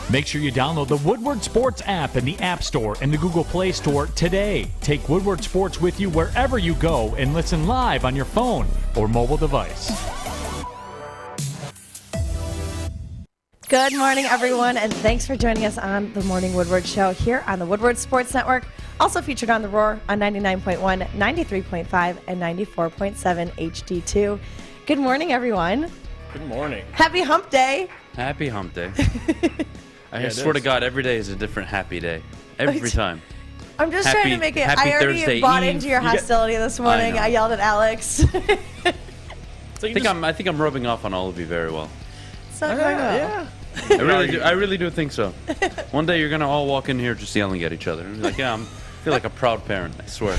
Make sure you download the Woodward Sports app in the App Store and the Google Play Store today. Take Woodward Sports with you wherever you go and listen live on your phone or mobile device. Good morning, everyone, and thanks for joining us on the Morning Woodward Show here on the Woodward Sports Network. Also featured on The Roar on 99.1, 93.5, and 94.7 HD2. Good morning, everyone. Good morning. Happy Hump Day. Happy Hump Day. I swear to God, every day is a different happy day. Every time. I'm just trying to make it. I already Thursday bought Eve. into your hostility this morning. I yelled at Alex. I think I'm rubbing off on all of you very well. So yeah. I really do think so. One day you're gonna all walk in here just yelling at each other. And be like, yeah, I feel like a proud parent. I swear.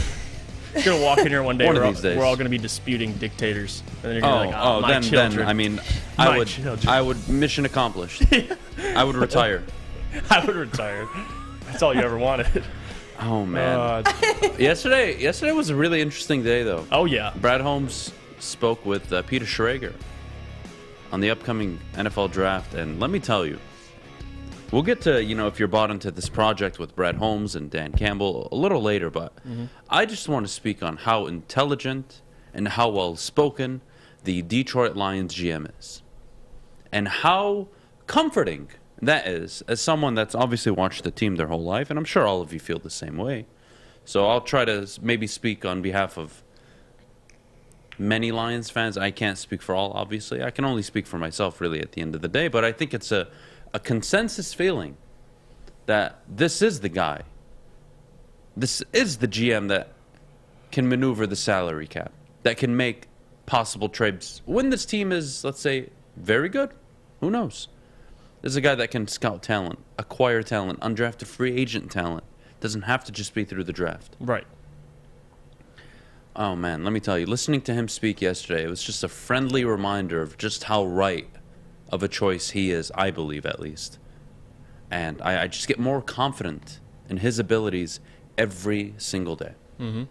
You're gonna walk in here one day. One of these days. We're all gonna be disputing dictators. And then you're gonna be like, then I mean, I would mission accomplished. I would retire. I would retire. That's all you ever wanted. Oh man. Yesterday was a really interesting day though. Oh yeah. Brad Holmes spoke with Peter Schrager on the upcoming NFL draft, and let me tell you, we'll get to, if you're bought into this project with Brad Holmes and Dan Campbell a little later, but I just want to speak on how intelligent and how well-spoken the Detroit Lions GM is, and how comforting that is as someone that's obviously watched the team their whole life, and I'm sure all of you feel the same way. So I'll try to maybe speak on behalf of many Lions fans. I can't speak for all, obviously. I can only speak for myself, really, at the end of the day. But I think it's a consensus feeling that this is the guy. This is the GM that can maneuver the salary cap, that can make possible trades. When this team is, let's say, very good, who knows? This is a guy that can scout talent, acquire talent, undrafted free agent talent. Doesn't have to just be through the draft. Right. Oh, man, let me tell you, listening to him speak yesterday, it was just a friendly reminder of just how right of a choice he is, I believe, at least. And I just get more confident in his abilities every single day. Mm-hmm.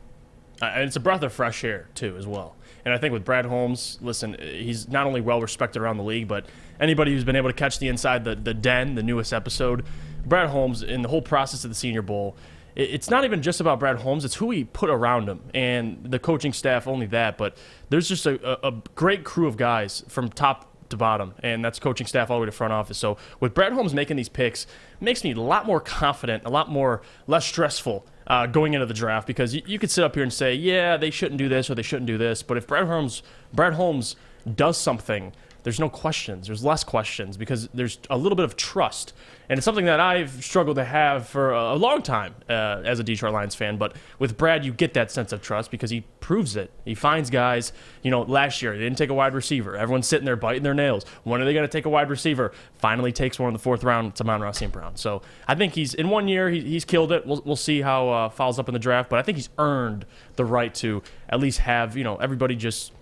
And it's a breath of fresh air, too, as well. And I think with Brad Holmes, listen, he's not only well-respected around the league, but anybody who's been able to catch the Inside the Den, the newest episode, Brad Holmes, in the whole process of the Senior Bowl, it's not even just about Brad Holmes. It's who he put around him and the coaching staff, only that. But there's just a great crew of guys from top to bottom, and that's coaching staff all the way to front office. So with Brad Holmes making these picks, it makes me a lot more confident, less stressful going into the draft, because you could sit up here and say, yeah, they shouldn't do this or they shouldn't do this. But if Brad Holmes does something, there's no questions. There's less questions because there's a little bit of trust. And it's something that I've struggled to have for a long time as a Detroit Lions fan. But with Brad, you get that sense of trust because he proves it. He finds guys. Last year, they didn't take a wide receiver. Everyone's sitting there biting their nails. When are they going to take a wide receiver? Finally takes one in the fourth round. It's Amon-Ra St. Brown. So I think in 1 year, he's killed it. We'll see how follows up in the draft. But I think he's earned the right to at least have, everybody just,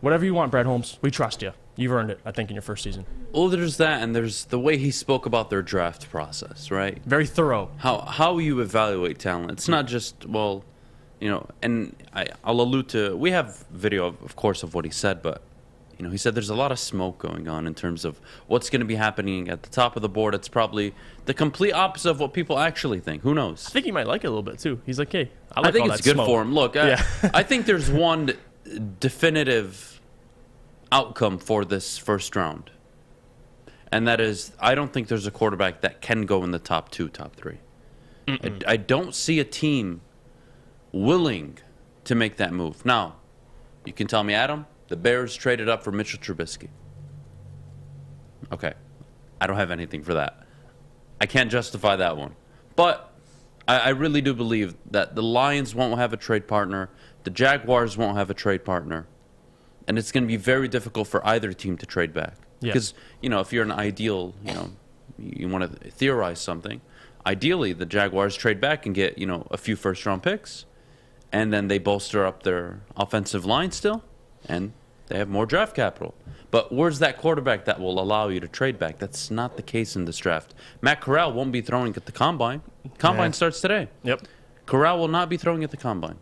whatever you want, Brad Holmes, we trust you. You've earned it, I think, in your first season. Well, there's that, and there's the way he spoke about their draft process, right? Very thorough. How you evaluate talent. It's not just, and I'll allude to, we have video, of course, of what he said, but, he said there's a lot of smoke going on in terms of what's going to be happening at the top of the board. It's probably the complete opposite of what people actually think. Who knows? I think he might like it a little bit, too. He's like, hey, I think all it's that good smoke. for him. Look, I think there's one definitive outcome for this first round, and that is, I don't think there's a quarterback that can go in the top 2, top 3. I don't see a team willing to make that move. Now, you can tell me, Adam, the Bears traded up for Mitchell Trubisky. Okay, I don't have anything for that. I can't justify that one. But I really do believe that the Lions won't have a trade partner, the Jaguars won't have a trade partner, and it's going to be very difficult for either team to trade back. Because, if you're an ideal, you want to theorize something, ideally the Jaguars trade back and get, a few first-round picks, and then they bolster up their offensive line still, and they have more draft capital. But where's that quarterback that will allow you to trade back? That's not the case in this draft. Matt Corral won't be throwing at the Combine. Combine starts today. Yep. Corral will not be throwing at the Combine.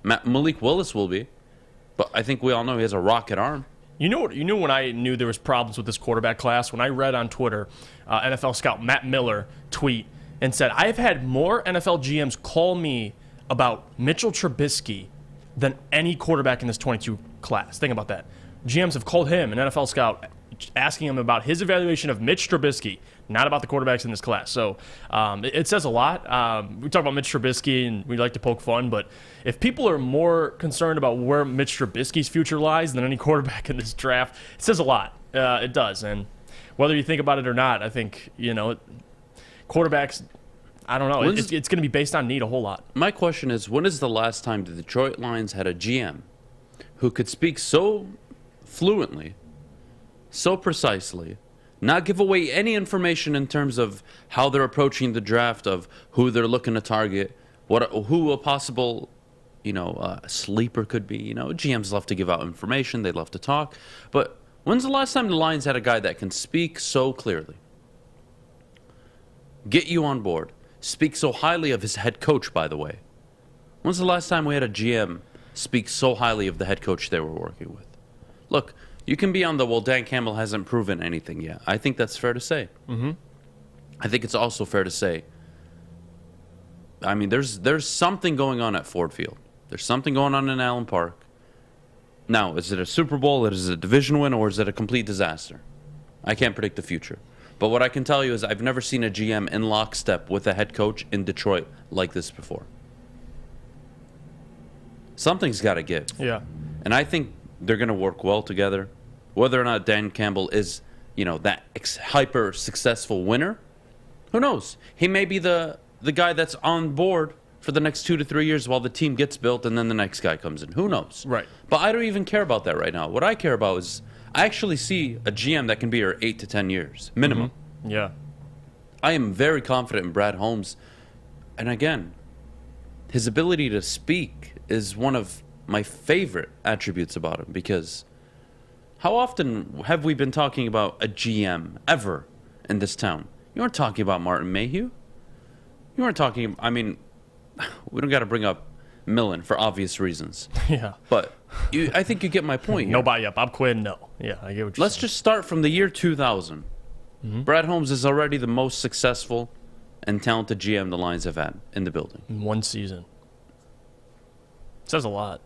Malik Willis will be. But I think we all know he has a rocket arm. You know when I knew there was problems with this quarterback class? When I read on Twitter, NFL scout Matt Miller tweet and said, I've had more NFL GMs call me about Mitchell Trubisky than any quarterback in this 22 class. Think about that. GMs have called him, an NFL scout, asking him about his evaluation of Mitch Trubisky, not about the quarterbacks in this class. So it says a lot. We talk about Mitch Trubisky, and we like to poke fun, but if people are more concerned about where Mitch Trubisky's future lies than any quarterback in this draft, it says a lot. It does. And whether you think about it or not, I think, quarterbacks, I don't know. It's going to be based on need a whole lot. My question is, when is the last time the Detroit Lions had a GM who could speak so fluently, so precisely, not give away any information in terms of how they're approaching the draft, of who they're looking to target, who a possible, sleeper could be. GMs love to give out information. They love to talk. But when's the last time the Lions had a guy that can speak so clearly, get you on board, speak so highly of his head coach, by the way? When's the last time we had a GM speak so highly of the head coach they were working with? Look, you can be on the, Dan Campbell hasn't proven anything yet. I think that's fair to say. Mm-hmm. I think it's also fair to say, there's something going on at Ford Field. There's something going on in Allen Park. Now, is it a Super Bowl, is it a division win, or is it a complete disaster? I can't predict the future. But what I can tell you is I've never seen a GM in lockstep with a head coach in Detroit like this before. Something's got to give. Yeah. And I think they're going to work well together. Whether or not Dan Campbell is, that hyper successful winner, who knows? He may be the guy that's on board for the next 2 to 3 years while the team gets built and then the next guy comes in. Who knows? Right. But I don't even care about that right now. What I care about is I actually see a GM that can be here 8 to 10 years, minimum. Mm-hmm. Yeah. I am very confident in Brad Holmes. And again, his ability to speak is one of my favorite attributes about him, because how often have we been talking about a GM ever in this town? You weren't talking about Martin Mayhew. You weren't talking, we don't got to bring up Millen for obvious reasons. Yeah. But I think you get my point here. Nobody up. Bob Quinn, no. Yeah, I get what you're Let's saying. just start from the year 2000. Mm-hmm. Brad Holmes is already the most successful and talented GM the Lions have had in the building. In one season. Says a lot.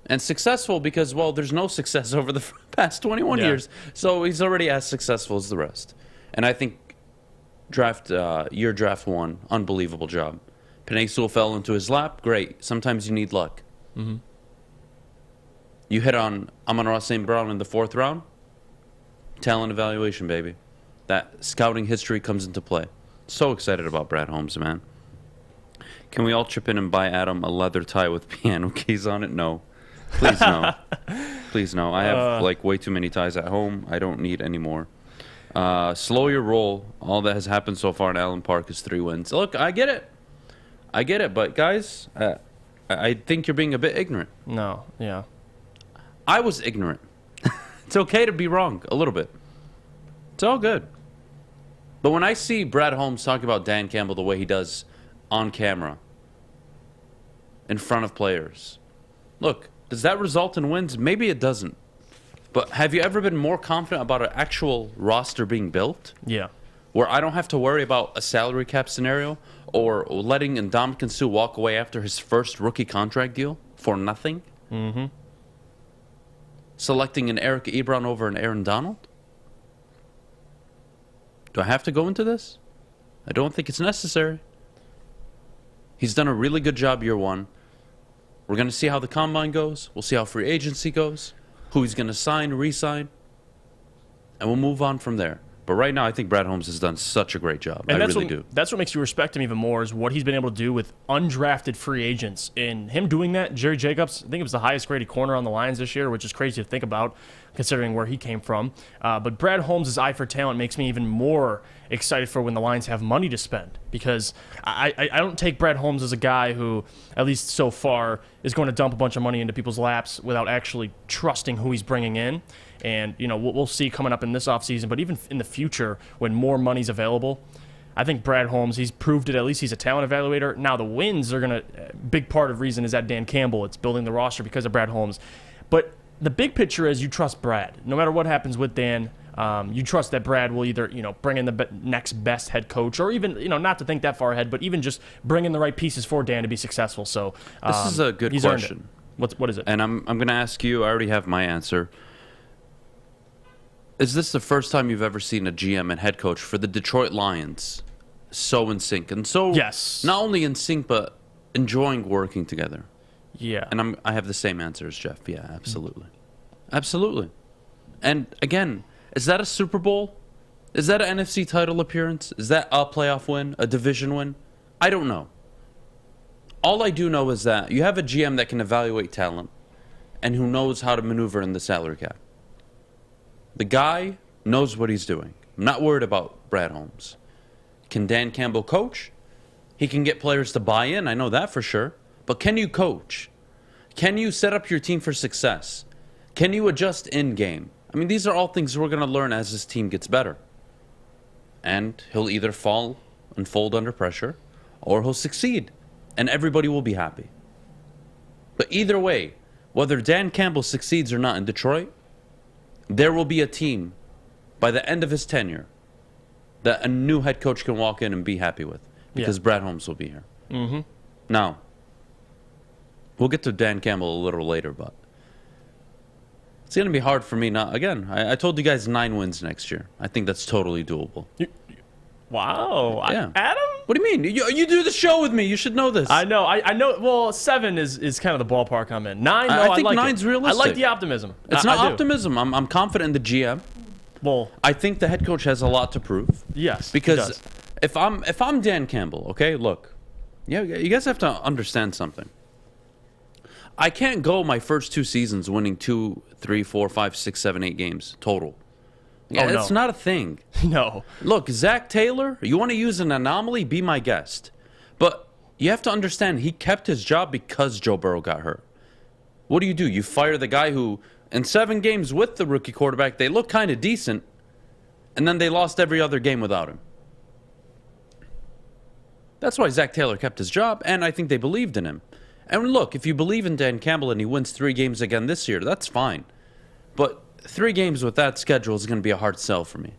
And successful because, there's no success over the past 21 years. So he's already as successful as the rest. And I think draft 1, unbelievable job. Penei Sewell fell into his lap. Great. Sometimes you need luck. Mm-hmm. You hit on Amon-Ra St. Brown in the 4th round. Talent evaluation, baby. That scouting history comes into play. So excited about Brad Holmes, man. Can we all chip in and buy Adam a leather tie with piano keys on it? No. Please no. Please no. I have way too many ties at home. I don't need any more. Slow your roll. All that has happened so far in Allen Park is 3 wins. Look, I get it. But guys, I think you're being a bit ignorant. No, yeah. I was ignorant. It's okay to be wrong a little bit. It's all good. But when I see Brad Holmes talk about Dan Campbell the way he does on camera, in front of players, look, does that result in wins? Maybe it doesn't. But have you ever been more confident about an actual roster being built? Yeah. Where I don't have to worry about a salary cap scenario or letting Ndamukong Suh walk away after his first rookie contract deal for nothing? Mm-hmm. Selecting an Eric Ebron over an Aaron Donald? Do I have to go into this? I don't think it's necessary. He's done a really good job year 1. We're going to see how the combine goes. We'll see how free agency goes, who he's going to sign, re-sign, and we'll move on from there. But right now, I think Brad Holmes has done such a great job. And I really do. That's what makes you respect him even more, is what he's been able to do with undrafted free agents. And him doing that, Jerry Jacobs, I think it was the highest graded corner on the Lions this year, which is crazy to think about considering where he came from. But Brad Holmes' eye for talent makes me even more excited for when the Lions have money to spend, because I don't take Brad Holmes as a guy who, at least so far, is going to dump a bunch of money into people's laps without actually trusting who he's bringing in. And, we'll see coming up in this offseason, but even in the future when more money's available, I think Brad Holmes, he's proved it. At least he's a talent evaluator. Now the wins are going to, big part of reason is that Dan Campbell. It's building the roster because of Brad Holmes. But the big picture is you trust Brad. No matter what happens with Dan, you trust that Brad will either, bring in the next best head coach, or even, not to think that far ahead, but even just bring in the right pieces for Dan to be successful. So this is a good question. What is it? And I'm going to ask you. I already have my answer. Is this the first time you've ever seen a GM and head coach for the Detroit Lions so in sync, and so yes, not only in sync but enjoying working together? Yeah. And I have the same answer as Jeff. Yeah, absolutely. Absolutely. And again, is that a Super Bowl? Is that an NFC title appearance? Is that a playoff win? A division win? I don't know. All I do know is that you have a GM that can evaluate talent and who knows how to maneuver in the salary cap. The guy knows what he's doing. I'm not worried about Brad Holmes. Can Dan Campbell coach? He can get players to buy in. I know that for sure. But can you coach? Can you set up your team for success? Can you adjust in game? I mean, these are all things we're going to learn as this team gets better. And he'll either fall and fold under pressure, or he'll succeed, and everybody will be happy. But either way, whether Dan Campbell succeeds or not in Detroit, there will be a team by the end of his tenure that a new head coach can walk in and be happy with, because Brad Holmes will be here. Mm-hmm. Now, we'll get to Dan Campbell a little later, but it's going to be hard for me. Again, I told you guys 9 wins next year. I think that's totally doable. Wow. Yeah. Adam? What do you mean? You do the show with me. You should know this. I know. I know. Well, 7 is kind of the ballpark I'm in. 9, no, I think like 9's it. realistic. I like the optimism. It's not optimism. I'm confident in the GM. Well, I think the head coach has a lot to prove. Yes, because if I'm Dan Campbell, okay, look, you guys have to understand something. I can't go my first 2 seasons winning 2, 3, 4, 5, 6, 7, 8 games total. Yeah, it's not a thing. No. Look, Zach Taylor, you want to use an anomaly? Be my guest. But you have to understand, he kept his job because Joe Burrow got hurt. What do? You fire the guy who, in 7 games with the rookie quarterback, they look kind of decent, and then they lost every other game without him. That's why Zach Taylor kept his job, and I think they believed in him. And look, if you believe in Dan Campbell and he wins 3 games again this year, that's fine. But 3 games with that schedule is going to be a hard sell for me.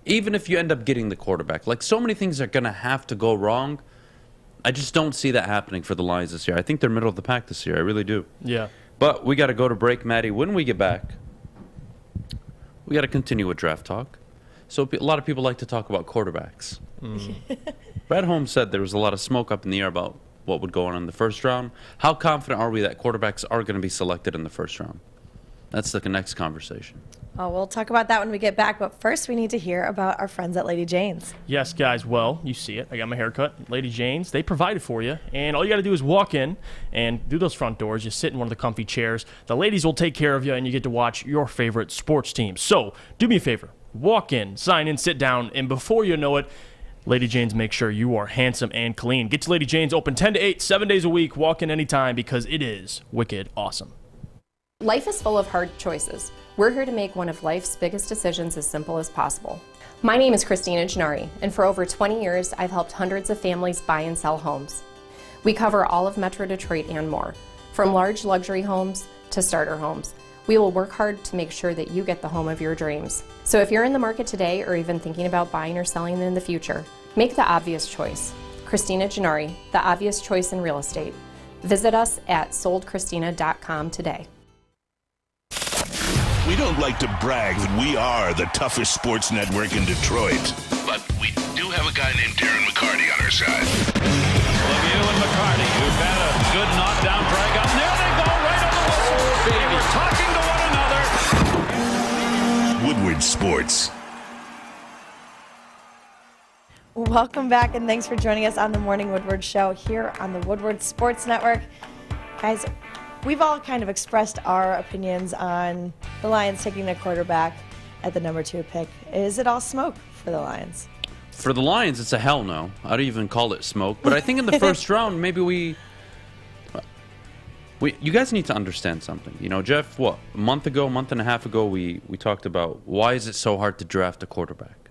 Even if you end up getting the quarterback. Like, so many things are going to have to go wrong. I just don't see that happening for the Lions this year. I think they're middle of the pack this year. I really do. Yeah. But we got to go to break, Maddie. When we get back, we got to continue with draft talk. So a lot of people like to talk about quarterbacks. Brad Holmes said there was a lot of smoke up in the air about what would go on in the first round. How confident are we that quarterbacks are going to be selected in the first round? That's the next conversation. Oh, we'll talk about that when we get back. But first, we need to hear about our friends at Lady Jane's. Yes, guys. Well, you see it. I got my haircut. Lady Jane's, they provided for you. And all you got to do is walk in and through those front doors. You sit in one of the comfy chairs. The ladies will take care of you, and you get to watch your favorite sports team. So do me a favor. Walk in, sign in, sit down, and before you know it, Lady Jane's make sure you are handsome and clean. Get to Lady Jane's, open 10 to 8, 7 days a week. Walk in anytime because it is wicked awesome. Life is full of hard choices. We're here to make one of life's biggest decisions as simple as possible. My name is Christina Gennari, and for over 20 years, I've helped hundreds of families buy and sell homes. We cover all of Metro Detroit and more, from large luxury homes to starter homes. We will work hard to make sure that you get the home of your dreams. So if you're in the market today or even thinking about buying or selling in the future, make the obvious choice. Christina Gennari, the obvious choice in real estate. Visit us at soldchristina.com today. We don't like to brag that we are the toughest sports network in Detroit, but we do have a guy named Darren McCarty on our side. Lemieux and McCarty, who've had a good knockdown drag up. There they go, right on the whistle. They were talking to one another. Woodward Sports. Welcome back, and thanks for joining us on the Morning Woodward Show here on the Woodward Sports Network. Guys, we've all kind of expressed our opinions on the Lions taking a quarterback at the number 2 pick. Is it all smoke for the Lions? For the Lions, it's a hell no. I don't even call it smoke. But I think in the first round, maybe you guys need to understand something. You know, Jeff, a month and a half ago, we talked about why is it so hard to draft a quarterback?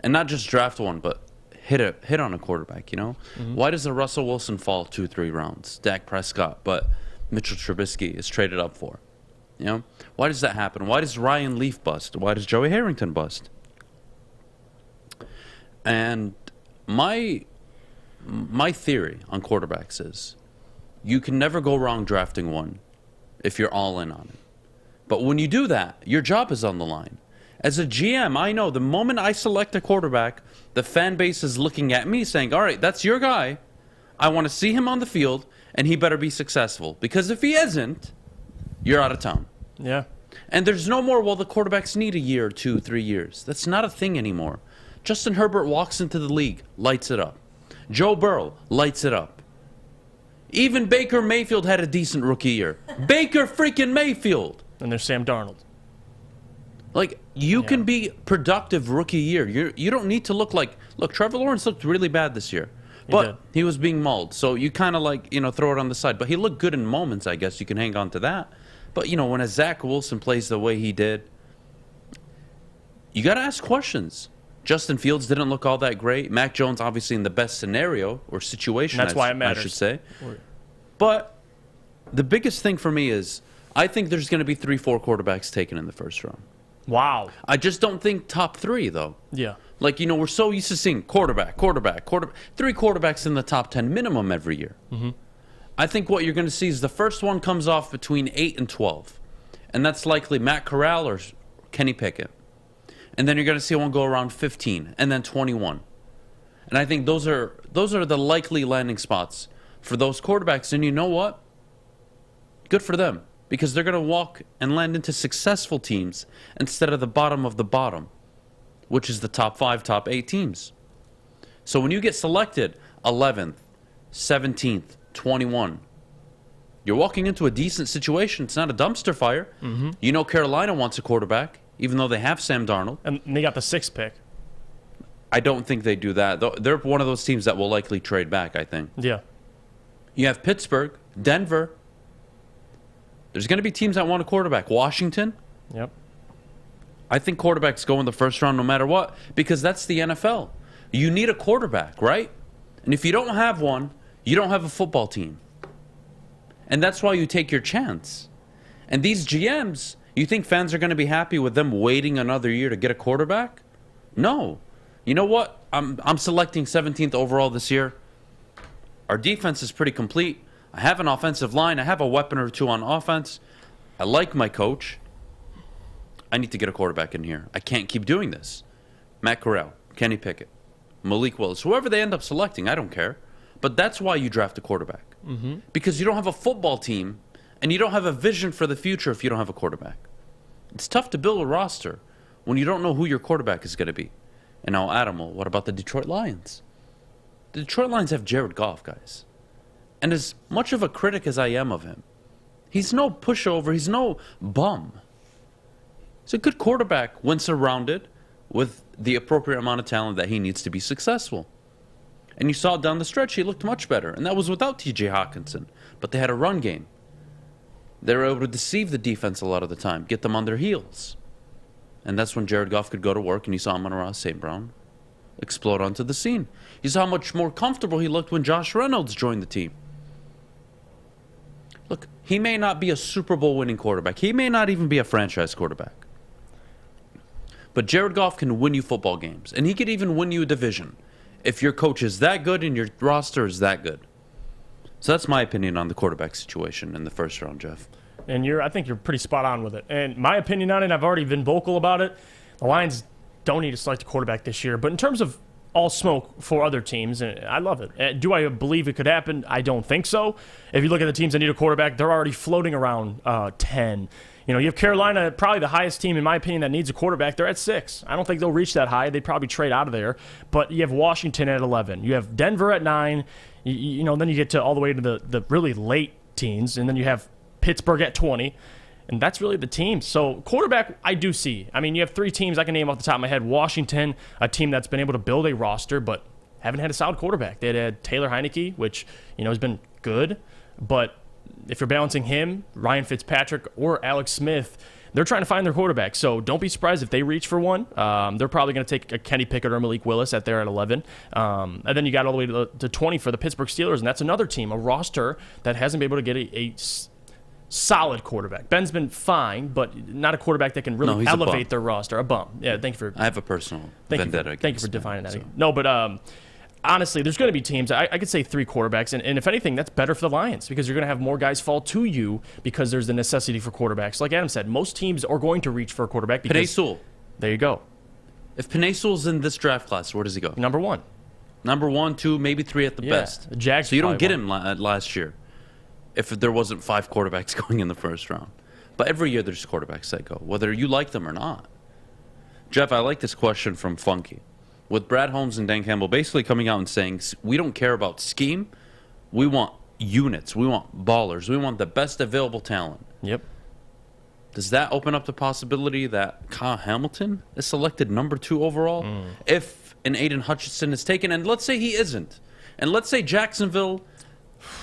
And not just draft one, but hit on a quarterback, you know? Mm-hmm. Why does a Russell Wilson fall 2-3 rounds? Dak Prescott, but Mitchell Trubisky is traded up for. You know, why does that happen? Why does Ryan Leaf bust? Why does Joey Harrington bust? And my theory on quarterbacks is you can never go wrong drafting one if you're all in on it. But when you do that, your job is on the line. As a GM, I know the moment I select a quarterback, the fan base is looking at me saying, all right, that's your guy. I want to see him on the field, and he better be successful. Because if he isn't, you're out of town. Yeah. And there's no more, well, the quarterbacks need a year, 2, 3 years. That's not a thing anymore. Justin Herbert walks into the league, lights it up. Joe Burrow lights it up. Even Baker Mayfield had a decent rookie year. Baker freaking Mayfield. And there's Sam Darnold. Like, you can be productive rookie year. You don't need to look like... Look, Trevor Lawrence looked really bad this year. But he was being mauled. So you kind of like, throw it on the side. But he looked good in moments, I guess. You can hang on to that. But, when a Zach Wilson plays the way he did, you got to ask questions. Justin Fields didn't look all that great. Mac Jones, obviously, in the best scenario or situation, that's why it matters. I should say. But the biggest thing for me is I think there's going to be 3-4 quarterbacks taken in the first round. Wow. I just don't think top 3, though. Yeah. Like, we're so used to seeing quarterback. 3 quarterbacks in the top 10 minimum every year. Mm-hmm. I think what you're going to see is the first one comes off between 8 and 12. And that's likely Matt Corral or Kenny Pickett. And then you're going to see one go around 15 and then 21. And I think those are the likely landing spots for those quarterbacks. And you know what? Good for them. Because they're going to walk and land into successful teams instead of the bottom, which is the top 5, top 8 teams. So when you get selected 11th, 17th, 21, you're walking into a decent situation. It's not a dumpster fire. Mm-hmm. Carolina wants a quarterback, even though they have Sam Darnold. And they got the 6th pick. I don't think they do that. They're one of those teams that will likely trade back, I think. Yeah. You have Pittsburgh, Denver. There's going to be teams that want a quarterback. Washington. Yep. I think quarterbacks go in the first round no matter what, because that's the NFL. You need a quarterback, right? And if you don't have one, you don't have a football team. And that's why you take your chance. And these GMs, you think fans are going to be happy with them waiting another year to get a quarterback? No. You know what? I'm selecting 17th overall this year. Our defense is pretty complete. I have an offensive line. I have a weapon or two on offense. I like my coach. I need to get a quarterback in here. I can't keep doing this. Matt Corral, Kenny Pickett, Malik Willis, whoever they end up selecting, I don't care. But that's why you draft a quarterback. Mm-hmm. Because you don't have a football team, and you don't have a vision for the future if you don't have a quarterback. It's tough to build a roster when you don't know who your quarterback is going to be. And now, Adam, what about the Detroit Lions? The Detroit Lions have Jared Goff, guys. And as much of a critic as I am of him, he's no pushover. He's no bum. He's a good quarterback when surrounded with the appropriate amount of talent that he needs to be successful. And you saw down the stretch, he looked much better. And that was without T.J. Hawkinson. But they had a run game. They were able to deceive the defense a lot of the time, get them on their heels. And that's when Jared Goff could go to work, and you saw Amon-Ra St. Brown explode onto the scene. You saw how much more comfortable he looked when Josh Reynolds joined the team. Look, he may not be a Super Bowl winning quarterback. He may not even be a franchise quarterback. But Jared Goff can win you football games. And he could even win you a division if your coach is that good and your roster is that good. So that's my opinion on the quarterback situation in the first round, Jeff. And I think you're pretty spot on with it. And my opinion on it, I've already been vocal about it. The Lions don't need to select a quarterback this year. But in terms of all smoke for other teams, and I love it. Do I believe it could happen? I don't think so. If you look at the teams that need a quarterback, they're already floating around 10. You have Carolina, probably the highest team, in my opinion, that needs a quarterback. They're at 6. I don't think they'll reach that high. They'd probably trade out of there. But you have Washington at 11. You have Denver at 9. Then you get to all the way to the really late teens, and then you have Pittsburgh at 20. And that's really the team. So quarterback, I do see. I mean, you have 3 teams I can name off the top of my head. Washington, a team that's been able to build a roster, but haven't had a solid quarterback. They had Taylor Heineke, which, has been good. But if you're balancing him, Ryan Fitzpatrick, or Alex Smith, they're trying to find their quarterback. So don't be surprised if they reach for one. They're probably going to take a Kenny Pickett or Malik Willis at 11. And then you got all the way to 20 for the Pittsburgh Steelers, and that's another team, a roster that hasn't been able to get a solid quarterback. Ben's been fine, but not a quarterback that can really elevate their roster. A bum. Yeah, thank you for. I have a personal vendetta. Thank you for defining that. So. No, but honestly, there's going to be teams. I could say 3 quarterbacks, and if anything, that's better for the Lions because you're going to have more guys fall to you because there's the necessity for quarterbacks. Like Adam said, most teams are going to reach for a quarterback. Because, Penei Sewell. There you go. If Penei Sewell's in this draft class, where does he go? Number 1. Number 1, 2, maybe 3 at the best. The Jags. So you don't get him last year if there wasn't 5 quarterbacks going in the first round. But every year there's quarterbacks that go, whether you like them or not. Jeff, I like this question from Funky. With Brad Holmes and Dan Campbell basically coming out and saying, we don't care about scheme. We want units. We want ballers. We want the best available talent. Yep. Does that open up the possibility that Kyle Hamilton is selected number 2 overall? If an Aiden Hutchinson is taken, and let's say he isn't, and let's say Jacksonville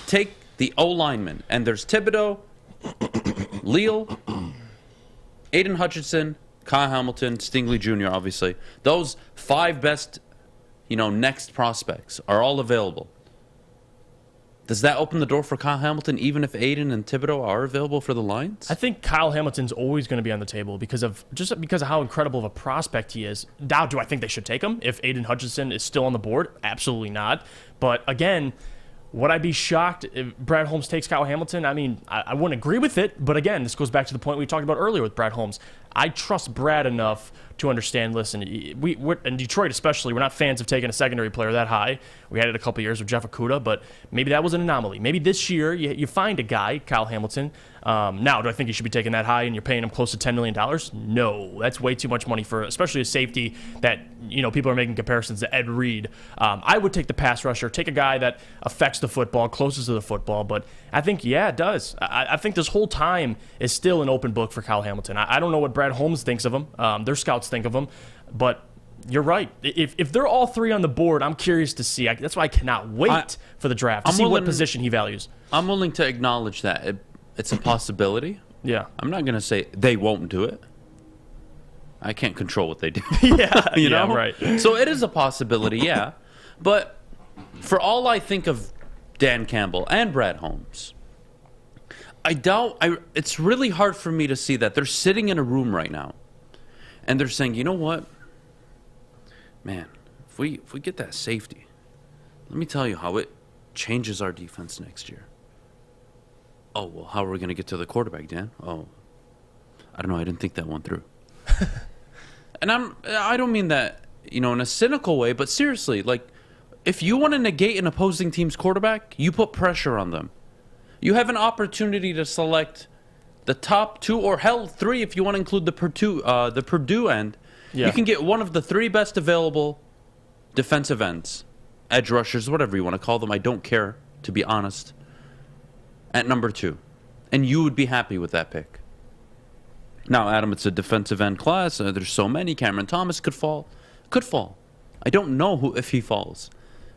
take the O-lineman, and there's Thibodeau, Leal, Aiden Hutchinson, Kyle Hamilton, Stingley Jr., obviously. Those 5 best, next prospects are all available. Does that open the door for Kyle Hamilton, even if Aiden and Thibodeau are available for the Lions? I think Kyle Hamilton's always going to be on the table because of how incredible of a prospect he is. Now, do I think they should take him if Aiden Hutchinson is still on the board? Absolutely not. But again, would I be shocked if Brad Holmes takes Kyle Hamilton? I mean, I wouldn't agree with it. But again, this goes back to the point we talked about earlier with Brad Holmes. I trust Brad enough to understand, listen, we're in Detroit especially, we're not fans of taking a secondary player that high. We had it a couple years with Jeff Okudah, but maybe that was an anomaly. Maybe this year you find a guy, Kyle Hamilton. Now, do I think he should be taken that high and you're paying him close to $10 million? No, that's way too much money for especially a safety that, people are making comparisons to Ed Reed. I would take the pass rusher, take a guy that affects the football, closest to the football, but I think, it does. I think this whole time is still an open book for Kyle Hamilton. I don't know what Brad Holmes thinks of him. Their scouts think of him, but you're right. If they're all 3 on the board, I'm curious to see. That's why I cannot wait for the draft to see what position he values. I'm willing to acknowledge that it's a possibility. Yeah. I'm not going to say they won't do it. I can't control what they do. Yeah, right. So it is a possibility, yeah. But for all I think of Dan Campbell and Brad Holmes, it's really hard for me to see that they're sitting in a room right now and they're saying, you know what? Man, if we get that safety, let me tell you how it changes our defense next year. Oh, well, how are we going to get to the quarterback, Dan? Oh, I don't know. I didn't think that one through. And I don't mean that, in a cynical way, but seriously, like, if you want to negate an opposing team's quarterback, you put pressure on them. You have an opportunity to select the top 2 or hell 3 if you want to include the Purdue end. Yeah. You can get one of the 3 best available defensive ends, edge rushers, whatever you want to call them. I don't care, to be honest, at number 2. And you would be happy with that pick. Now, Adam, it's a defensive end class. There's so many. Cameron Thomas could fall. I don't know if he falls.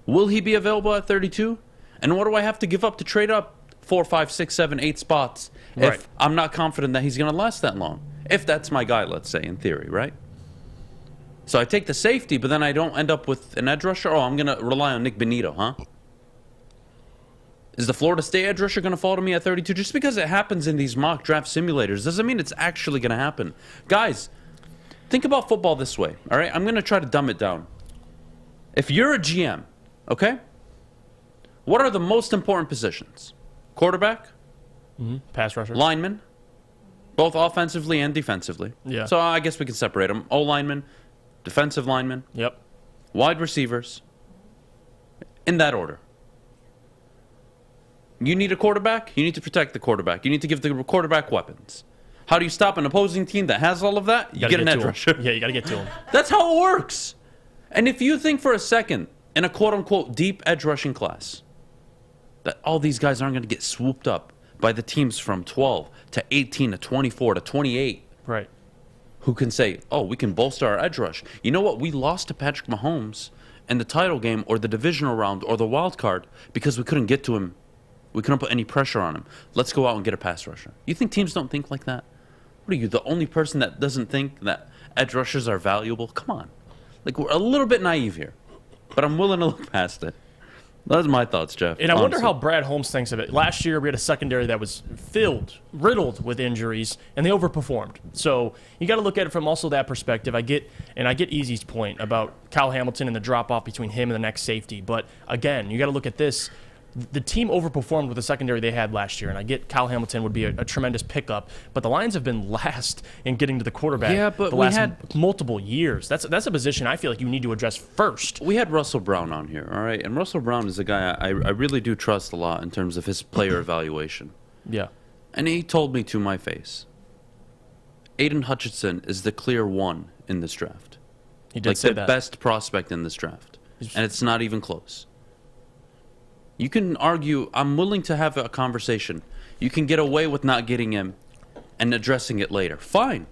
Will he be available at 32? And what do I have to give up to trade up 4, 5, 6, 7, 8 spots if I'm not confident that he's going to last that long? If that's my guy, let's say, in theory, right? So I take the safety, but then I don't end up with an edge rusher? Oh, I'm going to rely on Nick Benito, huh? Is the Florida State edge rusher going to fall to me at 32? Just because it happens in these mock draft simulators doesn't mean it's actually going to happen. Guys, think about football this way, all right? I'm going to try to dumb it down. If you're a GM, okay, what are the most important positions? Quarterback? Pass rusher. Lineman? Both offensively and defensively. Yeah. So I guess we can separate them. O-lineman, defensive lineman. Yep. Wide receivers. In that order. You need a quarterback? You need to protect the quarterback. You need to give the quarterback weapons. How do you stop an opposing team that has all of that? You get an edge rusher. Yeah, you got to get to him. That's how it works. And if you think for a second in a quote-unquote deep edge rushing class that all these guys aren't going to get swooped up by the teams from 12 to 18 to 24 to 28. Right. Who can say, oh, we can bolster our edge rush. You know what? We lost to Patrick Mahomes in the title game or the divisional round or the wild card because we couldn't get to him. We couldn't put any pressure on him. Let's go out and get a pass rusher. You think teams don't think like that? What are you, the only person that doesn't think that edge rushers are valuable? Come on. Like, we're a little bit naive here. But I'm willing to look past it. Those are my thoughts, Jeff. And I wonder how Brad Holmes thinks of it. Last year, we had a secondary that was riddled with injuries, and they overperformed. So you got to look at it from also that perspective. I get Easy's point about Kyle Hamilton and the drop-off between him and the next safety. But, again, you got to look at this. The team overperformed with the secondary they had last year, and I get Kyle Hamilton would be a tremendous pickup, but the Lions have been last in getting to the quarterback the last multiple years. That's a position I feel like you need to address first. We had Russell Brown on here, all right? And Russell Brown is a guy I really do trust a lot in terms of his player evaluation. Yeah. And he told me to my face, Aiden Hutchinson is the clear one in this draft. He did say that. Like the best prospect in this draft. And it's not even close. You can argue, I'm willing to have a conversation. You can get away with not getting him and addressing it later. Fine.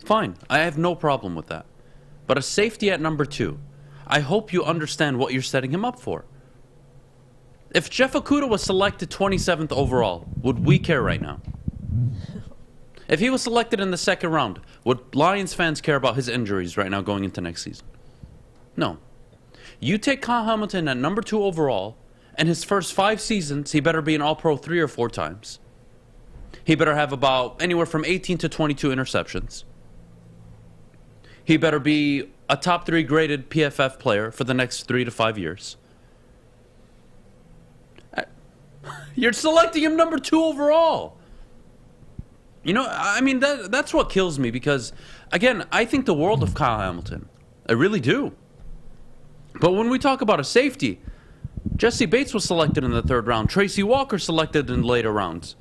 Fine. I have no problem with that. But a safety at number 2, I hope you understand what you're setting him up for. If Jeff Okudah was selected 27th overall, would we care right now? If he was selected in the second round, would Lions fans care about his injuries right now going into next season? No. You take Kyle Hamilton at number 2 overall, and his first 5 seasons, he better be an All-Pro 3 or 4 times. He better have about anywhere from 18 to 22 interceptions. He better be a top 3 graded PFF player for the next 3 to 5 years. You're selecting him number 2 overall. You know, I mean, that's what kills me because, again, I think the world of Kyle Hamilton. I really do. But when we talk about a safety, Jesse Bates was selected in the 3rd round. Tracy Walker selected in later rounds.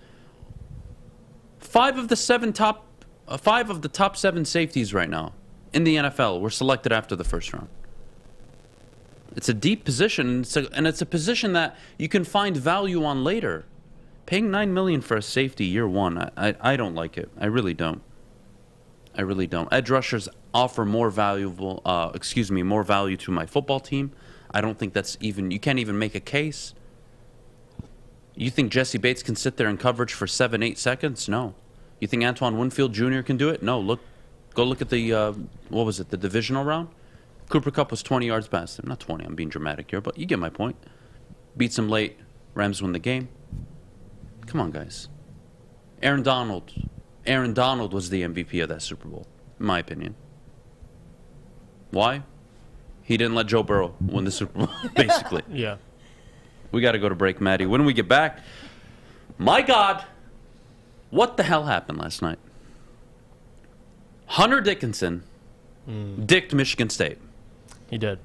5 of the top 7 safeties right now in the NFL were selected after the 1st round. It's a deep position, and it's a position that you can find value on later. Paying $9 million for a safety year 1, I don't like it. I really don't. I really don't. Edge rushers offer more value to my football team. I don't think that's even, you can't even make a case. You think Jesse Bates can sit there in coverage for 7-8 seconds? No. You think Antoine Winfield Jr. can do it? No. Go look at the, the divisional round? Cooper Kupp was 20 yards past him. Not 20, I'm being dramatic here, but you get my point. Beats him late. Rams win the game. Come on, guys. Aaron Donald was the MVP of that Super Bowl, in my opinion. Why? He didn't let Joe Burrow win the Super Bowl, basically. Yeah. We got to go to break, Maddie. When we get back, my God, what the hell happened last night? Hunter Dickinson dicked Michigan State. He did.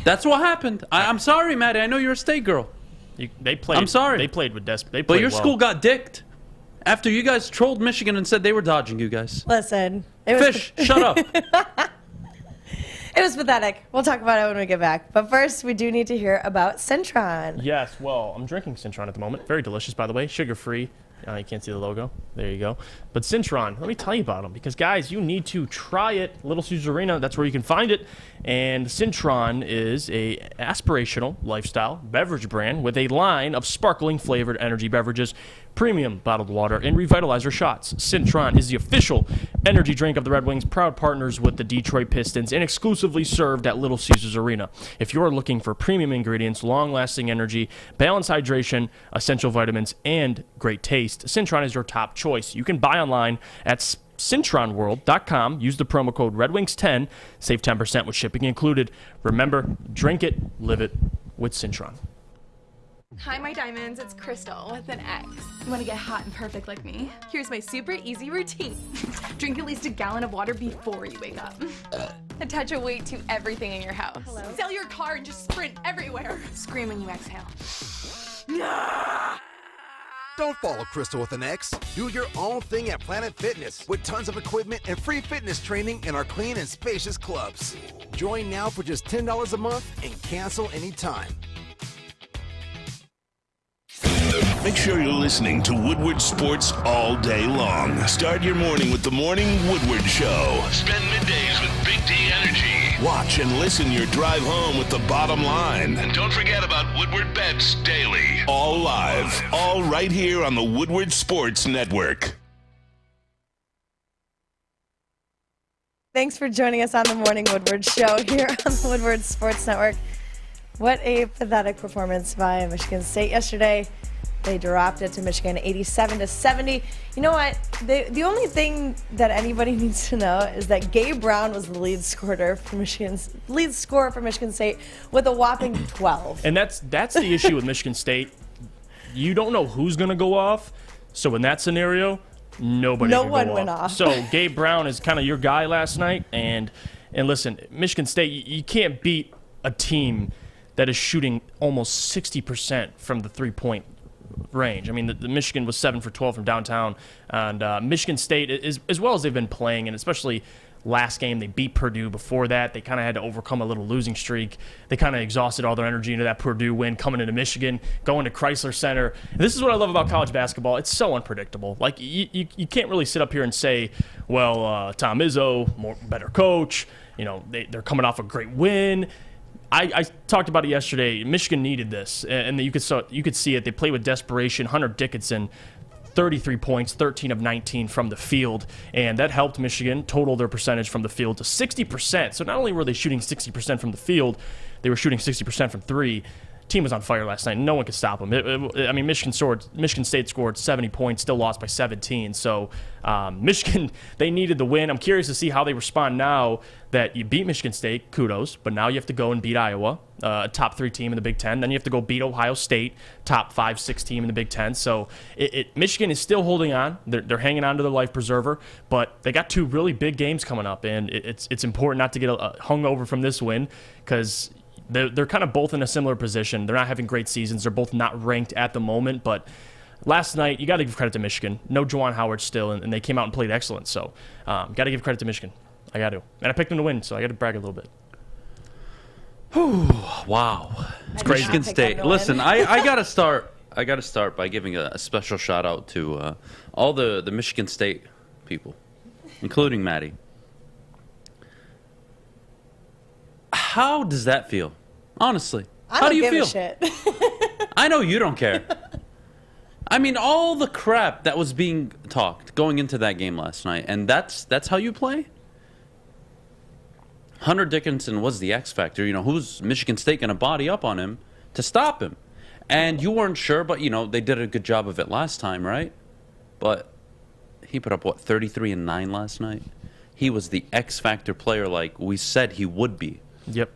That's what happened. I'm sorry, Maddie. I know you're a State girl. They played. I'm sorry. They played with desperate. But your school got dicked after you guys trolled Michigan and said they were dodging you guys. Listen. Fish, shut up. It was pathetic. We'll talk about it when we get back. But first, we do need to hear about Cintron. Yes, well, I'm drinking Cintron at the moment. Very delicious, by the way. Sugar-free. You can't see the logo. There you go. But Cintron, let me tell you about them. Because, guys, you need to try it. Little Caesars Arena, that's where you can find it. And Cintron is a aspirational lifestyle beverage brand with a line of sparkling flavored energy beverages, premium bottled water, and revitalizer shots. Cintron is the official energy drink of the Red Wings, proud partners with the Detroit Pistons, and exclusively served at Little Caesars Arena. If you're looking for premium ingredients, long-lasting energy, balanced hydration, essential vitamins, and great taste, Cintron is your top choice. You can buy online at CintronWorld.com. Use the promo code RedWings10. Save 10% with shipping included. Remember, drink it, live it with Cintron. Hi, my diamonds. It's Crystal with an X. You want to get hot and perfect like me? Here's my super easy routine. Drink at least a gallon of water before you wake up. Attach a weight to everything in your house. Hello? Sell your car and just sprint everywhere. Scream when you exhale. Don't follow Crystal with an X. Do your own thing at Planet Fitness with tons of equipment and free fitness training in our clean and spacious clubs. Join now for just $10 a month and cancel anytime. Make sure you're listening to Woodward Sports all day long. Start your morning with the Morning Woodward Show. Spend middays with Big D Energy. Watch and listen your drive home with the bottom line. And don't forget about Woodward Bets Daily. All live, all right here on the Woodward Sports Network. Thanks for joining us on the Morning Woodward Show here on the Woodward Sports Network. What a pathetic performance by Michigan State yesterday. They dropped it to Michigan 87-70. You know what? The only thing that anybody needs to know is that Gabe Brown was the lead scorer for Michigan State with a whopping 12. And that's the issue with Michigan State. You don't know who's going to go off. So in that scenario, no one went off. So Gabe Brown is kind of your guy last night. And listen, Michigan State, you can't beat a team that is shooting almost 60% from the three-point range. I mean, the Michigan was 7 for 12 from downtown, and Michigan State, as well as they've been playing, and especially last game, they beat Purdue. Before that, they kind of had to overcome a little losing streak. They kind of exhausted all their energy into that Purdue win, coming into Michigan, going to Chrysler Center. And this is what I love about college basketball. It's so unpredictable. Like, you can't really sit up here and say, well, Tom Izzo, better coach. You know, they're coming off a great win. I talked about it yesterday. Michigan needed this, and you could see it. They played with desperation. Hunter Dickinson, 33 points, 13 of 19 from the field, and that helped Michigan total their percentage from the field to 60%. So not only were they shooting 60% from the field, they were shooting 60% from three. Team was on fire last night. No one could stop them. Michigan State scored 70 points, still lost by 17. So Michigan, they needed the win. I'm curious to see how they respond now that you beat Michigan State. Kudos. But now you have to go and beat Iowa, a top 3 team in the Big Ten. Then you have to go beat Ohio State, top 5-6 team in the Big Ten. So Michigan is still holding on. They're hanging on to their life preserver. But they got 2 really big games coming up, and it's important not to get hung over from this win, because they're kind of both in a similar position. They're not having great seasons. They're both not ranked at the moment. But last night, you got to give credit to Michigan. No Juwan Howard still, and they came out and played excellent. So got to give credit to Michigan. I got to. And I picked them to win, so I got to brag a little bit. Wow. It's crazy. Michigan State. Listen, I got to start. I got to start by giving a special shout out to all the Michigan State people, including Maddie. How does that feel? Honestly, how do you feel? Shit. I know you don't care. I mean, all the crap that was being talked going into that game last night, and that's how you play? Hunter Dickinson was the X factor. You know, who's Michigan State going to body up on him to stop him? And you weren't sure, but, you know, they did a good job of it last time, right? But he put up, 33 and 9 last night? He was the X factor player like we said he would be. Yep.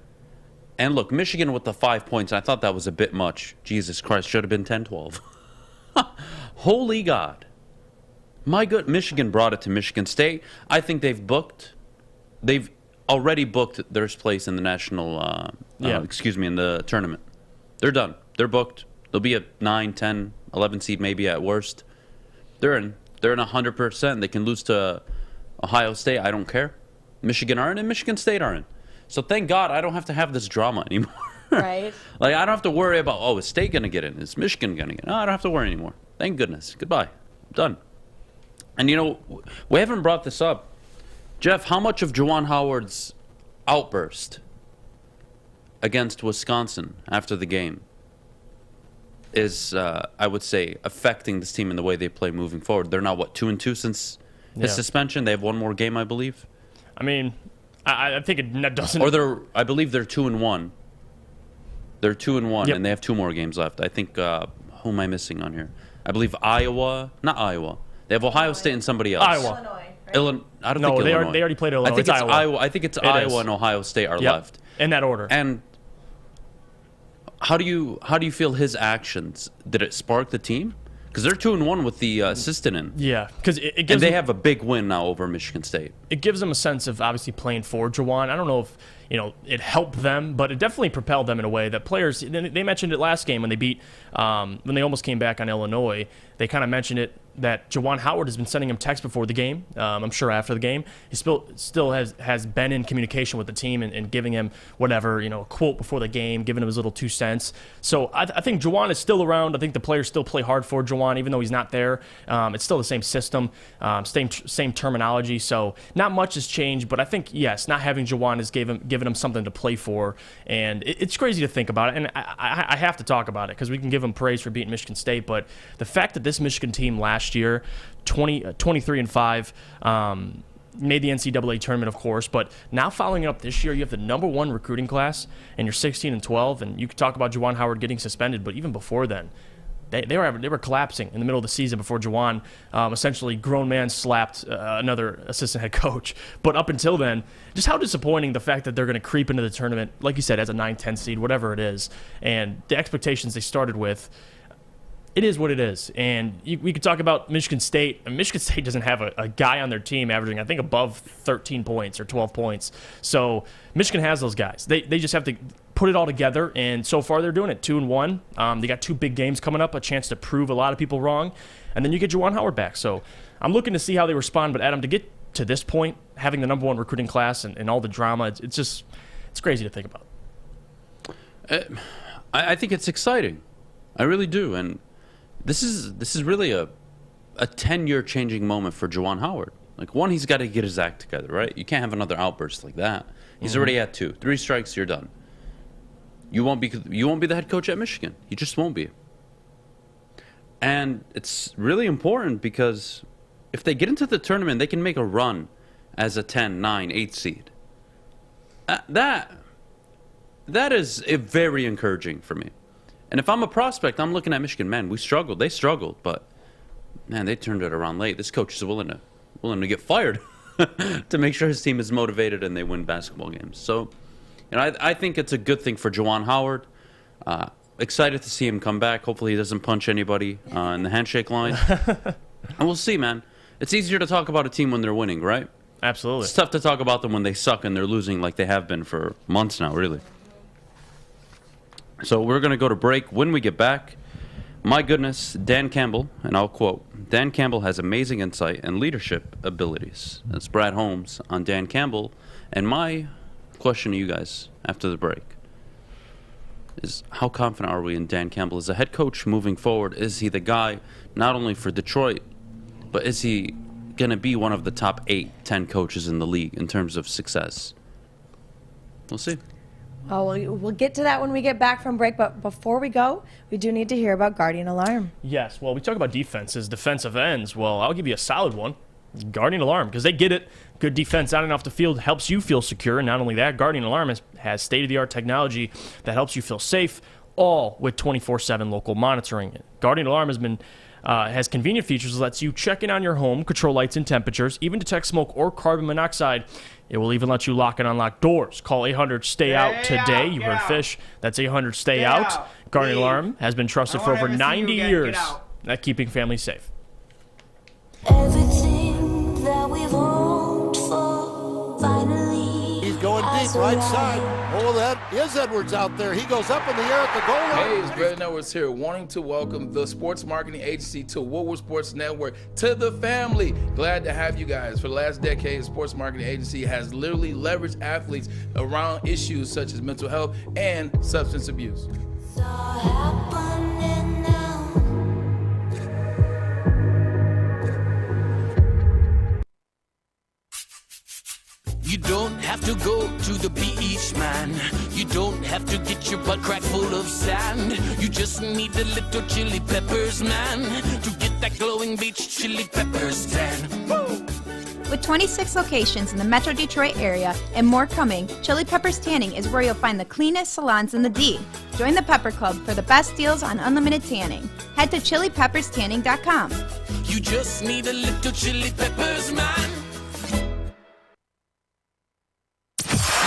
And look, Michigan with the 5 points, I thought that was a bit much. Jesus Christ, should have been 10-12. Holy God. My good, Michigan brought it to Michigan State. I think they've already booked their place in the national, in the tournament. They're done. They're booked. They'll be a 9, 10, 11 seed maybe at worst. They're in 100%. They can lose to Ohio State. I don't care. Michigan are in and Michigan State are in. So thank God I don't have to have this drama anymore. Right. Like, I don't have to worry about, is State going to get in? Is Michigan going to get in? No, I don't have to worry anymore. Thank goodness. Goodbye. Done. And, you know, we haven't brought this up. Jeff, how much of Juwan Howard's outburst against Wisconsin after the game is, I would say, affecting this team in the way they play moving forward? They're now, 2-2 since his suspension? They have one more game, I believe. I mean, I think it doesn't. Or I believe they're 2-1. They're 2-1, Yep. and they have 2 more games left. I think, who am I missing on here? I believe Iowa. Not Iowa. They have Ohio State and somebody else. Illinois. Right? I don't think Illinois. They already played Illinois. I think it's Iowa. I think it's Iowa and Ohio State are left. In that order. And how do you feel his actions? Did it spark the team? Because they're 2-1 with the assistant in. Yeah, because it gives and they have a big win now over Michigan State. It gives them a sense of obviously playing for Juwan. I don't know if it helped them, but it definitely propelled them in a way that players. They mentioned it last game when they beat when they almost came back on Illinois. They kind of mentioned it that Juwan Howard has been sending him texts before the game. I'm sure after the game, he still has been in communication with the team and giving him whatever, a quote before the game, giving him his little 2 cents. So I think Juwan is still around. I think the players still play hard for Juwan, even though he's not there. It's still the same system, same terminology. So not much has changed, but I think, yes, not having Juwan has given him something to play for. And it's crazy to think about it. And I have to talk about it because we can give him praise for beating Michigan State, but the fact that this Michigan team last year, 23-5, made the NCAA tournament, of course, but now following up this year, you have the #1 recruiting class, and you're 16-12, and you could talk about Juwan Howard getting suspended, but even before then, they were collapsing in the middle of the season before Juwan essentially grown man slapped another assistant head coach. But up until then, just how disappointing the fact that they're going to creep into the tournament, like you said, as a 9-10 seed, whatever it is, and the expectations they started with. It is what it is. And we could talk about Michigan State. And Michigan State doesn't have a guy on their team averaging, I think, above 13 points or 12 points. So Michigan has those guys. They just have to put it all together, and so far they're doing it. 2-1. They got 2 big games coming up, a chance to prove a lot of people wrong. And then you get Juwan Howard back. So I'm looking to see how they respond. But, Adam, to get to this point, having the #1 recruiting class and all the drama, it's crazy to think about. I think it's exciting. I really do. And this is really a 10-year changing moment for Juwan Howard. Like, one, he's got to get his act together, right? You can't have another outburst like that. He's already at 2. 3 strikes, you're done. You won't be the head coach at Michigan. You just won't be. And it's really important because if they get into the tournament, they can make a run as a 10, 9, 8 seed. That is very encouraging for me. And if I'm a prospect, I'm looking at Michigan. Man, we struggled. They struggled, but man, they turned it around late. This coach is willing to get fired to make sure his team is motivated and they win basketball games. So, I think it's a good thing for Juwan Howard. Excited to see him come back. Hopefully he doesn't punch anybody in the handshake line. And we'll see, man. It's easier to talk about a team when they're winning, right? Absolutely. It's tough to talk about them when they suck and they're losing like they have been for months now, really. So we're going to go to break. When we get back, my goodness, Dan Campbell, and I'll quote, Dan Campbell has amazing insight and leadership abilities. That's Brad Holmes on Dan Campbell. And my question to you guys after the break is, how confident are we in Dan Campbell as a head coach moving forward? Is he the guy not only for Detroit, but is he going to be one of the top 8, 10 coaches in the league in terms of success? We'll see. Oh, we'll get to that when we get back from break. But before we go, we do need to hear about Guardian Alarm. Yes. Well, we talk about defenses, defensive ends. Well, I'll give you a solid one. Guardian Alarm, because they get it. Good defense out and off the field helps you feel secure. And not only that, Guardian Alarm has state-of-the-art technology that helps you feel safe, all with 24/7 local monitoring. Guardian Alarm has convenient features that lets you check in on your home, control lights and temperatures, even detect smoke or carbon monoxide. It will even let you lock and unlock doors. Call 800-STAY-OUT today. You heard Fish. That's 800-STAY-OUT. Guardian Alarm has been trusted for over 90 years at keeping families safe. Everything that we've hoped for, finally. He's going deep, right side. Oh, that is Edwards out there. He goes up in the air at the goal line. Hey, it's Brandon Edwards here, wanting to welcome the sports marketing agency to Woodward Sports Network, to the family. Glad to have you guys. For the last decade, the sports marketing agency has literally leveraged athletes around issues such as mental health and substance abuse. It's all happening now. You don't have to go to the beach, man. You don't have to get your butt crack full of sand. You just need a little chili peppers, man, to get that glowing beach chili peppers tan. Woo! With 26 locations in the Metro Detroit area and more coming, Chili Peppers Tanning is where you'll find the cleanest salons in the D. Join the Pepper Club for the best deals on unlimited tanning. Head to chilipepperstanning.com. You just need a little chili peppers, man.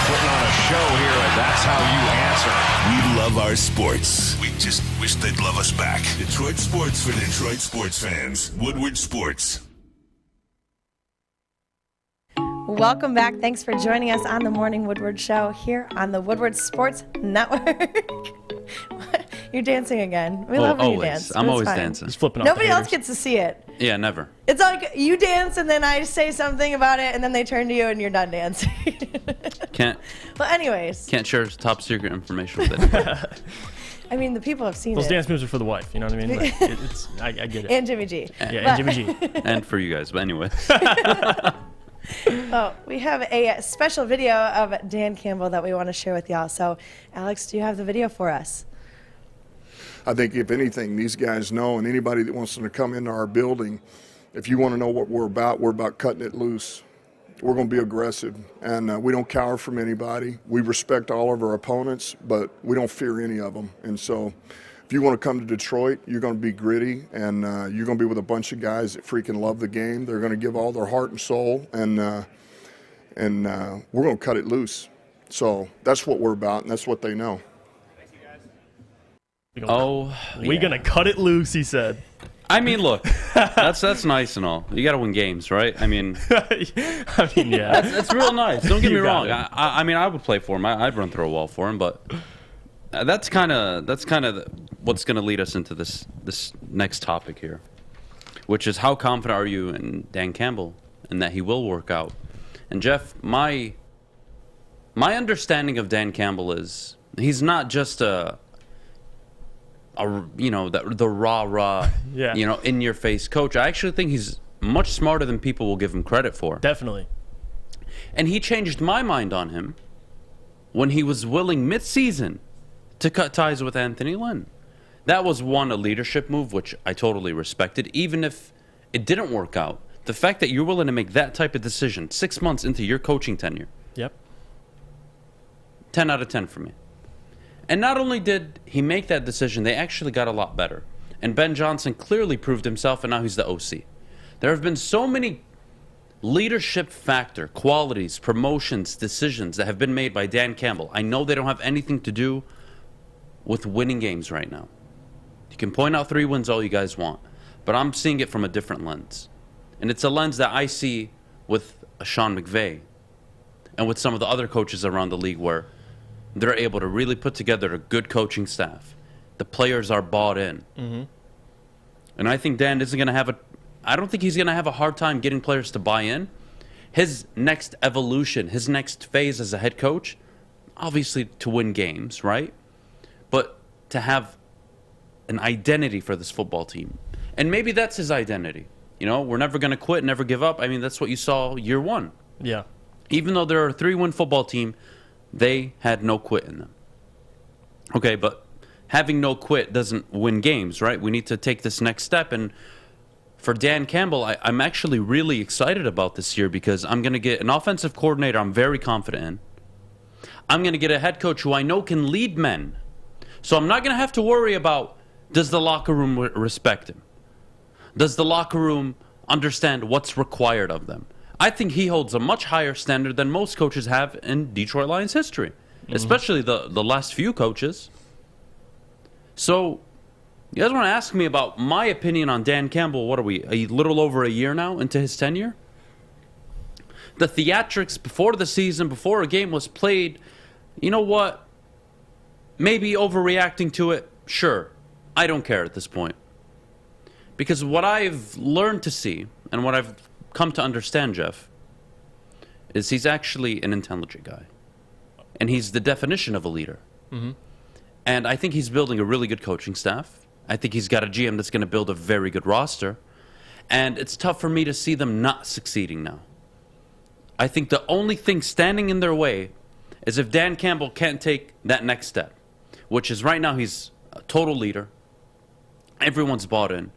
Putting on a show here, and that's how you answer. We love our sports. We just wish they'd love us back. Detroit sports for Detroit sports fans. Woodward Sports. Welcome back. Thanks for joining us on the Morning Woodward Show here on the Woodward Sports Network. You're dancing again. We love when you dance. I'm always dancing. Just flipping off Nobody the else haters. gets to see it. Yeah, never. It's like you dance and then I say something about it and then they turn to you and you're done dancing. Can't Well, anyways. can't share top secret information with it. I mean, the people have seen Those it. dance moves are for the wife, you know what I mean? Like, I get it. And Jimmy G. Yeah, and Jimmy G. And for you guys, but anyway. Well, we have a special video of Dan Campbell that we want to share with y'all. So, Alex, do you have the video for us? I think if anything, these guys know, and anybody that wants them to come into our building, if you want to know what we're about cutting it loose. we're going to be aggressive, and we don't cower from anybody. We respect all of our opponents, but we don't fear any of them. And so if you want to come to Detroit, you're going to be gritty, and you're going to be with a bunch of guys that freaking love the game. They're going to give all their heart and soul, and we're going to cut it loose. So that's what we're about, and that's what they know. We're going to cut it loose, he said. I mean, look, that's nice and all. You got to win games, right? I mean, yeah, that's real nice. Don't get me wrong. I mean, I would play for him. I'd run through a wall for him, but that's kind of what's going to lead us into this next topic here, which is how confident are you in Dan Campbell and that he will work out? And Jeff, my understanding of Dan Campbell is he's not just the rah in your face coach. I actually think he's much smarter than people will give him credit for. Definitely. And he changed my mind on him when he was willing mid-season to cut ties with Anthony Lynn. That was a leadership move, which I totally respected, even if it didn't work out. The fact that you're willing to make that type of decision 6 months into your coaching tenure. Yep. 10 out of 10 for me. And not only did he make that decision, they actually got a lot better. And Ben Johnson clearly proved himself, and now he's the OC. There have been so many leadership factor, qualities, promotions, decisions that have been made by Dan Campbell. I know they don't have anything to do with winning games right now. You can point out 3 wins all you guys want, but I'm seeing it from a different lens. And it's a lens that I see with Sean McVay and with some of the other coaches around the league where they're able to really put together a good coaching staff. The players are bought in. Mm-hmm. And I think Dan isn't going to have I don't think he's going to have a hard time getting players to buy in. His next evolution, his next phase as a head coach, obviously to win games, right? But to have an identity for this football team. And maybe that's his identity. You know, we're never going to quit, never give up. I mean, that's what you saw year 1. Yeah. Even though they're a 3-win football team, they had no quit in them. Okay, but having no quit doesn't win games, right? We need to take this next step. And for Dan Campbell, I'm actually really excited about this year because I'm going to get an offensive coordinator I'm very confident in. I'm going to get a head coach who I know can lead men. So I'm not going to have to worry about, does the locker room respect him? Does the locker room understand what's required of them? I think he holds a much higher standard than most coaches have in Detroit Lions history, especially the last few coaches. So, you guys want to ask me about my opinion on Dan Campbell? What are we, a little over a year now into his tenure? The theatrics before the season, before a game was played, you know what? Maybe overreacting to it, sure. I don't care at this point. Because what I've learned to see, and what I've come to understand, Jeff, is he's actually an intelligent guy. And he's the definition of a leader. Mm-hmm. And I think he's building a really good coaching staff. I think he's got a GM that's going to build a very good roster. And it's tough for me to see them not succeeding now. I think the only thing standing in their way is if Dan Campbell can't take that next step, which is right now he's a total leader. Everyone's bought in.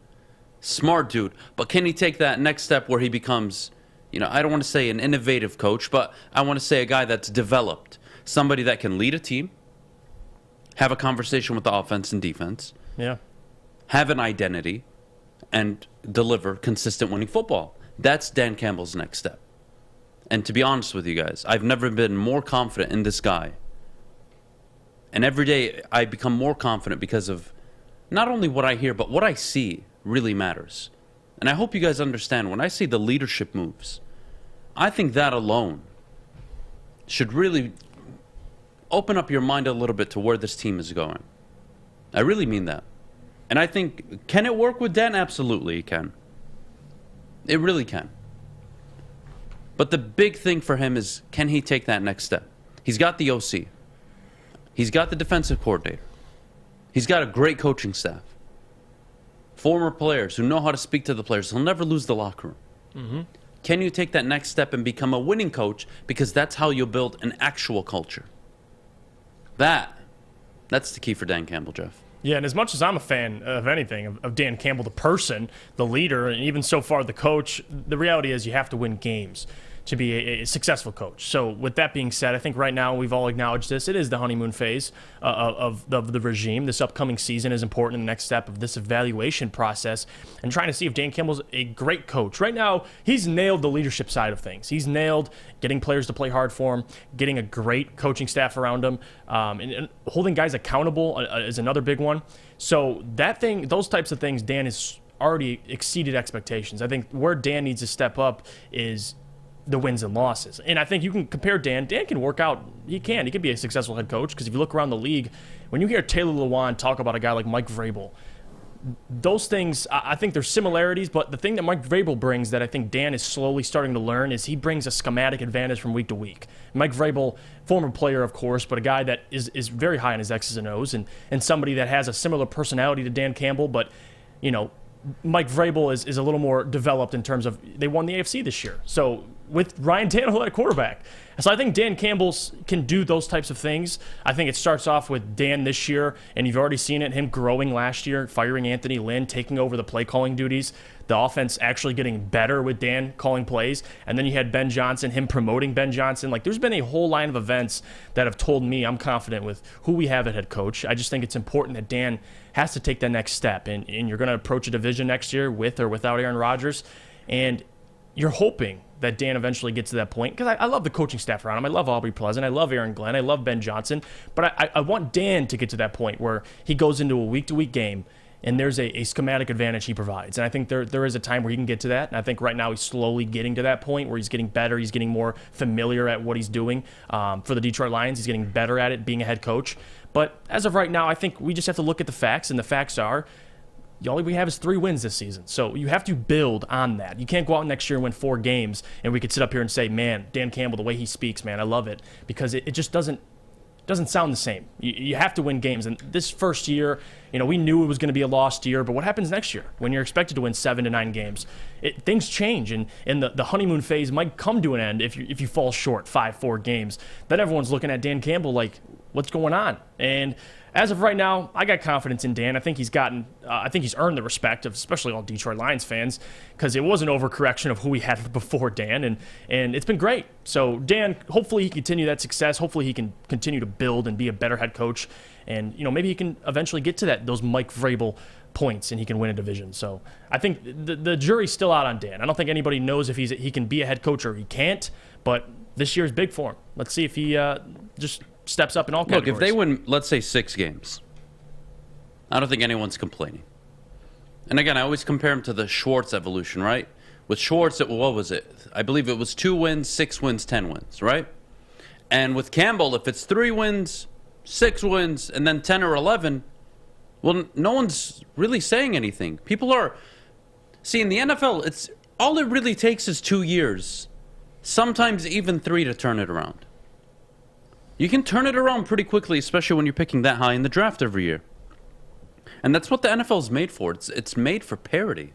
Smart dude. But can he take that next step where he becomes, you know, I don't want to say an innovative coach, but I want to say a guy that's developed. Somebody that can lead a team, have a conversation with the offense and defense, have an identity, and deliver consistent winning football. That's Dan Campbell's next step. And to be honest with you guys, I've never been more confident in this guy. And every day I become more confident because of not only what I hear, but what I see really matters. And I hope you guys understand, when I see the leadership moves, I think that alone should really open up your mind a little bit to where this team is going. I really mean that. And I think, can it work with Dan? Absolutely, it can. It really can. But the big thing for him is, can he take that next step? He's got the OC. He's got the defensive coordinator. He's got a great coaching staff. Former players who know how to speak to the players. He'll never lose the locker room. Mm-hmm. Can you take that next step and become a winning coach? Because that's how you'll build an actual culture. That's the key for Dan Campbell, Jeff. Yeah, and as much as I'm a fan of anything, of Dan Campbell, the person, the leader, and even so far the coach, the reality is you have to win games to be a successful coach. So with that being said, I think right now we've all acknowledged this. It is the honeymoon phase of the regime. This upcoming season is important in the next step of this evaluation process and trying to see if Dan Campbell's a great coach. Right now, he's nailed the leadership side of things. He's nailed getting players to play hard for him, getting a great coaching staff around him, and holding guys accountable is another big one. So those types of things, Dan has already exceeded expectations. I think where Dan needs to step up is the wins and losses. And I think you can compare Dan. Dan can work out. He can be a successful head coach because if you look around the league, when you hear Taylor Lewan talk about a guy like Mike Vrabel, those things, I think there's similarities, but the thing that Mike Vrabel brings that I think Dan is slowly starting to learn is he brings a schematic advantage from week to week. Mike Vrabel, former player, of course, but a guy that is very high on his X's and O's and somebody that has a similar personality to Dan Campbell, but, Mike Vrabel is a little more developed in terms of they won the AFC this year. So with Ryan Tannehill at quarterback. So I think Dan Campbell can do those types of things. I think it starts off with Dan this year, and you've already seen it, him growing last year, firing Anthony Lynn, taking over the play calling duties, the offense actually getting better with Dan calling plays, and then you had Ben Johnson, him promoting Ben Johnson. Like, there's been a whole line of events that have told me I'm confident with who we have at head coach. I just think it's important that Dan has to take that next step, and you're going to approach a division next year with or without Aaron Rodgers, and you're hoping that Dan eventually gets to that point, because I love the coaching staff around him. I love Aubrey Pleasant. I love Aaron Glenn. I love Ben Johnson. But I want Dan to get to that point where he goes into a week-to-week game and there's a schematic advantage he provides. And I think there is a time where he can get to that. And I think right now he's slowly getting to that point where he's getting better. He's getting more familiar at what he's doing. For the Detroit Lions, he's getting better at it, being a head coach. But as of right now, I think we just have to look at the facts, and the facts are all we have is 3 wins this season. So you have to build on that. You can't go out next year and win 4 games, and we could sit up here and say, man, Dan Campbell, the way he speaks, man, I love it. Because it just doesn't sound the same. You have to win games. And this first year, we knew it was going to be a lost year, but what happens next year when you're expected to win 7 to 9 games? Things change, and the honeymoon phase might come to an end if you fall short 5-4 games. Then everyone's looking at Dan Campbell like, what's going on? And as of right now, I got confidence in Dan. I think he's earned the respect of especially all Detroit Lions fans, because it was an overcorrection of who we had before Dan, and it's been great. So Dan, hopefully he can continue that success. Hopefully he can continue to build and be a better head coach, and maybe he can eventually get to those Mike Vrabel points and he can win a division. So I think the jury's still out on Dan. I don't think anybody knows if he can be a head coach or he can't, but this year is big for him. Let's see if he just steps up in all categories. Look, if they win, let's say 6 games, I don't think anyone's complaining. And again, I always compare him to the Schwartz evolution, right? With Schwartz, what was it? I believe it was 2 wins, 6 wins, 10 wins, right? And with Campbell, if it's 3 wins, 6 wins, and then 10 or 11, well, no one's really saying anything. People are... See, in the NFL, all it really takes is 2 years, sometimes even 3 to turn it around. You can turn it around pretty quickly, especially when you're picking that high in the draft every year. And that's what the NFL is made for. It's made for parity.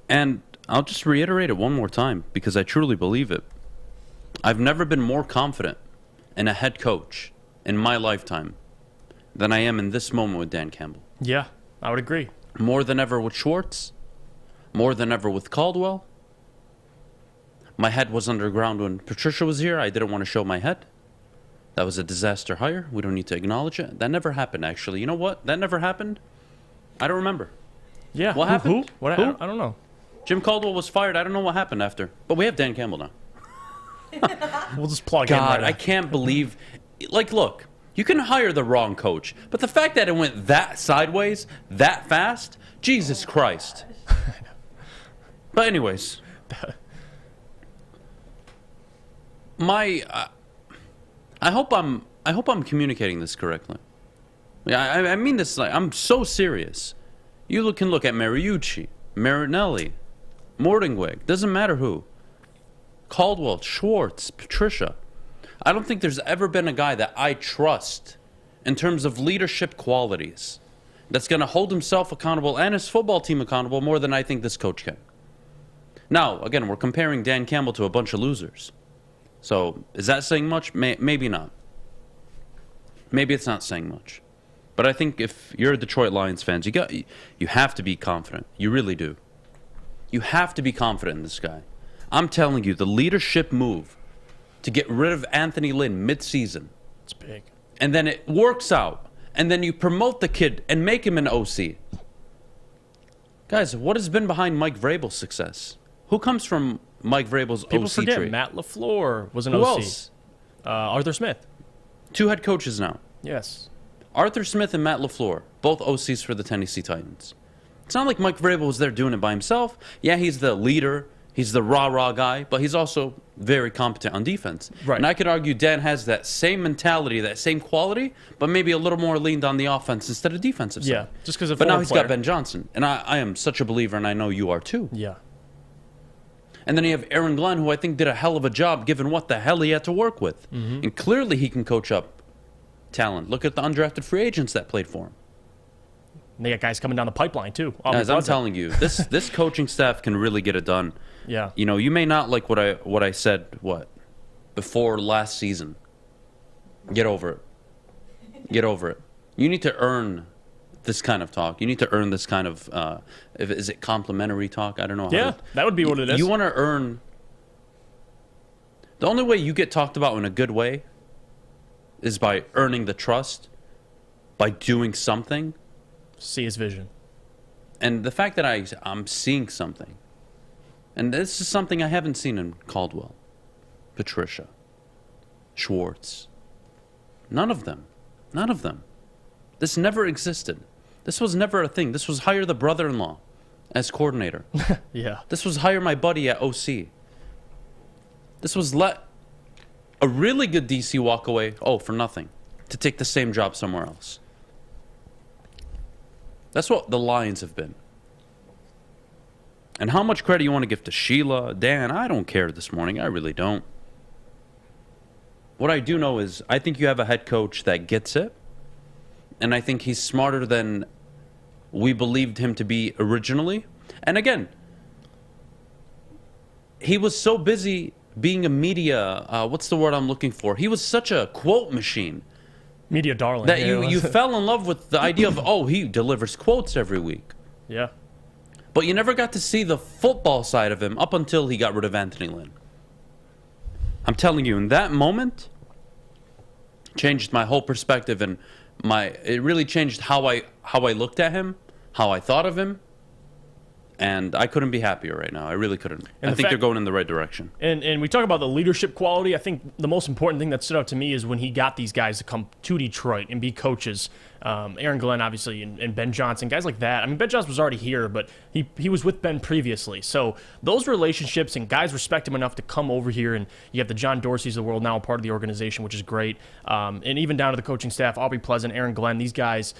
And I'll just reiterate it one more time, because I truly believe it. I've never been more confident in a head coach in my lifetime than I am in this moment with Dan Campbell. Yeah, I would agree. More than ever with Schwartz. More than ever with Caldwell. My head was underground when Patricia was here. I didn't want to show my head. That was a disaster hire. We don't need to acknowledge it. That never happened, actually. You know what? That never happened. I don't remember. Yeah. What happened? Who? I don't know. Jim Caldwell was fired. I don't know what happened after. But we have Dan Campbell now. We'll just plug in. God, I can't believe... Like, look, you can hire the wrong coach, but the fact that it went that sideways, that fast, Jesus Christ. But anyways... I hope I'm communicating this correctly. I mean this, like, I'm so serious. You can look at Mariucci, Marinelli, Mortingweg, doesn't matter who. Caldwell, Schwartz, Patricia. I don't think there's ever been a guy that I trust in terms of leadership qualities that's going to hold himself accountable and his football team accountable more than I think this coach can. Now, again, we're comparing Dan Campbell to a bunch of losers. So, is that saying much? Maybe not. Maybe it's not saying much. But I think if you're a Detroit Lions fans, you have to be confident. You really do. You have to be confident in this guy. I'm telling you, the leadership move to get rid of Anthony Lynn mid-season. It's big. And then it works out. And then you promote the kid and make him an OC. Guys, what has been behind Mike Vrabel's success? Who comes from Mike Vrabel's People OC forget tree? Matt LaFleur was an Who OC. else? Arthur Smith. 2 head coaches now. Yes. Arthur Smith and Matt LaFleur, both OCs for the Tennessee Titans. It's not like Mike Vrabel was there doing it by himself. Yeah, he's the leader. He's the rah-rah guy, but he's also very competent on defense. Right. And I could argue Dan has that same mentality, that same quality, but maybe a little more leaned on the offense instead of defensive side. Yeah, just because of But now former he's player. got Ben Johnson, and I am such a believer, and I know you are too. Yeah. And then you have Aaron Glenn, who I think did a hell of a job given what the hell he had to work with. Mhm. And clearly he can coach up talent. Look at the undrafted free agents that played for him. And they got guys coming down the pipeline, too. Guys, I'm telling you, this coaching staff can really get it done. Yeah. You know, you may not like what I said before last season. Get over it. Get over it. You need to earn this kind of talk. You need to earn this kind of is it complimentary talk? I don't know. Yeah, that would be what it is. You want to earn. The only way you get talked about in a good way is by earning the trust, by doing something. See his vision. And the fact that I'm seeing something, and this is something I haven't seen in Caldwell, Patricia, Schwartz, none of them. This never existed. This was never a thing. This was hire the brother-in-law as coordinator. Yeah. This was hire my buddy at OC. This was let a really good DC walk away, for nothing, to take the same job somewhere else. That's what the Lions have been. And how much credit you want to give to Sheila, Dan, I don't care this morning. I really don't. What I do know is I think you have a head coach that gets it. And I think he's smarter than we believed him to be originally. And again, he was so busy being a media, what's the word I'm looking for? He was such a quote machine. Media darling. That you fell in love with the idea of, he delivers quotes every week. Yeah. But you never got to see the football side of him up until he got rid of Anthony Lynn. I'm telling you, in that moment, changed my whole perspective, and it really changed how I looked at him, how I thought of him, and I couldn't be happier right now. I really couldn't. And I think they're going in the right direction. And we talk about the leadership quality. I think the most important thing that stood out to me is when he got these guys to come to Detroit and be coaches. Aaron Glenn, obviously, and Ben Johnson, guys like that. I mean, Ben Johnson was already here, but he was with Ben previously. So those relationships, and guys respect him enough to come over here, and you have the John Dorseys of the world now a part of the organization, which is great. And even down to the coaching staff, Aubrey Pleasant, Aaron Glenn, these guys,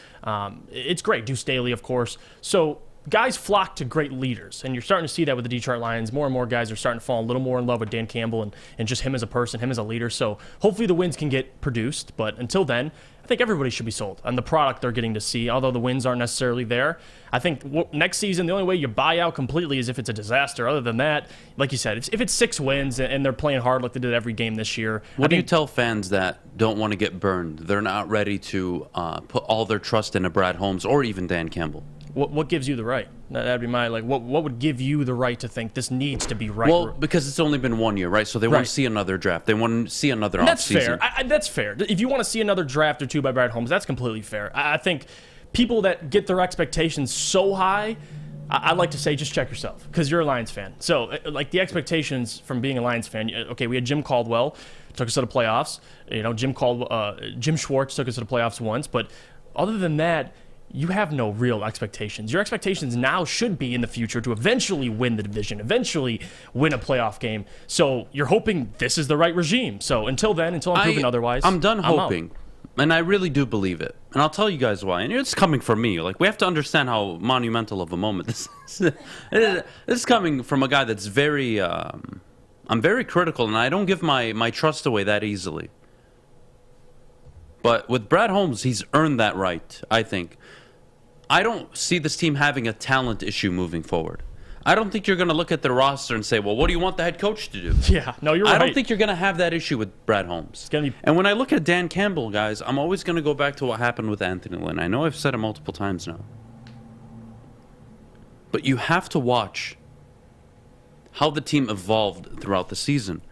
it's great. Deuce Staley, of course. So guys flock to great leaders, and you're starting to see that with the Detroit Lions. More and more guys are starting to fall a little more in love with Dan Campbell and just him as a person, him as a leader. So hopefully the wins can get produced, but until then, I think everybody should be sold on the product they're getting to see, although the wins aren't necessarily there. I think next season, the only way you buy out completely is if it's a disaster. Other than that, like you said, if it's 6 wins and they're playing hard like they did every game this year. What do you tell fans that don't want to get burned? They're not ready to put all their trust into Brad Holmes or even Dan Campbell. What gives you the right? That'd be my, what would give you the right to think this needs to be right? Well, because it's only been 1 year, right? So they want to see another draft. They want to see another offseason. That's fair. That's fair. If you want to see another draft or two by Brad Holmes, that's completely fair. I think people that get their expectations so high, I like to say just check yourself, because you're a Lions fan. So, like, the expectations from being a Lions fan, okay, we had Jim Caldwell, took us to the playoffs. Jim Schwartz took us to the playoffs once. But other than that, you have no real expectations. Your expectations now should be in the future to eventually win the division, eventually win a playoff game. So you're hoping this is the right regime. So until then, until I'm proven otherwise, I'm done out. hoping. And I really do believe it. And I'll tell you guys why. And it's coming from me. Like, we have to understand how monumental of a moment this is. This is coming from a guy that's very, I'm very critical, and I don't give my trust away that easily. But with Brad Holmes, he's earned that right, I think. I don't see this team having a talent issue moving forward. I don't think you're going to look at the roster and say, well, what do you want the head coach to do? Yeah, no, you're right. I don't think you're going to have that issue with Brad Holmes. And when I look at Dan Campbell, guys, I'm always going to go back to what happened with Anthony Lynn. I know I've said it multiple times now. But you have to watch how the team evolved throughout the season.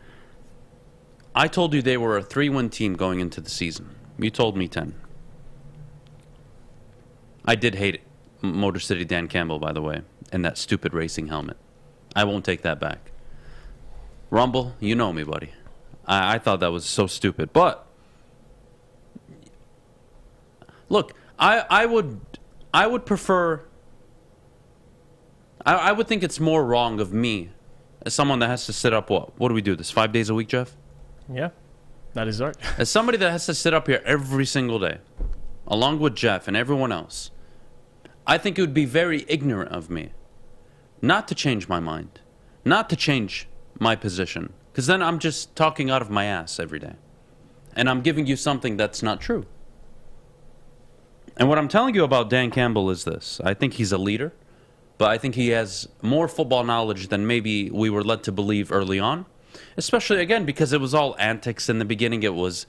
I told you they were a 3-win team going into the season. You told me 10. I did hate it. Motor City Dan Campbell, by the way, and that stupid racing helmet. I won't take that back. Rumble, you know me, buddy. I thought that was so stupid. But look, I would prefer. I would think it's more wrong of me, as someone that has to sit up. What do we do this 5 days a week, Jeff? Yeah, that is right. As somebody that has to sit up here every single day, along with Jeff and everyone else, I think it would be very ignorant of me not to change my mind, not to change my position, because then I'm just talking out of my ass every day. And I'm giving you something that's not true. And what I'm telling you about Dan Campbell is this. I think he's a leader, but I think he has more football knowledge than maybe we were led to believe early on. Especially, again, because it was all antics in the beginning. It was,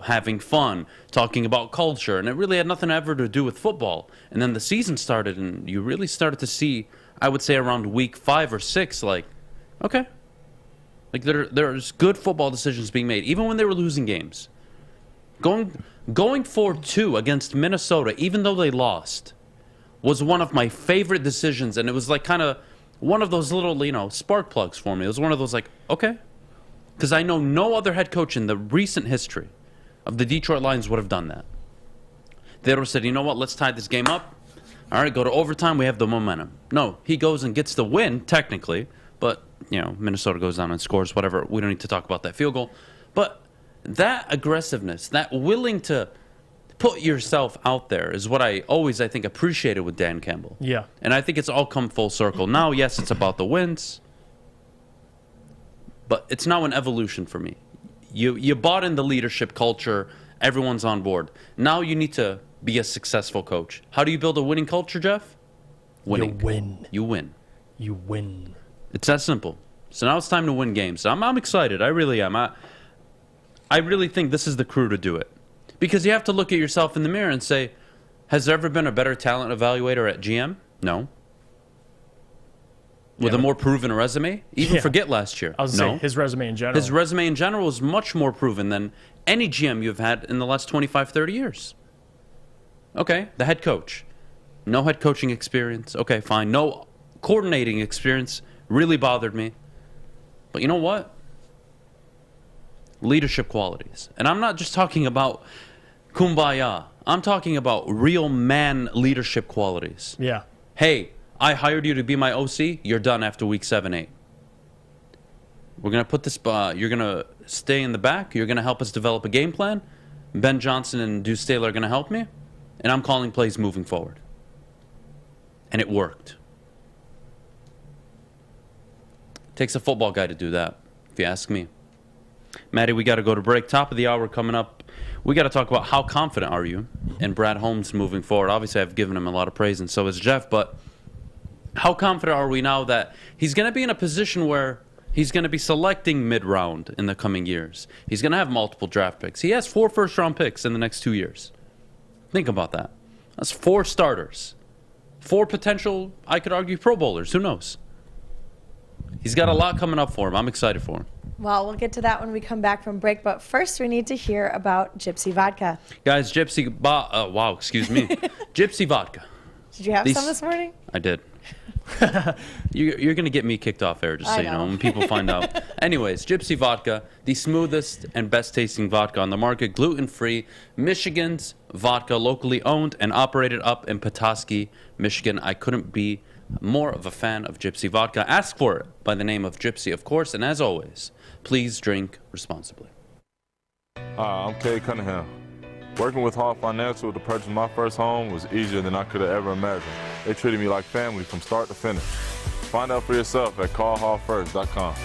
having fun, talking about culture, and it really had nothing ever to do with football. And then the season started, and you really started to see, I would say around week 5 or 6, okay. There's good football decisions being made, even when they were losing games. Going 4-2 against Minnesota, even though they lost, was one of my favorite decisions, and it was kind of one of those little, spark plugs for me. It was one of those okay. Because I know no other head coach in the recent history of the Detroit Lions would have done that. They would have said, you know what, let's tie this game up. All right, go to overtime, we have the momentum. No, he goes and gets the win, technically, but, Minnesota goes down and scores, whatever. We don't need to talk about that field goal. But that aggressiveness, that willing to put yourself out there is what I think, appreciated with Dan Campbell. Yeah. And I think it's all come full circle. Now, yes, it's about the wins, but it's now an evolution for me. You bought in the leadership culture. Everyone's on board. Now you need to be a successful coach. How do you build a winning culture, Jeff? Winning. You win. You win. You win. It's that simple. So now it's time to win games. I'm excited. I really am. I really think this is the crew to do it. Because you have to look at yourself in the mirror and say, has there ever been a better talent evaluator at GM? No. With a more proven resume? Even forget last year. I was going to say, his resume in general. His resume in general is much more proven than any GM you've had in the last 25, 30 years. Okay, the head coach. No head coaching experience. Okay, fine. No coordinating experience. Really bothered me. But you know what? Leadership qualities. And I'm not just talking about kumbaya. I'm talking about real man leadership qualities. Yeah. Hey, I hired you to be my OC. You're done after week 7, 8. We're going to put this, you're going to stay in the back. You're going to help us develop a game plan. Ben Johnson and Deuce Taylor are going to help me. And I'm calling plays moving forward. And it worked. Takes a football guy to do that, if you ask me. Maddie, we got to go to break. Top of the hour coming up. We got to talk about how confident are you in Brad Holmes moving forward. Obviously, I've given him a lot of praise, and so has Jeff. But how confident are we now that he's going to be in a position where he's going to be selecting mid-round in the coming years? He's going to have multiple draft picks. He has 4 first-round picks in the next 2 years. Think about that. That's 4 starters. 4 potential, I could argue, Pro Bowlers. Who knows? He's got a lot coming up for him. I'm excited for him. Well, we'll get to that when we come back from break. But first, we need to hear about Gypsy Vodka. Guys, Gypsy Vodka. Did you have some this morning? I did. You're going to get me kicked off air, just so you know, when people find out. Anyways, Gypsy Vodka, the smoothest and best tasting vodka on the market, gluten-free, Michigan's vodka, locally owned and operated up in Petoskey, Michigan. I couldn't be more of a fan of Gypsy Vodka. Ask for it by the name of Gypsy, of course, and as always, please drink responsibly. Hi, I'm Kay Cunningham. Working with Hall Financial to purchase my first home was easier than I could have ever imagined. They treated me like family from start to finish. Find out for yourself at callhallfirst.com.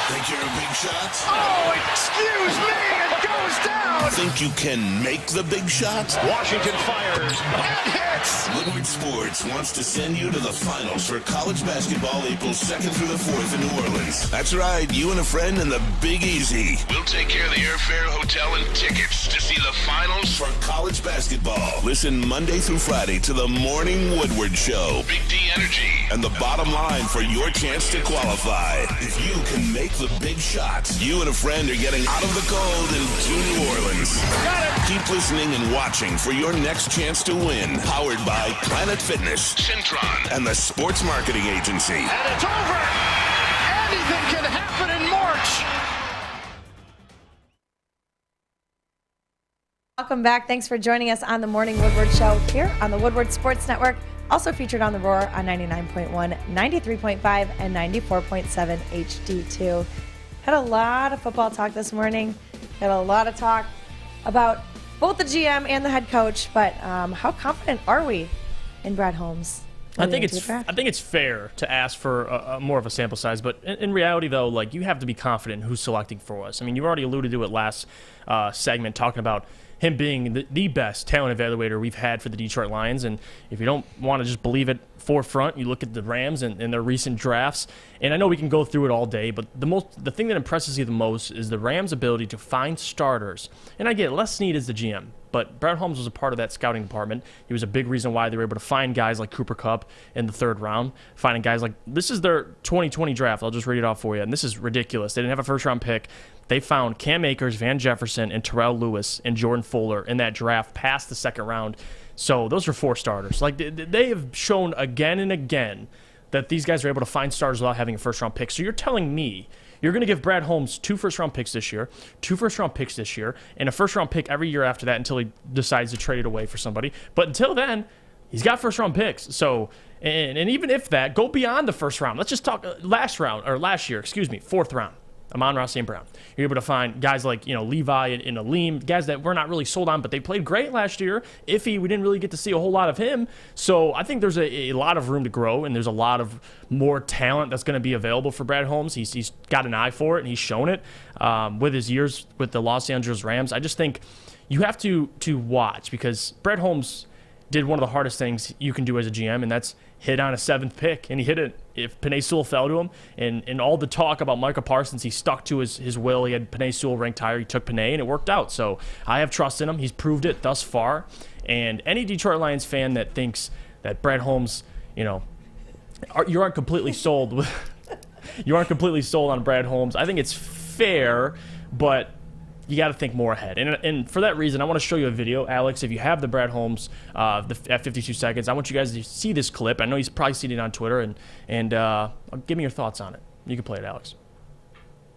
Think you're a big shot? Oh, excuse me! goes down. Think you can make the big shot? Washington fires and hits. Woodward Sports wants to send you to the finals for college basketball April 2nd through the 4th in New Orleans. That's right, you and a friend in the Big Easy. We'll take care of the airfare, hotel, and tickets to see the finals for college basketball. Listen Monday through Friday to the Morning Woodward Show. Big D Energy. And the bottom line for your chance to qualify. If you can make the big shot, you and a friend are getting out of the cold and to New Orleans. Got it. Keep listening and watching for your next chance to win. Powered by Planet Fitness, Centron, and the Sports Marketing Agency. And it's over. Anything can happen in March. Welcome back. Thanks for joining us on the Morning Woodward Show here on the Woodward Sports Network. Also featured on The Roar on 99.1, 93.5, and 94.7 HD2. Had a lot of football talk this morning. Had a lot of talk about both the GM and the head coach, but how confident are we in Brad Holmes? I think it's fair to ask for more of a sample size, but in reality, though, like, you have to be confident in who's selecting for us. I mean, you already alluded to it last segment, talking about him being the best talent evaluator we've had for the Detroit Lions. And if you don't want to just believe it forefront, you look at the Rams and their recent drafts. And I know we can go through it all day, but the thing that impresses you the most is the Rams' ability to find starters. And I get Les Snead as the GM, but Brad Holmes was a part of that scouting department. He was a big reason why they were able to find guys like Cooper Kupp in the 3rd round, finding guys like, this is their 2020 draft. I'll just read it off for you. And this is ridiculous. They didn't have a first-round pick. They found Cam Akers, Van Jefferson, and Terrell Lewis and Jordan Fuller in that draft past the 2nd round. So those are 4 starters. Like, they have shown again and again that these guys are able to find starters without having a first-round pick. So you're telling me you're going to give Brad Holmes 2 first-round picks this year, 2 first-round picks this year, and a first-round pick every year after that until he decides to trade it away for somebody. But until then, he's got first-round picks. So, and even if that, go beyond the first round. Let's just talk last year, 4th round. Amon-Ra St. Brown. You're able to find guys like, Levi and Aleem, guys that we're not really sold on, but they played great last year. Iffy, we didn't really get to see a whole lot of him. So I think there's a lot of room to grow, and there's a lot of more talent that's going to be available for Brad Holmes. He's got an eye for it, and he's shown it with his years with the Los Angeles Rams. I just think you have to watch, because Brad Holmes did one of the hardest things you can do as a GM, and that's hit on a 7th pick, and he hit it. If Penei Sewell fell to him, and all the talk about Micah Parsons, he stuck to his will. He had Penei Sewell ranked higher. He took Penei, and it worked out. So I have trust in him. He's proved it thus far. And any Detroit Lions fan that thinks that Brad Holmes, you aren't completely sold you aren't completely sold on Brad Holmes. I think it's fair, but you got to think more ahead. And for that reason, I want to show you a video. Alex, if you have the Brad Holmes at 52 seconds, I want you guys to see this clip. I know he's probably seen it on Twitter, and give me your thoughts on it. You can play it, Alex.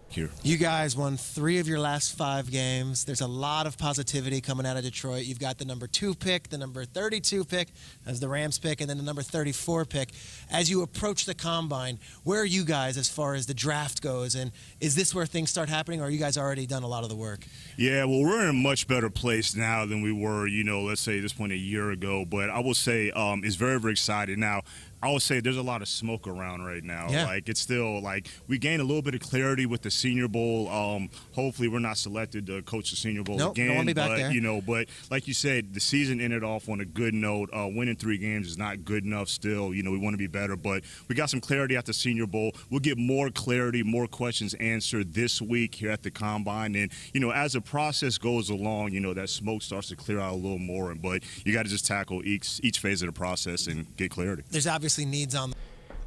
Here. You guys won 3 of your last 5 games. There's a lot of positivity coming out of Detroit. You've got the number 2 pick, the number 32 pick as the Rams pick, and then the number 34 pick. As you approach the combine, where are you guys as far as the draft goes? And is this where things start happening, or are you guys already done a lot of the work? Yeah, well, we're in a much better place now than we were, let's say at this point a year ago. But I will say it's very, very exciting. Now, I would say there's a lot of smoke around right now. Yeah. Like, it's still, we gained a little bit of clarity with the Senior Bowl. Hopefully we're not selected to coach the Senior Bowl again. Don't want to be back there. But like you said, the season ended off on a good note. Winning 3 games is not good enough still. We want to be better. But we got some clarity at the Senior Bowl. We'll get more clarity, more questions answered this week here at the Combine. And, as the process goes along, that smoke starts to clear out a little more. But you got to just tackle each phase of the process and get clarity. There's obviously needs on.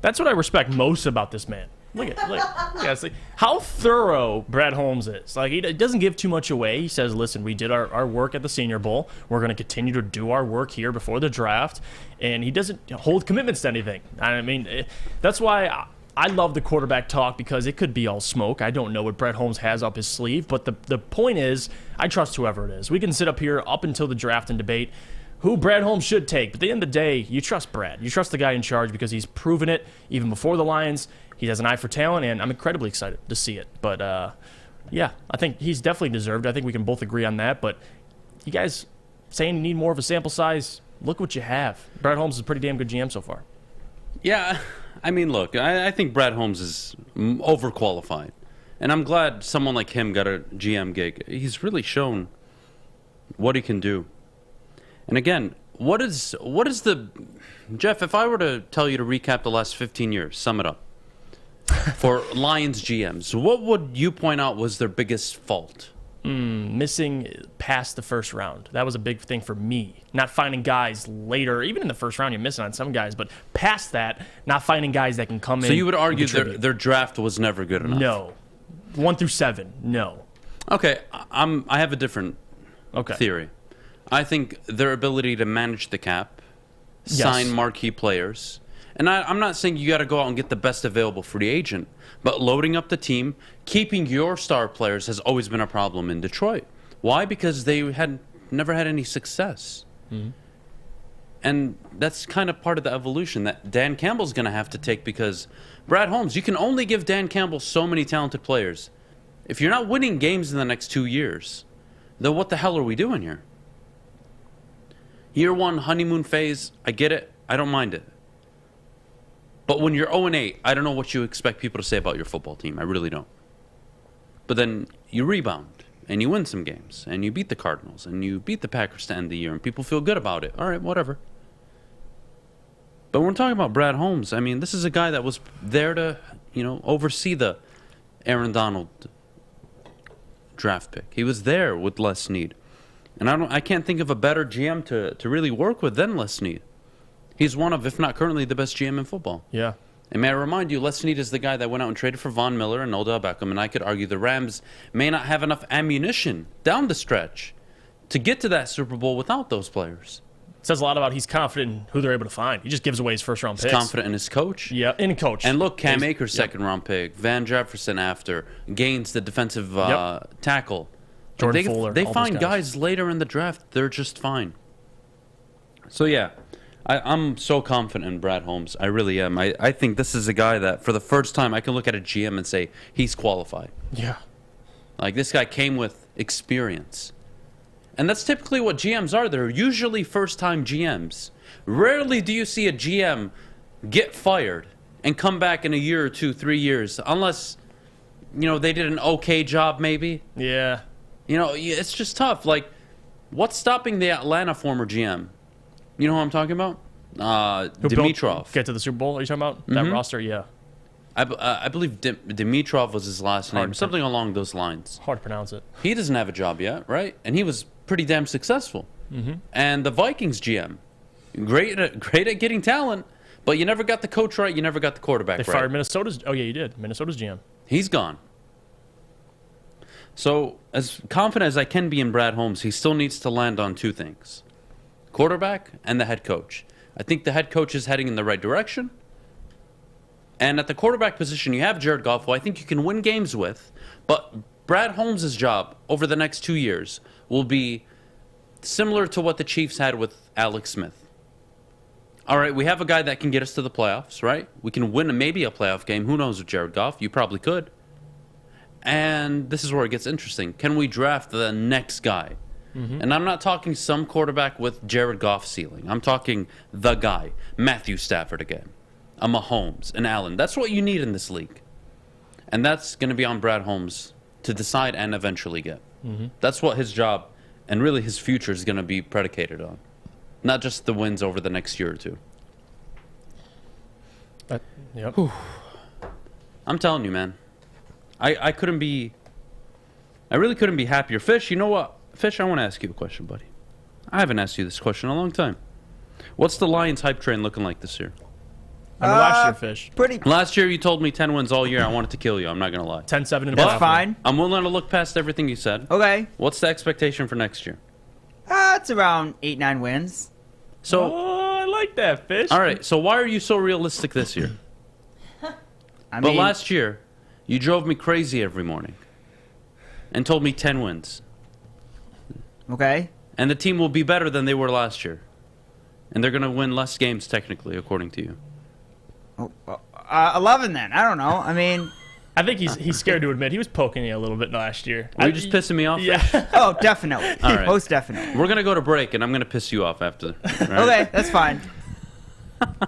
That's what I respect most about this man. Look at how thorough Brad Holmes is. Like, he doesn't give too much away. He says, listen, we did our work at the Senior Bowl. We're going to continue to do our work here before the draft. And he doesn't hold commitments to anything. I mean, that's why I love the quarterback talk, because it could be all smoke. I don't know what Brad Holmes has up his sleeve. But the point is, I trust whoever it is. We can sit up here up until the draft and debate who Brad Holmes should take. But at the end of the day, you trust Brad. You trust the guy in charge, because he's proven it even before the Lions. He has an eye for talent, and I'm incredibly excited to see it. But, yeah, I think he's definitely deserved. I think we can both agree on that. But you guys saying you need more of a sample size, look what you have. Brad Holmes is a pretty damn good GM so far. Yeah, I mean, look, I think Brad Holmes is overqualified. And I'm glad someone like him got a GM gig. He's really shown what he can do. And again, what is the... Jeff, if I were to tell you to recap the last 15 years, sum it up, for Lions GMs, what would you point out was their biggest fault? Missing past the first round. That was a big thing for me. Not finding guys later, even in the first round, you're missing on some guys, but past that, not finding guys that can come in. So you would argue their draft was never good enough? No. 1 through 7, no. Okay, I have a different theory. I think their ability to manage the cap, sign marquee players, and I'm not saying you got to go out and get the best available free agent, but loading up the team, keeping your star players has always been a problem in Detroit. Why? Because they had never had any success. And that's kind of part of the evolution that Dan Campbell's going to have to take, because Brad Holmes, you can only give Dan Campbell so many talented players. If you're not winning games in the next 2 years, then what the hell are we doing here? Year 1, honeymoon phase, I get it. I don't mind it. But when you're 0-8, I don't know what you expect people to say about your football team. I really don't. But then you rebound, and you win some games, and you beat the Cardinals, and you beat the Packers to end the year, and people feel good about it. All right, whatever. But when we're talking about Brad Holmes, I mean, this is a guy that was there to, oversee the Aaron Donald draft pick. He was there with Les Snead. And I can't think of a better GM to really work with than Les Snead. He's one of, if not currently, the best GM in football. Yeah. And may I remind you, Les Snead is the guy that went out and traded for Von Miller and Odell Beckham, and I could argue the Rams may not have enough ammunition down the stretch to get to that Super Bowl without those players. It says a lot about he's confident in who they're able to find. He just gives away his first-round picks. He's confident in his coach. Yeah, in coach. And look, Cam Akers, second-round pick. Van Jefferson after. Gaines, the defensive tackle. Jordan Fuller. They find guys later in the draft. They're just fine. So, yeah. I'm so confident in Brad Holmes. I really am. I think this is a guy that, for the first time, I can look at a GM and say, he's qualified. Yeah. Like, this guy came with experience. And that's typically what GMs are. They're usually first-time GMs. Rarely do you see a GM get fired and come back in a year or 2, 3 years, unless, they did an okay job maybe. Yeah. It's just tough. Like, what's stopping the Atlanta former GM? You know who I'm talking about? Dimitrov. Get to the Super Bowl, are you talking about? That roster, yeah. I believe Dimitrov was his last name. Something along those lines. Hard to pronounce it. He doesn't have a job yet, right? And he was pretty damn successful. And the Vikings GM, great at getting talent, but you never got the coach right, you never got the quarterback right. They fired Minnesota's... Oh, yeah, you did. Minnesota's GM. He's gone. So, as confident as I can be in Brad Holmes, he still needs to land on 2 things. Quarterback and the head coach. I think the head coach is heading in the right direction. And at the quarterback position, you have Jared Goff, who I think you can win games with. But Brad Holmes' job over the next 2 years will be similar to what the Chiefs had with Alex Smith. All right, we have a guy that can get us to the playoffs, right? We can win maybe a playoff game. Who knows with Jared Goff? You probably could. And this is where it gets interesting. Can we draft the next guy? And I'm not talking some quarterback with Jared Goff ceiling. I'm talking the guy. Matthew Stafford again. A Mahomes, an Allen. That's what you need in this league. And that's going to be on Brad Holmes to decide and eventually get. That's what his job and really his future is going to be predicated on. Not just the wins over the next year or 2. Yep. I'm telling you, man. I really couldn't be happier. Fish, you know what? Fish, I want to ask you a question, buddy. I haven't asked you this question in a long time. What's the Lions hype train looking like this year? Last year, Fish. Last year, you told me 10 wins all year. I wanted to kill you. I'm not going to lie. 10-7 in the That's fine. I'm willing to look past everything you said. Okay. What's the expectation for next year? It's around 8-9 wins. So, I like that, Fish. All right. So why are you so realistic this year? But last year, you drove me crazy every morning and told me 10 wins. Okay. And the team will be better than they were last year. And they're going to win less games, technically, according to you. 11 then. I don't know. I think he's scared to admit he was poking you a little bit last year. Were you just pissing me off? Yeah. Oh, definitely. All right. Most definitely. We're going to go to break, and I'm going to piss you off after. Right? Okay, that's fine.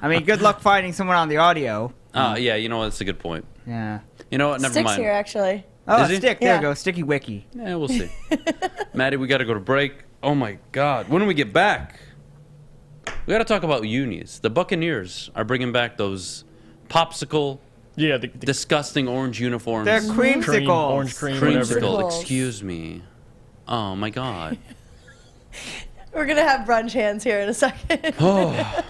Good luck finding someone on the audio. Yeah, you know what? That's a good point. Yeah. You know what? Never Sticks mind. here, actually. Oh, Is he? stick. There you go. Sticky Wiki. Yeah, we'll see. Maddie, we got to go to break. Oh, my God. When do we get back? We got to talk about unis. The Buccaneers are bringing back those popsicle, the disgusting orange uniforms. They're creamsicles. Orange cream, whatever. Creamsicle, excuse me. Oh, my God. We're going to have brunch hands here in a second. Oh.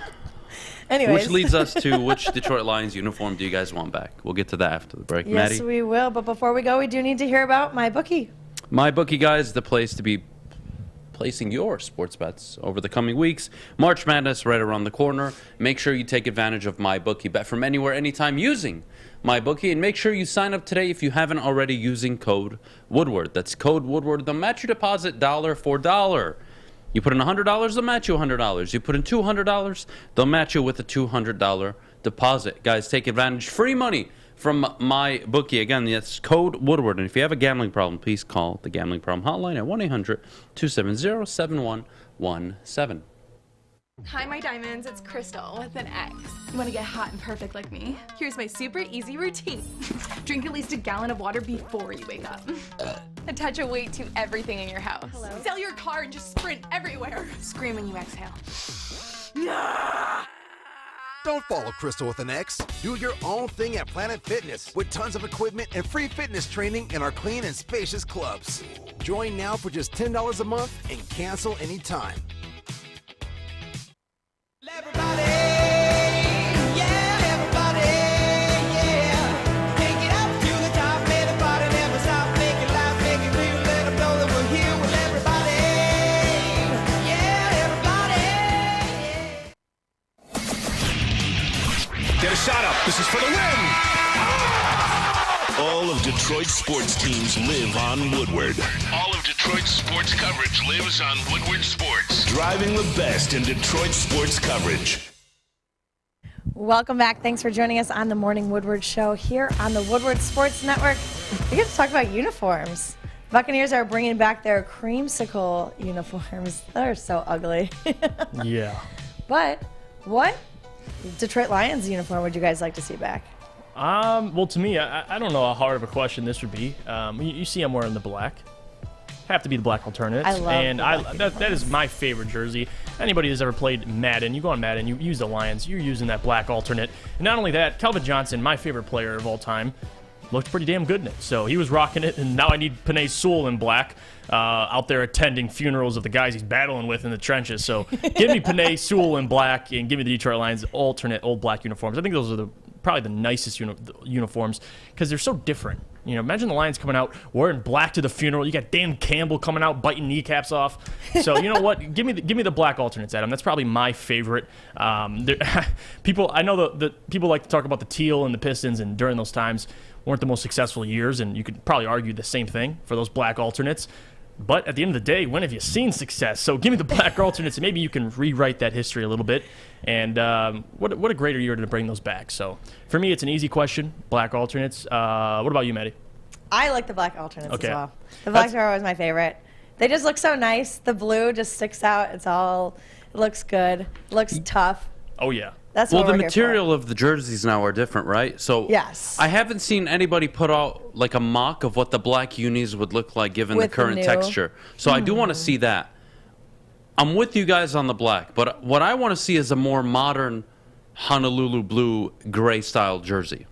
Anyways. Which leads us to which Detroit Lions uniform do you guys want back? We'll get to that after the break. Yes, Maddie? we will. But before we go, we do need to hear about MyBookie. MyBookie, guys, the place to be placing your sports bets over the coming weeks. March Madness right around the corner. Make sure you take advantage of MyBookie. Bet from anywhere, anytime using MyBookie. And make sure you sign up today if you haven't already using code Woodward. That's code Woodward. They'll match your deposit dollar for dollar. You put in $100, they'll match you $100. You put in $200, they'll match you with a $200 deposit. Guys, take advantage. Free money from MyBookie. Again, that's code Woodward. And if you have a gambling problem, please call the Gambling Problem Hotline at 1-800-270-7117. Hi, my diamonds. It's Crystal with an X. You want to get hot and perfect like me? Here's my super easy routine. Drink at least a gallon of water before you wake up. Attach a weight to everything in your house. Sell your car and just sprint everywhere. Scream when you exhale. Don't follow Crystal with an X. Do your own thing at Planet Fitness with tons of equipment and free fitness training in our clean and spacious clubs. Join now for just $10 a month and cancel anytime. Get a shot up. This is for the win. All of Detroit's sports teams live on Woodward. All of Detroit's sports coverage lives on Woodward Sports. Driving the best in Detroit sports coverage. Welcome back. Thanks for joining us on the Morning Woodward Show here on the Woodward Sports Network. We get to talk about uniforms. Buccaneers are bringing back their creamsicle uniforms. They're so ugly. Yeah. But what Detroit Lions uniform would you guys like to see back? Well, to me, I don't know how hard of a question this would be. You see I'm wearing the black. Have to be the black alternates. I love that is my favorite jersey. Anybody who's ever played Madden, you go on Madden, you use the Lions, you're using that black alternate. And not only that, Calvin Johnson, my favorite player of all time, looked pretty damn good in it. So he was rocking it, and now I need Penei Sewell in black out there attending funerals of the guys he's battling with in the trenches. So give me Penei Sewell in black and give me the Detroit Lions alternate old black uniforms. I think those are probably the nicest uniforms because they're so different. You know, imagine the Lions coming out wearing black to the funeral. You got Dan Campbell coming out biting kneecaps off. So you know what? Give me the black alternates, Adam. That's probably my favorite. People, I know the people like to talk about the teal and the Pistons, and during those times weren't the most successful years, and you could probably argue the same thing for those black alternates. But at the end of the day, when have you seen success? So give me the black alternates, and maybe you can rewrite that history a little bit. And what a greater year to bring those back. So for me, it's an easy question, black alternates. What about you, Maddie? I like the black alternates Okay. as well. The blacks are always my favorite. They just look so nice. The blue just sticks out. It looks good. It looks tough. Oh, yeah. That's well, what the we're here material of the jerseys now are different, right? So yes. I haven't seen anybody put out like a mock of what the black unis would look like given With the current the new- texture. So I do want to see that. I'm with you guys on the black, but what I want to see is a more modern Honolulu blue gray style jersey.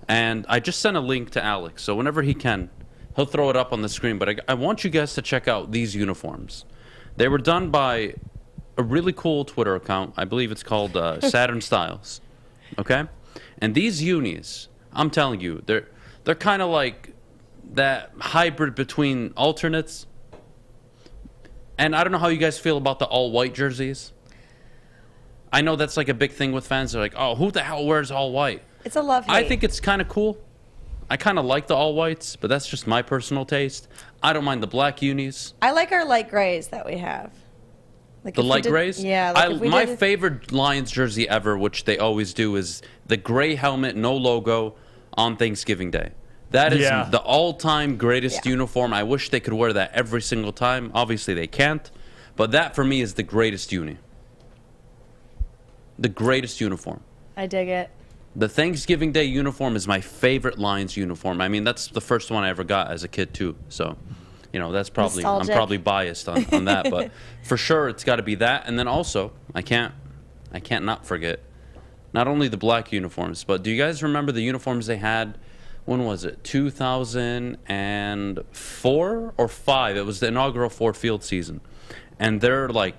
And I just sent a link to Alex, so whenever he can, he'll throw it up on the screen. But I want you guys to check out these uniforms. They were done by a really cool Twitter account. I believe it's called Saturn Styles. Okay? And these unis, I'm telling you, they're kind of like that hybrid between alternates. And I don't know how you guys feel about the all-white jerseys. I know that's like a big thing with fans. They're like, oh, who the hell wears all-white? It's a love-hate. I think it's kind of cool. I kind of like the all-whites, but that's just my personal taste. I don't mind the black unis. I like our light grays that we have. Like The if we light did- grays? Yeah. Like if we my did- favorite Lions jersey ever, which they always do, is the gray helmet, no logo, on Thanksgiving Day. That is Yeah. the all-time greatest uniform. I wish they could wear that every single time. Obviously, they can't. But that, for me, is the greatest uni. The greatest uniform. I dig it. The Thanksgiving Day uniform is my favorite Lions uniform. I mean, that's the first one I ever got as a kid too. So, that's probably Nostalgic. I'm probably biased on that, but for sure it's got to be that. And then also, I can't not forget not only the black uniforms, but do you guys remember the uniforms they had? When was it? 2004 or 5? It was the inaugural Ford Field season, and they're like,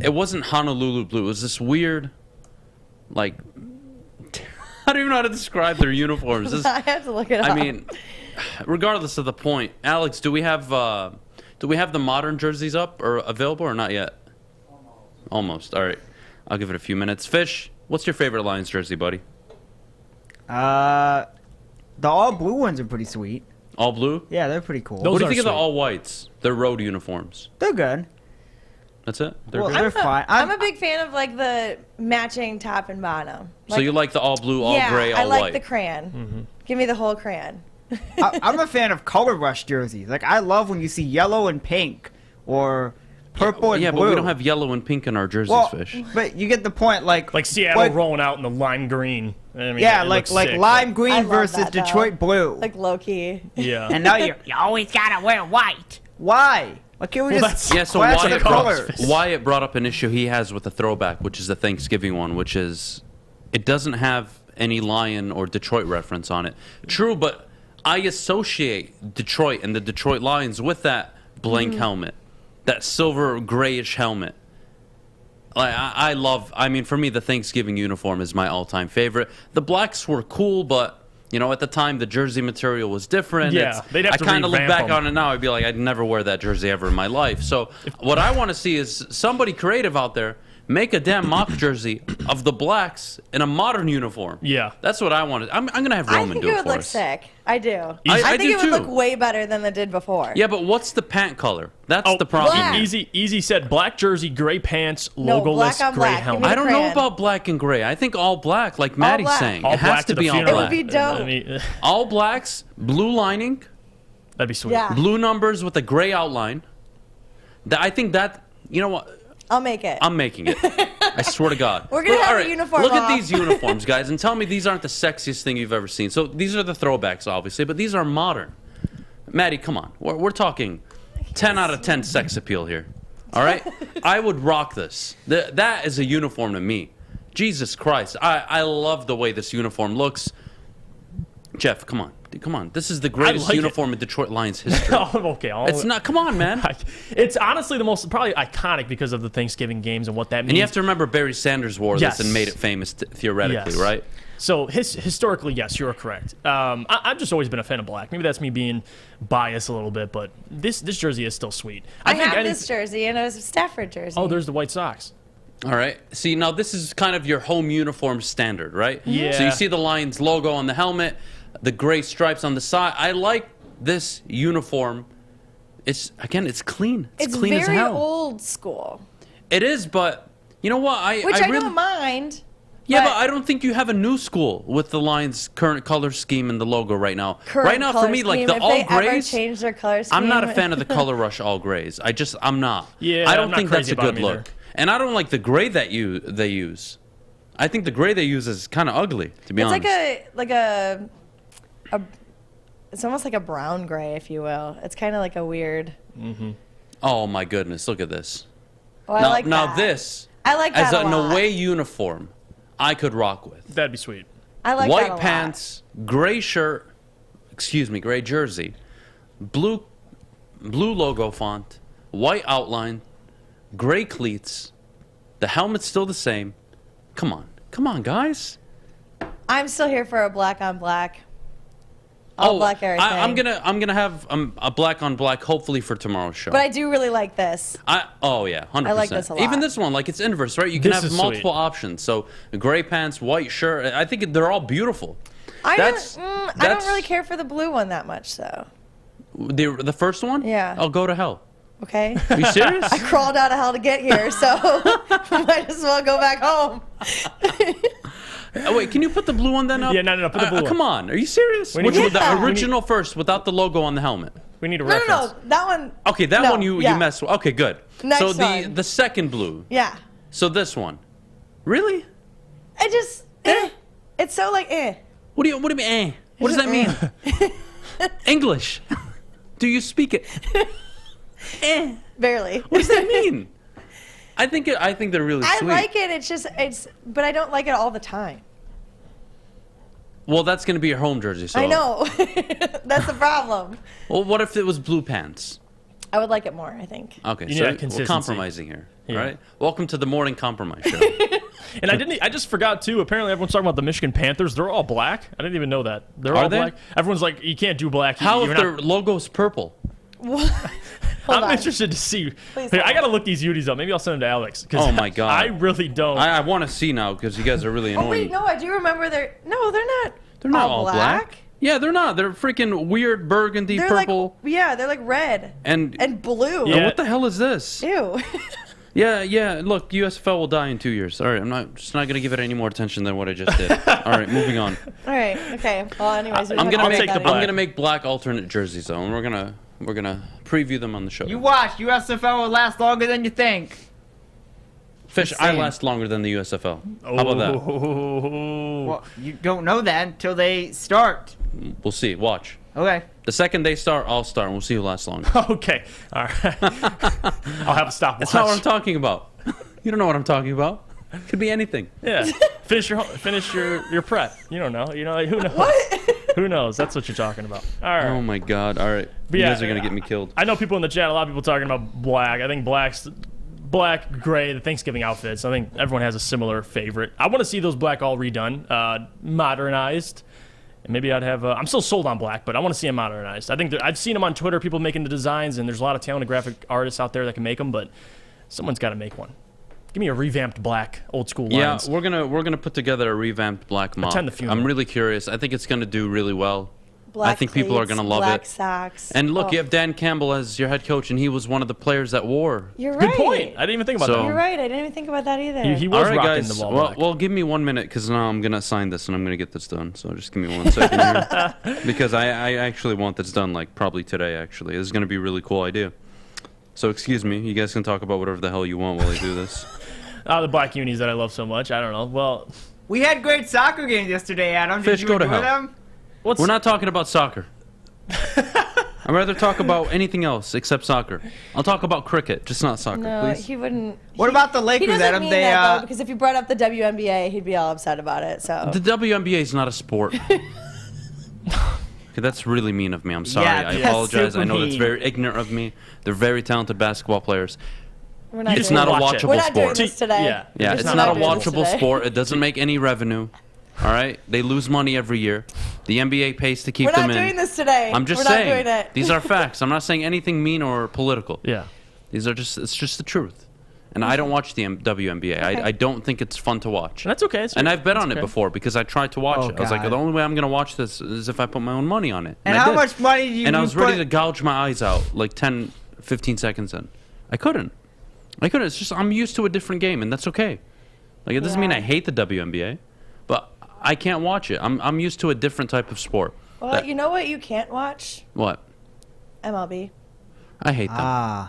it wasn't Honolulu blue. It was this weird, like. I don't even know how to describe their uniforms. I have to look it up. I mean, regardless of the point, Alex, do we have the modern jerseys up or available or not yet? Almost. All right, I'll give it a few minutes. Fish, what's your favorite Lions jersey, buddy? The all blue ones are pretty sweet. All blue? Yeah, they're pretty cool. What do you think of the all whites? They're road uniforms. They're good. That's it? They're Well, good? they're fine. I'm a big fan of like the matching top and bottom. So you like the all blue, all gray, all I like white? the crayon. Mm-hmm. Give me the whole crayon. I'm a fan of color rush jerseys. Like, I love when you see yellow and pink or purple and yeah, blue. but we don't have yellow and pink in our jerseys, Well, Fish. but you get the point. Like Seattle what- rolling out in the lime green. I mean, yeah, it like looks sick, lime but- green I love versus that, though. Detroit blue. Like low-key. Yeah. And now you always gotta wear white. Why? Why can't we just Yeah, so clash the colors? Wyatt brought up an issue he has with the throwback, which is the Thanksgiving one, which is it doesn't have any Lion or Detroit reference on it. True, but I associate Detroit and the Detroit Lions with that blank helmet, that silver grayish helmet. I love, I mean, for me, the Thanksgiving uniform is my all-time favorite. The blacks were cool, but, at the time, the jersey material was different. Yeah, they'd have I to kind of look revamp back them. on it now, I'd be like, I'd never wear that jersey ever in my life. So what I want to see is somebody creative out there make a damn mock jersey of the blacks in a modern uniform. Yeah. That's what I wanted. I'm going to have I Roman think do it it would for look us. sick. I do. I I think do it would look too. way better than it did before. Yeah, but what's the pant color? That's the problem. Black. Easy said black jersey, gray pants, No, logoless, black on gray black. helmet. Give me I don't know crayon. about black and gray. I think all black, like Maddie's black. saying. All it has black to to be the all funeral. black. It would be dope. I mean, All blacks, blue lining, that'd be sweet. Yeah. blue numbers with a gray outline. I think that, you know what? I'll make it. I'm making it. I swear to God. We're gonna Look, have all a right, uniform Look off. at these uniforms, guys, and tell me these aren't the sexiest thing you've ever seen. So these are the throwbacks, obviously, but these are modern. Maddie, come on. We're talking 10 out of 10 sex appeal here. All right? I would rock this. That is a uniform to me. Jesus Christ. I love the way this uniform looks. Jeff, come on. Come on. This is the greatest like it. uniform in Detroit Lions history. Okay. It's not. Come on, man. It's honestly the most probably iconic because of the Thanksgiving games and what that means. And you have to remember Barry Sanders wore Yes. this and made it famous theoretically, Yes. right? So historically, yes, you're correct. I've just always been a fan of black. Maybe that's me being biased a little bit, but this jersey is still sweet. I have this jersey, and it was a Stafford jersey. Oh, there's the White Sox. All right. See, now this is kind of your home uniform standard, right? Yeah. So you see the Lions logo on the helmet, the gray stripes on the side. I like this uniform. It's clean. It's clean as very hell. old school. It is, but you know what? Which I really, don't mind. Yeah, but I don't think you have a new school with the Lions' current color scheme and the logo right now. Current right now, for color me, like scheme, the if all they ever grays. change their color scheme. I'm not a fan of the color rush all grays. I'm not. Yeah, I I'm don't not think that's crazy a about good them either. look. And I don't like the gray that they use. I think the gray they use is kind of ugly, to be It's honest. like a it's almost like a brown gray, if you will. It's kind of like a weird. Mm-hmm. Oh my goodness, look at this. Oh, I now, like now that. this, I like that as a an lot. away uniform, I could rock with. That'd be sweet. I like White that a lot. pants, gray shirt, gray jersey, blue logo font, white outline, gray cleats. The helmet's still the same. Come on, guys. I'm still here for a black on black. All black everything. I'm gonna have a black on black hopefully for tomorrow's show. But I do really like this. 100%. I like this a lot. Even this one, like it's inverse, right? You can This have is multiple sweet. options. So gray pants, white shirt. I think they're all beautiful. I That's don't really care for the blue one that much, though. the first one. Yeah. I'll go to hell. Okay. Are you serious? I crawled out of hell to get here, so might as well go back home. Oh, wait, can you put the blue one then up? Yeah, no, put the blue one. Come on, are you serious? We need- Which one, Yeah. the original first, without the logo on the helmet. We need a No, reference. no, that one. Okay, that No, one you yeah. messed with. Okay, good. Next so one. the second blue. Yeah. So this one. Really? I just. It's so like What do you mean? What does that mean? English. Do you speak it? Barely. What does that mean? I think they're really I sweet. like it. But I don't like it all the time. Well, that's going to be your home jersey. So. I know. That's the problem. Well, what if it was blue pants? I would like it more, I think. Okay, You so need that we're compromising here. Yeah. All right. Welcome to the morning compromise show. And I just forgot too. Apparently, everyone's talking about the Michigan Panthers. They're all black. I didn't even know that. They're Are all they? black. Everyone's like, you can't do black. How You're if their logo's purple? I'm interested to see. Here, I gotta look these UDs up. Maybe I'll send them to Alex. 'Cause Oh my God. I really don't. I want to see now because you guys are really Oh annoying. wait, no, I do remember they're not. They're not all black. Yeah, they're not. They're freaking weird burgundy, They're purple, they're like red and blue. And what the hell is this? Ew. Yeah. Look, USFL will die in 2 years. All right, I'm just not gonna give it any more attention than what I just did. All right, moving on. All right. Okay. Well, anyways, I'm gonna make black alternate jerseys though, and we're gonna preview them on the show. You watch. USFL will last longer than you think. Fish, I last longer than the USFL. How about that? Well, you don't know that until they start. We'll see. Watch. Okay. The second they start, I'll start, and we'll see who lasts longer. Okay. All right. I'll have a stopwatch. That's not what I'm talking about. You don't know what I'm talking about. Could be anything. Yeah. Finish your prep. You don't know. You know, like, who knows? Who knows? That's what you're talking about. All right. Oh my God. All right. But You yeah, guys are gonna get me killed. I know people in the chat. A lot of people talking about black. I think black, gray, the Thanksgiving outfits. I think everyone has a similar favorite. I want to see those black all redone, modernized. And maybe I'd have. I'm still sold on black, but I want to see them modernized. I think I've seen them on Twitter, people making the designs, and there's a lot of talented graphic artists out there that can make them. But someone's got to make one. Give me a revamped black, old school lines. Yeah, we're gonna put together a revamped black mock. Attend the funeral. I'm really curious. I think it's gonna do really well. Black I think people are cleats, gonna love black it. socks. And look, Oh. you have Dan Campbell as your head coach, and he was one of the players that wore. You're Good right. point. I didn't even think about that. You're right. I didn't even think about that either. He was All right, rocking guys. the ball black. Well, give me 1 minute because now I'm gonna sign this and I'm gonna get this done. So just give me 1 second here, because I actually want this done like probably today. Actually, this is gonna be a really cool idea. So excuse me, you guys can talk about whatever the hell you want while I do this. The black unis that I love so much. I don't know. Well, We had great soccer games yesterday, Adam. Fish, Did you go to enjoy hell. them? We're not talking about soccer. I'd rather talk about anything else except soccer. I'll talk about cricket, just not soccer, No, please. he wouldn't. What about the He Lakers, doesn't Adam? mean They that though, because if you brought up the WNBA, he'd be all upset about it. So The WNBA is not a sport. Okay, that's really mean of me. I'm sorry. Yeah, I that's apologize. super I know that's mean. very ignorant of me. They're very talented basketball players. we're not. It's doing not a it. watchable We're not sport. doing this today. Yeah. Yeah, We're it's just not a doing this watchable today. sport. It doesn't make any revenue. All right? They lose money every year. The NBA pays to keep We're them not in. doing this today. I'm just We're saying. not doing it. These are facts. I'm not saying anything mean or political. Yeah. These are it's just the truth. And I don't watch the WNBA. I don't think it's fun to watch. That's okay. And I've bet on it before because I tried to watch it. I was like, God. the only way I'm going to watch this is if I put my own money on it. And I how did. much money do you And I was ready put- to gouge my eyes out like 10, 15 seconds in. I couldn't. It's just I'm used to a different game, and that's okay. Like, it doesn't mean I hate the WNBA, but I can't watch it. I'm used to a different type of sport. Well, you know what you can't watch? What? MLB. I hate them.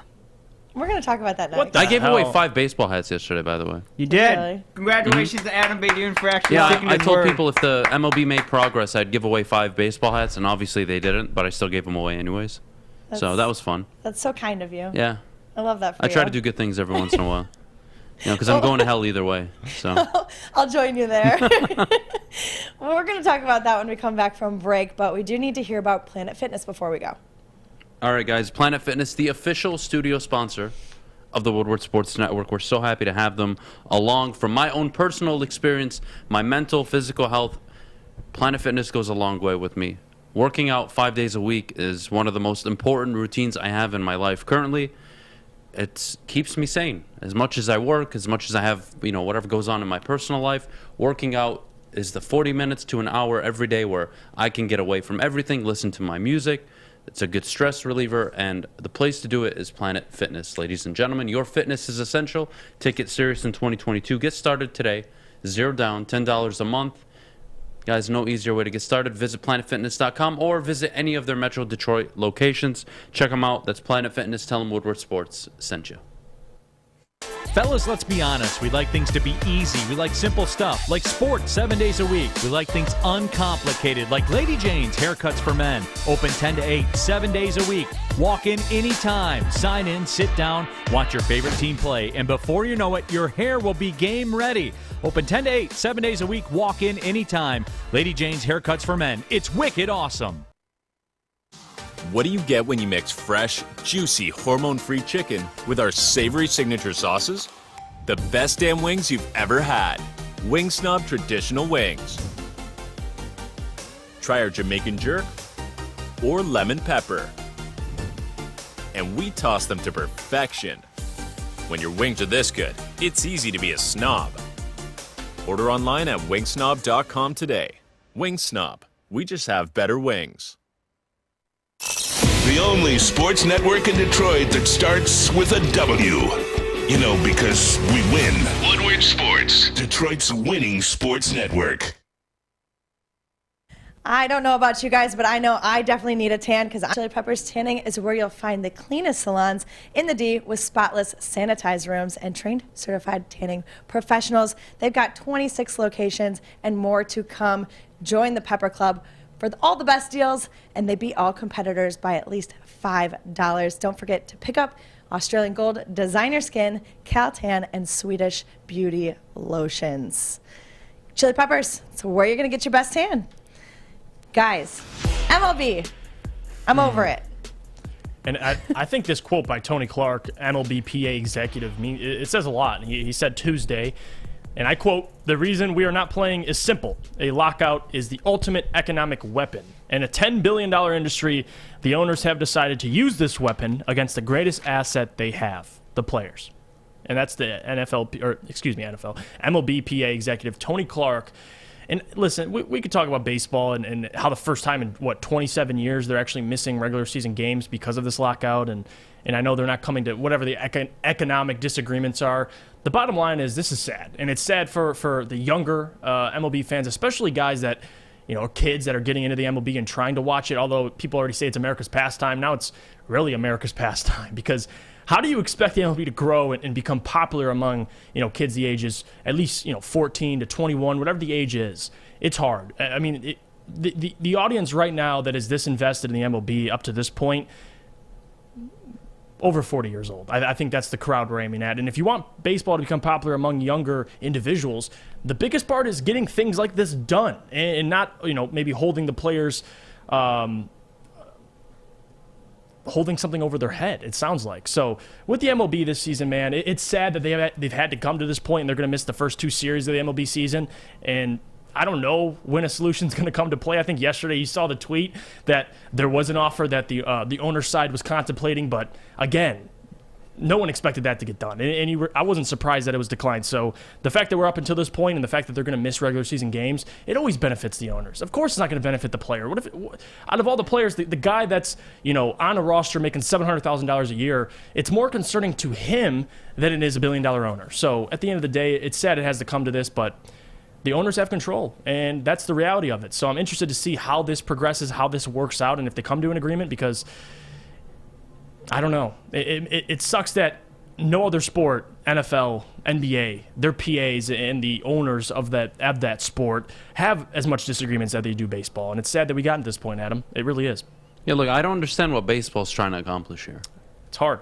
We're gonna talk about that next. I gave away 5 baseball hats yesterday, by the way. You did. Really? Congratulations to Adam Badian for actually Yeah, sticking I his told word. people if the MLB made progress, I'd give away 5 baseball hats, and obviously they didn't, but I still gave them away anyways. So That's- that was fun. That's so kind of you. Yeah. I love that for I you. try to do good things every once in a while. You know, because I'm going to hell either way. So I'll join you there. Well, we're going to talk about that when we come back from break, but we do need to hear about Planet Fitness before we go. All right, guys. Planet Fitness, the official studio sponsor of the Woodward Sports Network. We're so happy to have them along. From my own personal experience, my mental, physical health, Planet Fitness goes a long way with me. Working out 5 days a week is one of the most important routines I have in my life currently. It keeps me sane. As much as I work, as much as I have, whatever goes on in my personal life, working out is the 40 minutes to an hour every day where I can get away from everything, listen to my music. It's a good stress reliever, and the place to do it is Planet Fitness. Ladies and gentlemen, your fitness is essential. Take it serious in 2022. Get started today. $0 down, $10 a month. Guys, no easier way to get started. Visit planetfitness.com or visit any of their Metro Detroit locations. Check them out. That's Planet Fitness. Tell them Woodward Sports sent you. Fellas, let's be honest. We like things to be easy. We like simple stuff, like sports 7 days a week. We like things uncomplicated, like Lady Jane's Haircuts for Men. Open 10 to 8, 7 days a week. Walk in anytime. Sign in, sit down, watch your favorite team play, and before you know it, your hair will be game ready. Open 10 to 8, 7 days a week. Walk in anytime. Lady Jane's Haircuts for Men. It's wicked awesome. What do you get when you mix fresh, juicy, hormone-free chicken with our savory signature sauces? The best damn wings you've ever had. Wing Snob Traditional Wings. Try our Jamaican jerk or lemon pepper. And we toss them to perfection. When your wings are this good, it's easy to be a snob. Order online at wingsnob.com today. Wing Snob. We just have better wings. The only sports network in Detroit that starts with a W. You know, because we win. Woodward Sports, Detroit's winning sports network. I don't know about you guys, but I know I definitely need a tan because Chili Peppers Tanning is where you'll find the cleanest salons in the D with spotless, sanitized rooms and trained, certified tanning professionals. They've got 26 locations and more to come. Join the Pepper Club for all the best deals, and they beat all competitors by at least $5. Don't forget to pick up Australian Gold, Designer Skin, Caltan, and Swedish Beauty Lotions. Chili Peppers, so where you're going to get your best tan. Guys, MLB, I'm over it. And I think this quote by Tony Clark, MLB PA executive, it says a lot. He said Tuesday, and I quote, "The reason we are not playing is simple. A lockout is the ultimate economic weapon. In a $10 billion industry, the owners have decided to use this weapon against the greatest asset they have, the players." And that's the MLB PA executive, Tony Clark. And listen, we could talk about baseball and how the first time in, 27 years they're actually missing regular season games because of this lockout. And I know they're not coming to whatever the economic disagreements are. The bottom line is this is sad. And it's sad for the younger MLB fans, especially guys that, kids that are getting into the MLB and trying to watch it. Although people already say it's America's pastime. Now it's really America's pastime because how do you expect the MLB to grow and become popular among, kids the ages at least, 14 to 21, whatever the age is? It's hard. I mean, the audience right now that is this invested in the MLB up to this point, over 40 years old. I think that's the crowd we're aiming at. And if you want baseball to become popular among younger individuals, the biggest part is getting things like this done and not, maybe holding the players holding something over their head, it sounds like. So with the MLB this season, man, it's sad that they've had to come to this point and they're going to miss the first two series of the MLB season. And I don't know when a solution's going to come to play. I think yesterday you saw the tweet that there was an offer that the owner's side was contemplating, but again, no one expected that to get done. And I wasn't surprised that it was declined. So the fact that we're up until this point and the fact that they're going to miss regular season games, it always benefits the owners. Of course it's not going to benefit the player. What if out of all the players, the guy that's, on a roster making $700,000 a year, it's more concerning to him than it is a billion-dollar owner. So at the end of the day, it's sad it has to come to this, but the owners have control, and that's the reality of it. So I'm interested to see how this progresses, how this works out, and if they come to an agreement, because I don't know. It sucks that no other sport, NFL, NBA, their PAs and the owners of that sport have as much disagreements as they do baseball. And it's sad that we got to this point, Adam. It really is. Yeah, look, I don't understand what baseball's trying to accomplish here. It's hard.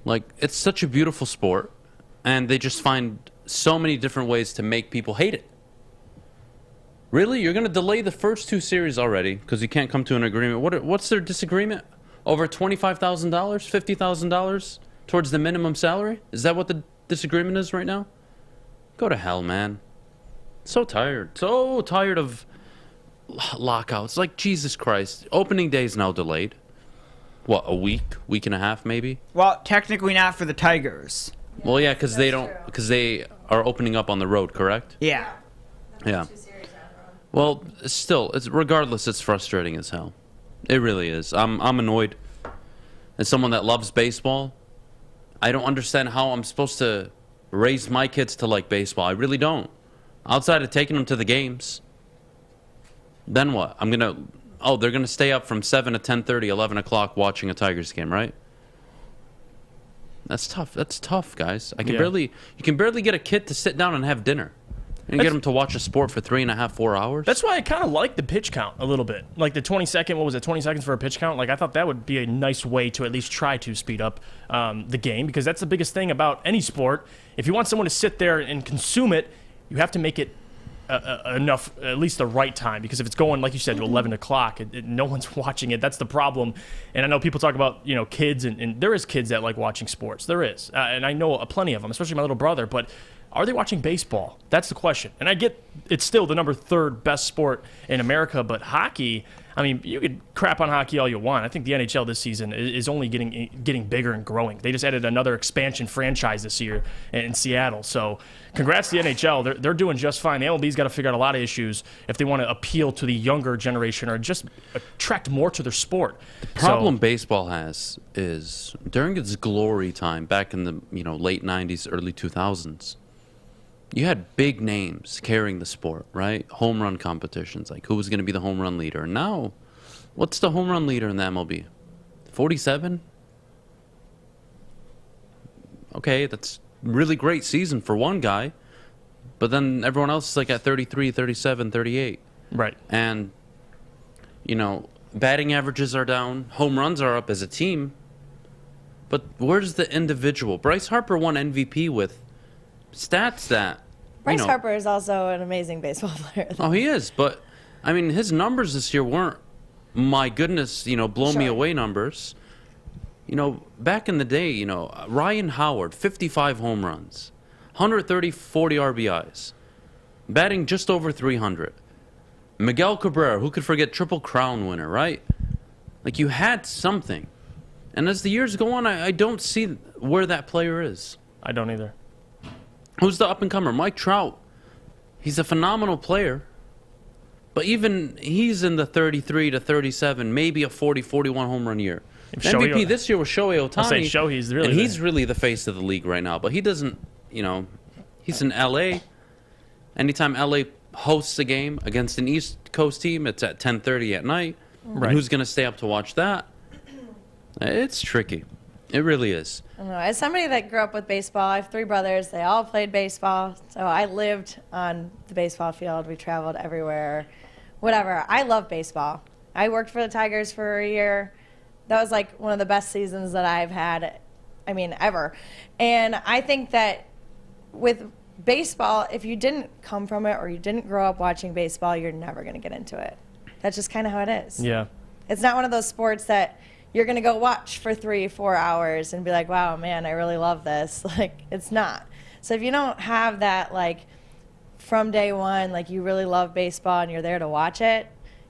Like, it's such a beautiful sport, and they just find so many different ways to make people hate it. Really? You're going to delay the first two series already because you can't come to an agreement? What's their disagreement? Over $25,000, $50,000 towards the minimum salary? Is that what the disagreement is right now? Go to hell, man. So tired of lockouts. Like, Jesus Christ. Opening day is now delayed. What, a week and a half maybe? Well, technically not for the Tigers. Well, yeah, because they are opening up on the road, correct? Yeah. Yeah. Well, still, regardless, it's frustrating as hell. It really is. I'm annoyed. As someone that loves baseball, I don't understand how I'm supposed to raise my kids to like baseball. I really don't. Outside of taking them to the games. Then what? They're going to stay up from 7 to 10:30, 11 o'clock watching a Tigers game, right? That's tough, guys. You can barely get a kid to sit down and have dinner. And get them to watch a sport for 3.5, 4 hours. That's why I kind of like the pitch count a little bit. Like the 20 seconds for a pitch count? Like I thought that would be a nice way to at least try to speed up the game, because that's the biggest thing about any sport. If you want someone to sit there and consume it, you have to make it enough, at least the right time, because if it's going, like you said, to 11 o'clock, no one's watching it. That's the problem. And I know people talk about, kids, and there is kids that like watching sports. There is. And I know plenty of them, especially my little brother, but are they watching baseball? That's the question. And I get it's still the number 3rd best sport in America, but hockey, I mean, you could crap on hockey all you want. I think the NHL this season is only getting bigger and growing. They just added another expansion franchise this year in Seattle. So congrats to the NHL. They're doing just fine. The MLB's got to figure out a lot of issues if they want to appeal to the younger generation or just attract more to their sport. The problem baseball has is during its glory time back in the late 90s, early 2000s, you had big names carrying the sport, right? Home run competitions, like who was going to be the home run leader. And now, what's the home run leader in the MLB? 47? Okay, that's really great season for one guy. But then everyone else is like at 33, 37, 38. Right. And, batting averages are down. Home runs are up as a team. But where's the individual? Bryce Harper won MVP with stats that Bryce Harper is also an amazing baseball player. Oh, he is, but I mean, his numbers this year weren't, my goodness, blow me away numbers. Back in the day, Ryan Howard, 55 home runs, 40 RBIs, batting just over 300. Miguel Cabrera, who could forget Triple Crown winner, right? Like, you had something. And as the years go on, I don't see where that player is. I don't either. Who's the up-and-comer? Mike Trout. He's a phenomenal player. But even he's in the 33 to 37, maybe a 40, 41 home run year. MVP this year was Shohei Ohtani. I'll say Shohei's really he's really the face of the league right now. But he doesn't, he's in L.A. Anytime L.A. hosts a game against an East Coast team, it's at 10:30 at night. Right. And who's going to stay up to watch that? It's tricky. It really is. I don't know. As somebody that grew up with baseball, I have 3 brothers. They all played baseball. So I lived on the baseball field. We traveled everywhere. Whatever. I love baseball. I worked for the Tigers for a year. That was like one of the best seasons that I've had, ever. And I think that with baseball, if you didn't come from it or you didn't grow up watching baseball, you're never going to get into it. That's just kind of how it is. Yeah. It's not one of those sports that you're going to go watch for 3-4 hours and be like, wow, man, I really love this. Like, it's not. So if you don't have that, like, from day one, like, you really love baseball and you're there to watch it,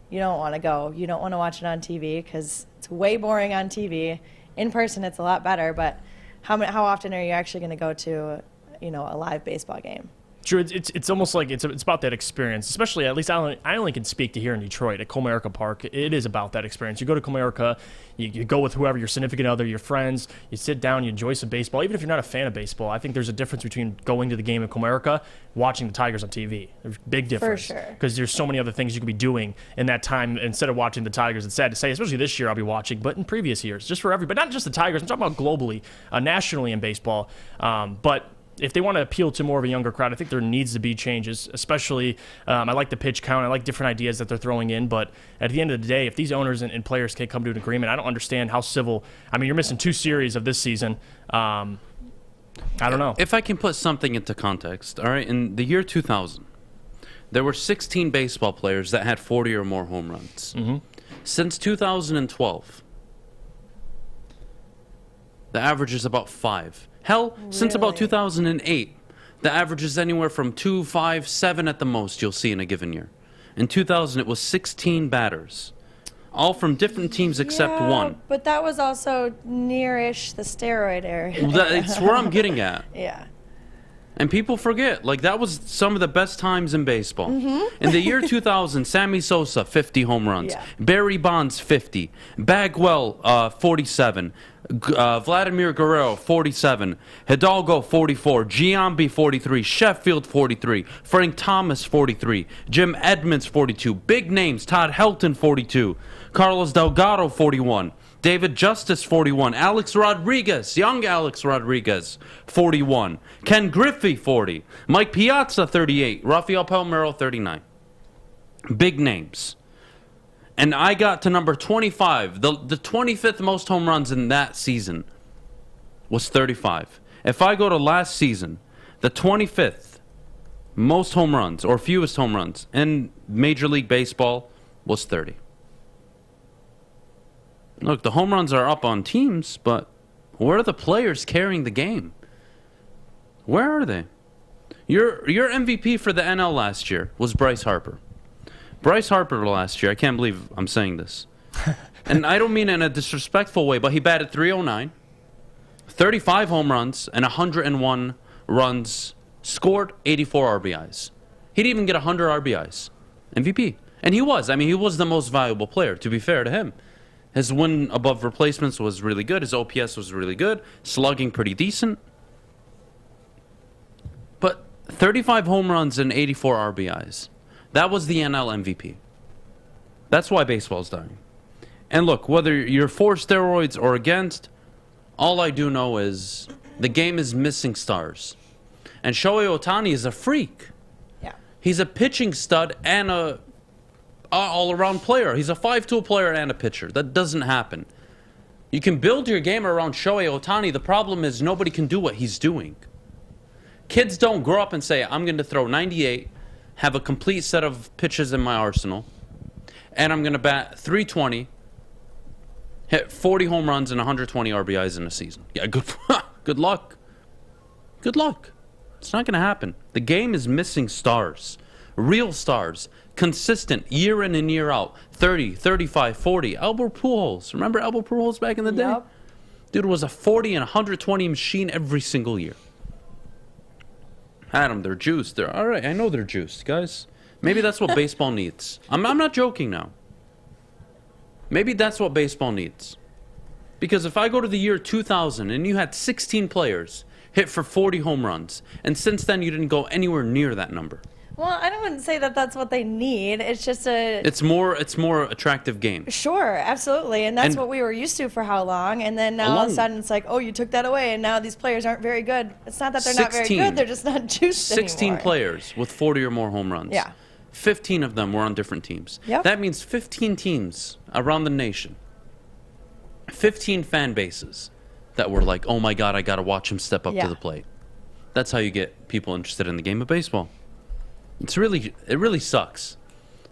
you don't want to go. You don't want to watch it on TV because it's way boring on TV. In person, it's a lot better, but how often are you actually going to go to, a live baseball game? True, it's almost like it's about that experience, especially, at least I only can speak to here in Detroit at Comerica Park. It is about that experience. You go to Comerica, you go with whoever, your significant other, your friends, you sit down, you enjoy some baseball. Even if you're not a fan of baseball, I think there's a difference between going to the game at Comerica, watching the Tigers on TV. There's a big difference. For sure. Because there's so many other things you could be doing in that time instead of watching the Tigers. It's sad to say, especially this year I'll be watching, but in previous years, just for everybody, but not just the Tigers. I'm talking about globally, nationally in baseball. But if they want to appeal to more of a younger crowd, I think there needs to be changes, especially I like the pitch count. I like different ideas that they're throwing in. But at the end of the day, if these owners and players can't come to an agreement, I don't understand how civil. I mean, you're missing 2 series of this season. I don't know. If I can put something into context, all right, in the year 2000, there were 16 baseball players that had 40 or more home runs. Mm-hmm. Since 2012, the average is about 5. Hell, since about 2008, the average is anywhere from 2, 5, 7 at the most you'll see in a given year. In 2000, it was 16 batters, all from different teams except one. But that was also near-ish the steroid era. That's where I'm getting at. Yeah. And people forget, like, that was some of the best times in baseball. Mm-hmm. In the year 2000, Sammy Sosa, 50 home runs. Yeah. Barry Bonds, 50. Bagwell, 47. Vladimir Guerrero, 47. Hidalgo, 44. Giambi, 43. Sheffield, 43. Frank Thomas, 43. Jim Edmonds, 42. Big names, Todd Helton, 42. Carlos Delgado, 41. David Justice, 41. Alex Rodriguez, young Alex Rodriguez, 41. Ken Griffey, 40. Mike Piazza, 38. Rafael Palmeiro, 39. Big names. And I got to number 25. The 25th most home runs in that season was 35. If I go to last season, the 25th most home runs or fewest home runs in Major League Baseball was 30. Look, the home runs are up on teams, but where are the players carrying the game? Where are they? Your MVP for the NL last year was Bryce Harper. Bryce Harper last year, I can't believe I'm saying this. And I don't mean it in a disrespectful way, but he batted .309, 35 home runs, and 101 runs scored, 84 RBIs. He didn't even get 100 RBIs. MVP. And he was. I mean, he was the most valuable player, to be fair to him. His win above replacements was really good. His OPS was really good. Slugging pretty decent. But 35 home runs and 84 RBIs. That was the NL MVP. That's why baseball's dying. And look, whether you're for steroids or against, all I do know is the game is missing stars. And Shohei Ohtani is a freak. Yeah. He's a pitching stud and a all-around player. He's a 5-tool player and a pitcher. That doesn't happen. You can build your game around Shohei Ohtani. The problem is nobody can do what he's doing. Kids don't grow up and say, I'm going to throw 98, have a complete set of pitches in my arsenal, and I'm going to bat .320, hit 40 home runs and 120 RBIs in a season. Yeah, good luck. Good luck. It's not going to happen. The game is missing stars. Real stars. Consistent, year in and year out. 30, 35, 40. Albert Pujols. Remember Albert Pujols back in the day? Yep. Dude was a 40 and 120 machine every single year. Adam, they're juiced. They're all right. I know they're juiced, guys. Maybe that's what baseball needs. I'm not joking now. Maybe that's what baseball needs. Because if I go to the year 2000 and you had 16 players hit for 40 home runs, and since then you didn't go anywhere near that number. Well, I wouldn't say that that's what they need. It's just It's more attractive game. Sure, absolutely, and that's what we were used to for how long, and then now all of a sudden it's like, oh, you took that away, and now these players aren't very good. It's not that they're not very good; they're just not juiced 16 anymore. players with 40 or more home runs. Yeah. 15 of them were on different teams. Yep. That means 15 teams around the nation. 15 fan bases that were like, oh my God, I got to watch him step up to the plate. That's how you get people interested in the game of baseball. It really sucks.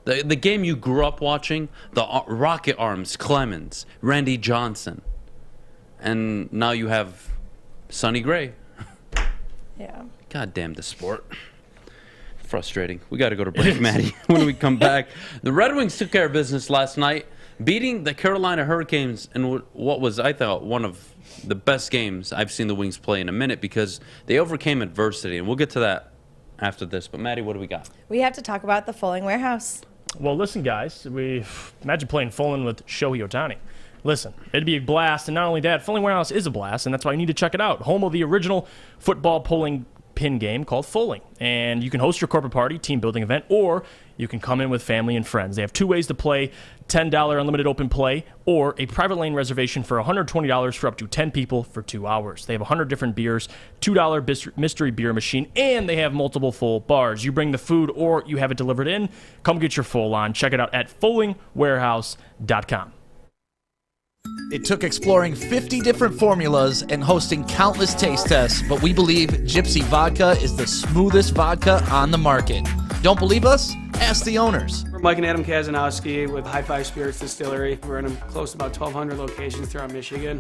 The game you grew up watching, the Rocket Arms, Clemens, Randy Johnson, and now you have Sonny Gray. Yeah. God damn the sport. Frustrating. We got to go to break, Maddie. When we come back, the Red Wings took care of business last night, beating the Carolina Hurricanes in what was, I thought, one of the best games I've seen the Wings play in a minute because they overcame adversity, and we'll get to that after this. But Maddie, what do we got? We have to talk about the Fulling Warehouse. Well, listen, guys, imagine playing Fulling with Shohei Ohtani. Listen, it'd be a blast, and not only that, Fulling Warehouse is a blast, and that's why you need to check it out. Home of the original football polling pin game called Fulling, and you can host your corporate party, team building event, or you can come in with family and friends. They have two ways to play: $10 unlimited open play, or a private lane reservation for $120 for up to 10 people for 2 hours. They have 100 different beers, $2 mystery beer machine, and they have multiple full bars. You bring the food or you have it delivered in. Come get your full on. Check it out at fullingwarehouse.com. It took exploring 50 different formulas and hosting countless taste tests, but we believe Gypsy Vodka is the smoothest vodka on the market. Don't believe us? Ask the owners. We're Mike and Adam Kazanowski with High Five Spirits Distillery. We're in close to about 1,200 locations throughout Michigan.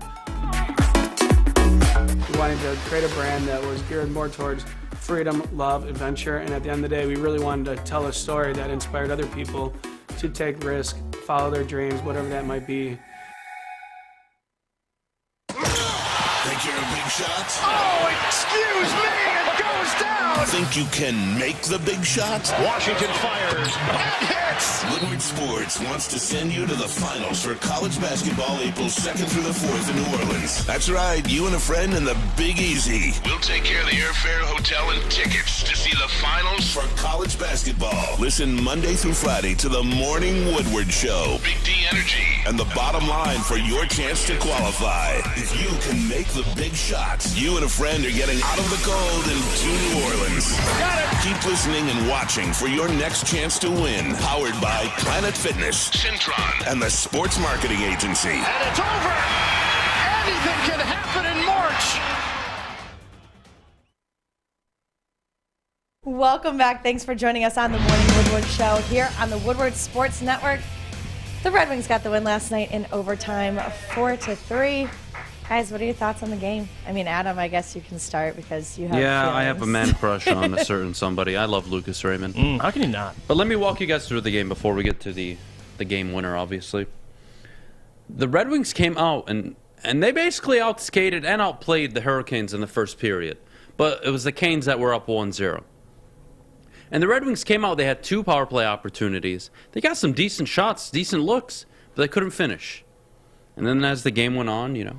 We wanted to create a brand that was geared more towards freedom, love, adventure, and at the end of the day, we really wanted to tell a story that inspired other people to take risks, follow their dreams, whatever that might be. Think you're a big shot? Oh, excuse me! It goes is down. Think you can make the big shot? Washington fires and hits. Woodward Sports wants to send you to the finals for college basketball April 2nd through the 4th in New Orleans. That's right, you and a friend in the Big Easy. We'll take care of the airfare, hotel, and tickets to see the finals for college basketball. Listen Monday through Friday to the Morning Woodward Show. Big D Energy. And the bottom line for your chance to qualify. If you can make the big shots, you and a friend are getting out of the cold and to New Orleans. Got it. Keep listening and watching for your next chance to win. Powered by Planet Fitness, Syntron, and the Sports Marketing Agency. And it's over. Anything can happen in March. Welcome back. Thanks for joining us on the Morning Woodward Show here on the Woodward Sports Network. The Red Wings got the win last night in overtime, 4-3. Guys, what are your thoughts on the game? I mean, Adam, I guess you can start because you have Yeah, feelings. I have a man crush on a certain somebody. I love Lucas Raymond. How can you not? But let me walk you guys through the game before we get to the game winner, obviously. The Red Wings came out, and they basically outskated and outplayed the Hurricanes in the first period. But it was the Canes that were up 1-0. And the Red Wings came out, they had 2 power play opportunities. They got some decent shots, decent looks, but they couldn't finish. And then as the game went on, you know,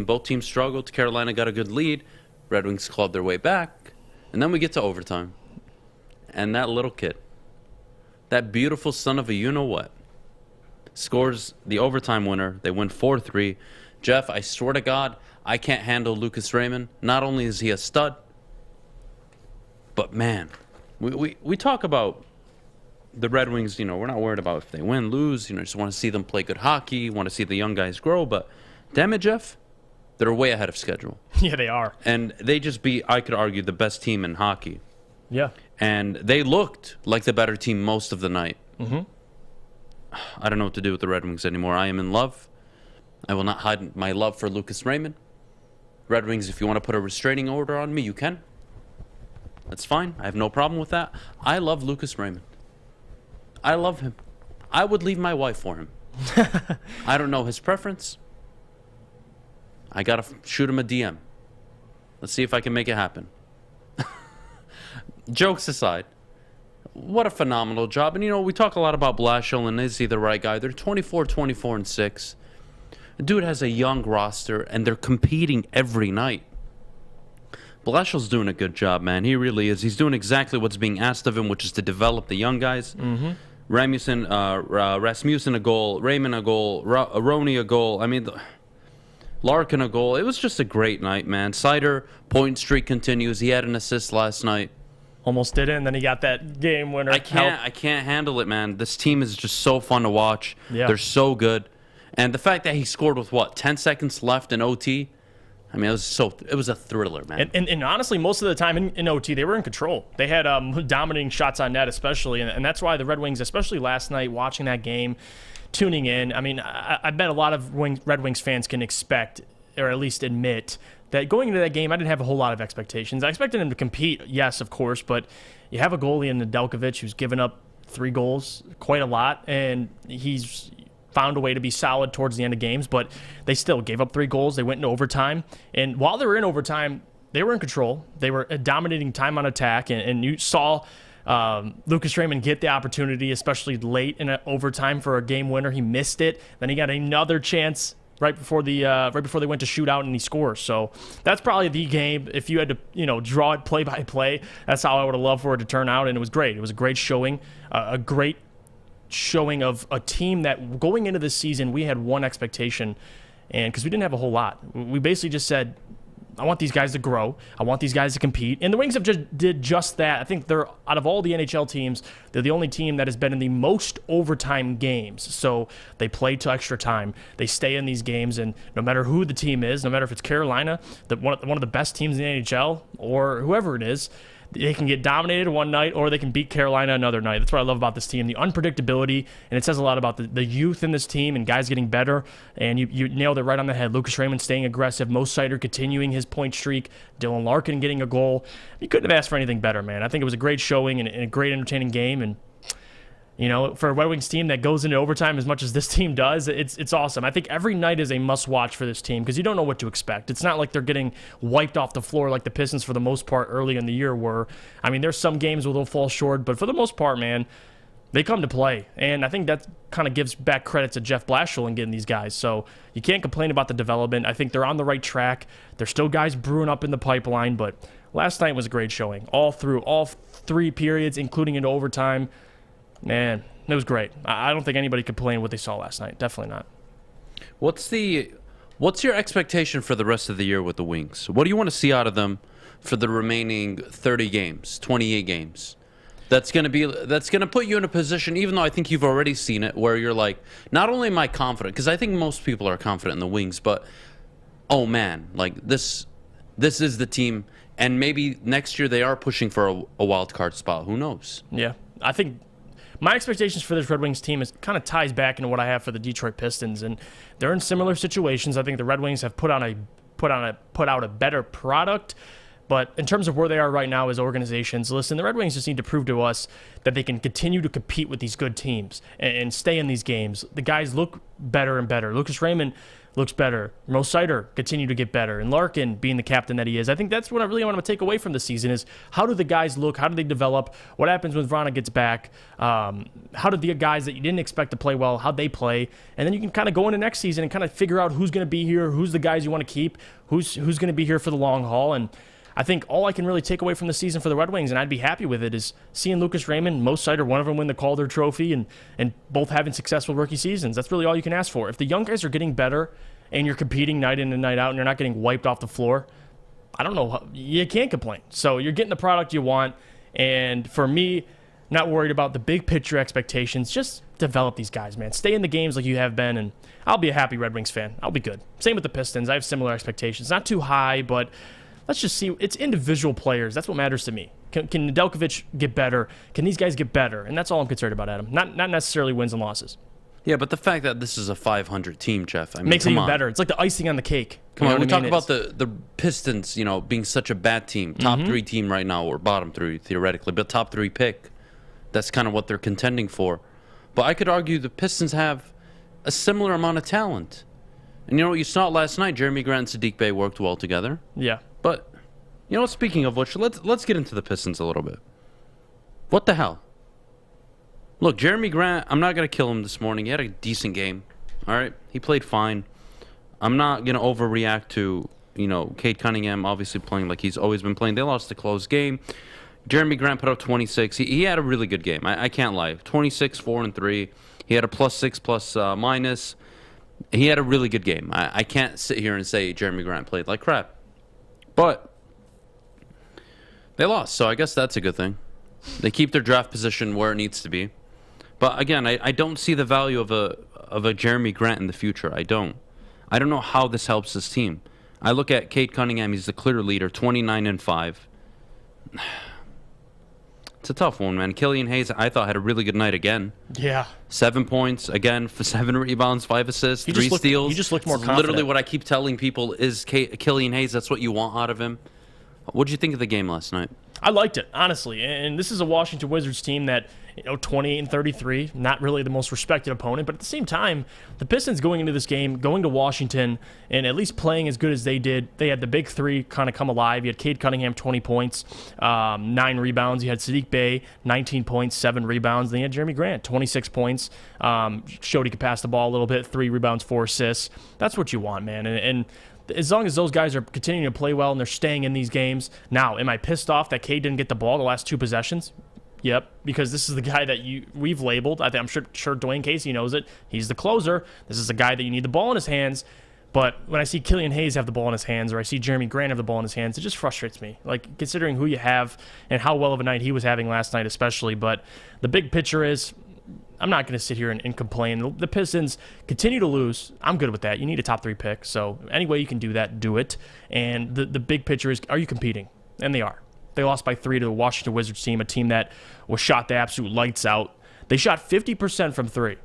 both teams struggled. Carolina got a good lead. Red Wings clawed their way back. And then we get to overtime. And that little kid, that beautiful son of a you-know-what, scores the overtime winner. They win 4-3. Jeff, I swear to God, I can't handle Lucas Raymond. Not only is he a stud, but man, we talk about the Red Wings, you know, we're not worried about if they win, lose, you know, just want to see them play good hockey, want to see the young guys grow, but damn it, Jeff, they're way ahead of schedule. Yeah, they are. And they just beat, I could argue, the best team in hockey. Yeah. And they looked like the better team most of the night. Mm-hmm. I don't know what to do with the Red Wings anymore. I am in love. I will not hide my love for Lucas Raymond. Red Wings, if you want to put a restraining order on me, you can. That's fine. I have no problem with that. I love Lucas Raymond. I love him. I would leave my wife for him. I don't know his preference. I got to shoot him a DM. Let's see if I can make it happen. Jokes aside, what a phenomenal job. And, you know, we talk a lot about Blashill, and is he the right guy? They're 24-24-6. The dude has a young roster, and they're competing every night. Blashill's doing a good job, man. He really is. He's doing exactly what's being asked of him, which is to develop the young guys. Mm-hmm. Rasmussen a goal, Raymond a goal, Roney a goal. I mean, Larkin a goal. It was just a great night, man. Sider, point streak continues. He had an assist last night. Almost did it, and then he got that game winner. I can't handle it, man. This team is just so fun to watch. Yeah. They're so good. And the fact that he scored with, 10 seconds left in OT? I mean, it was a thriller, man. And honestly, most of the time in OT, they were in control. They had dominating shots on net, especially, and that's why the Red Wings, especially last night, watching that game, tuning in. I mean, I bet a lot of Red Wings fans can expect, or at least admit, that going into that game, I didn't have a whole lot of expectations. I expected him to compete, yes, of course, but you have a goalie in Nedeljkovic who's given up 3 goals, quite a lot, and he's found a way to be solid towards the end of games, but they still gave up 3 goals. They went into overtime, and while they were in overtime, they were in control. They were dominating time on attack, and you saw Lucas Raymond get the opportunity, especially late in overtime for a game winner. He missed it. Then he got another chance right before they went to shoot out, and he scores. So that's probably the game. If you had to, draw it play by play, that's how I would have loved for it to turn out, and it was great. It was a great showing, a great showing of a team that going into this season we had one expectation, and because we didn't have a whole lot, we basically just said, I want these guys to grow. I want these guys to compete. And the Wings did just that. I think they're, out of all the NHL teams, they're the only team that has been in the most overtime games. So they play to extra time. They stay in these games, and no matter who the team is, no matter if it's Carolina, one of the best teams in the NHL, or whoever it is, they can get dominated one night, or they can beat Carolina another night. That's what I love about this team, the unpredictability, and it says a lot about the youth in this team and guys getting better, and you nailed it right on the head. Lucas Raymond staying aggressive, Mo Sider continuing his point streak, Dylan Larkin getting a goal. You couldn't have asked for anything better, man. I think it was a great showing and a great entertaining game, and You know, for a Red Wings team that goes into overtime as much as this team does, it's awesome. I think every night is a must-watch for this team because you don't know what to expect. It's not like they're getting wiped off the floor like the Pistons for the most part early in the year were. I mean, there's some games where they'll fall short, but for the most part, man, they come to play. And I think that kind of gives back credit to Jeff Blashill and getting these guys. So you can't complain about the development. I think they're on the right track. There's still guys brewing up in the pipeline, but last night was a great showing. All through all 3 periods, including into overtime. Man, it was great. I don't think anybody could complain what they saw last night. Definitely not. What's your expectation for the rest of the year with the Wings? What do you want to see out of them for the remaining 30 games, 28 games? That's going to put you in a position, even though I think you've already seen it, where you're like, not only am I confident, because I think most people are confident in the Wings, but oh man, like this is the team, and maybe next year they are pushing for a wild card spot. Who knows? Yeah, I think my expectations for this Red Wings team is kind of ties back into what I have for the Detroit Pistons, and they're in similar situations. I think the Red Wings have put out a better product, but in terms of where they are right now as organizations, listen, the Red Wings just need to prove to us that they can continue to compete with these good teams and stay in these games. The guys look better and better. Lucas Raymond looks better. Mo Sider continue to get better. And Larkin being the captain that he is. I think that's what I really want to take away from the season is how do the guys look? How do they develop? What happens when Vrana gets back? How do the guys that you didn't expect to play well, how they play? And then you can kind of go into next season and kind of figure out who's going to be here, who's the guys you want to keep, who's going to be here for the long haul. And I think all I can really take away from the season for the Red Wings, and I'd be happy with it, is seeing Lucas Raymond, Mo Sider, one of them win the Calder Trophy, and both having successful rookie seasons. That's really all you can ask for. If the young guys are getting better and you're competing night in and night out and you're not getting wiped off the floor, I don't know. You can't complain. So you're getting the product you want. And for me, not worried about the big picture expectations. Just develop these guys, man. Stay in the games like you have been, and I'll be a happy Red Wings fan. I'll be good. Same with the Pistons. I have similar expectations. Not too high, but let's just see. It's individual players. That's what matters to me. Can Nedeljkovic get better? Can these guys get better? And that's all I'm concerned about, Adam. Not necessarily wins and losses. Yeah, but the fact that this is a 500 team, Jeff, I mean, makes it even better. It's like the icing on the cake. Come on, we talk about the Pistons, being such a bad team, top 3 team right now, or bottom 3 theoretically, but top 3 pick. That's kind of what they're contending for. But I could argue the Pistons have a similar amount of talent. And you know what you saw last night? Jeremy Grant and Sadiq Bey worked well together. Yeah. But you know what? Speaking of which, let's get into the Pistons a little bit. What the hell? Look, Jeremy Grant, I'm not going to kill him this morning. He had a decent game. All right? He played fine. I'm not going to overreact to, Cade Cunningham obviously playing like he's always been playing. They lost a close game. Jeremy Grant put up 26. He had a really good game. I can't lie. 26, 4, and 3. He had a +6, +- He had a really good game. I can't sit here and say Jeremy Grant played like crap. But they lost, so I guess that's a good thing. They keep their draft position where it needs to be. But again, I don't see the value of a Jeremy Grant in the future. I don't know how this helps this team. I look at Cade Cunningham. He's the clear leader, 29-5. It's a tough one, man. Killian Hayes, I thought, had a really good night again. Yeah. 7 points, again, for 7 rebounds, 5 assists, 3 steals. He just looked more It's confident. literally what I keep telling people is Killian Hayes. That's what you want out of him. What did you think of the game last night? I liked it, honestly. And this is a Washington Wizards team that, 28-33, not really the most respected opponent. But at the same time, the Pistons going into this game, going to Washington, and at least playing as good as they did, they had the big 3 kind of come alive. You had Cade Cunningham, 20 points, 9 rebounds. You had Sadiq Bey, 19 points, 7 rebounds. Then you had Jeremy Grant, 26 points. Showed he could pass the ball a little bit, 3 rebounds, 4 assists. That's what you want, man. And as long as those guys are continuing to play well and they're staying in these games. Now, am I pissed off that Cade didn't get the ball the last 2 possessions? Yep, because this is the guy that we've labeled. I'm sure Dwayne Casey knows it. He's the closer. This is a guy that you need the ball in his hands. But when I see Killian Hayes have the ball in his hands, or I see Jeremy Grant have the ball in his hands, it just frustrates me. Like, considering who you have and how well of a night he was having last night especially. But the big picture is, I'm not going to sit here and complain. The Pistons continue to lose. I'm good with that. You need a top 3 pick. So any way you can do that, do it. And the big picture is, are you competing? And they are. They lost by 3 to the Washington Wizards team, a team that was shot the absolute lights out. They shot 50% from 3.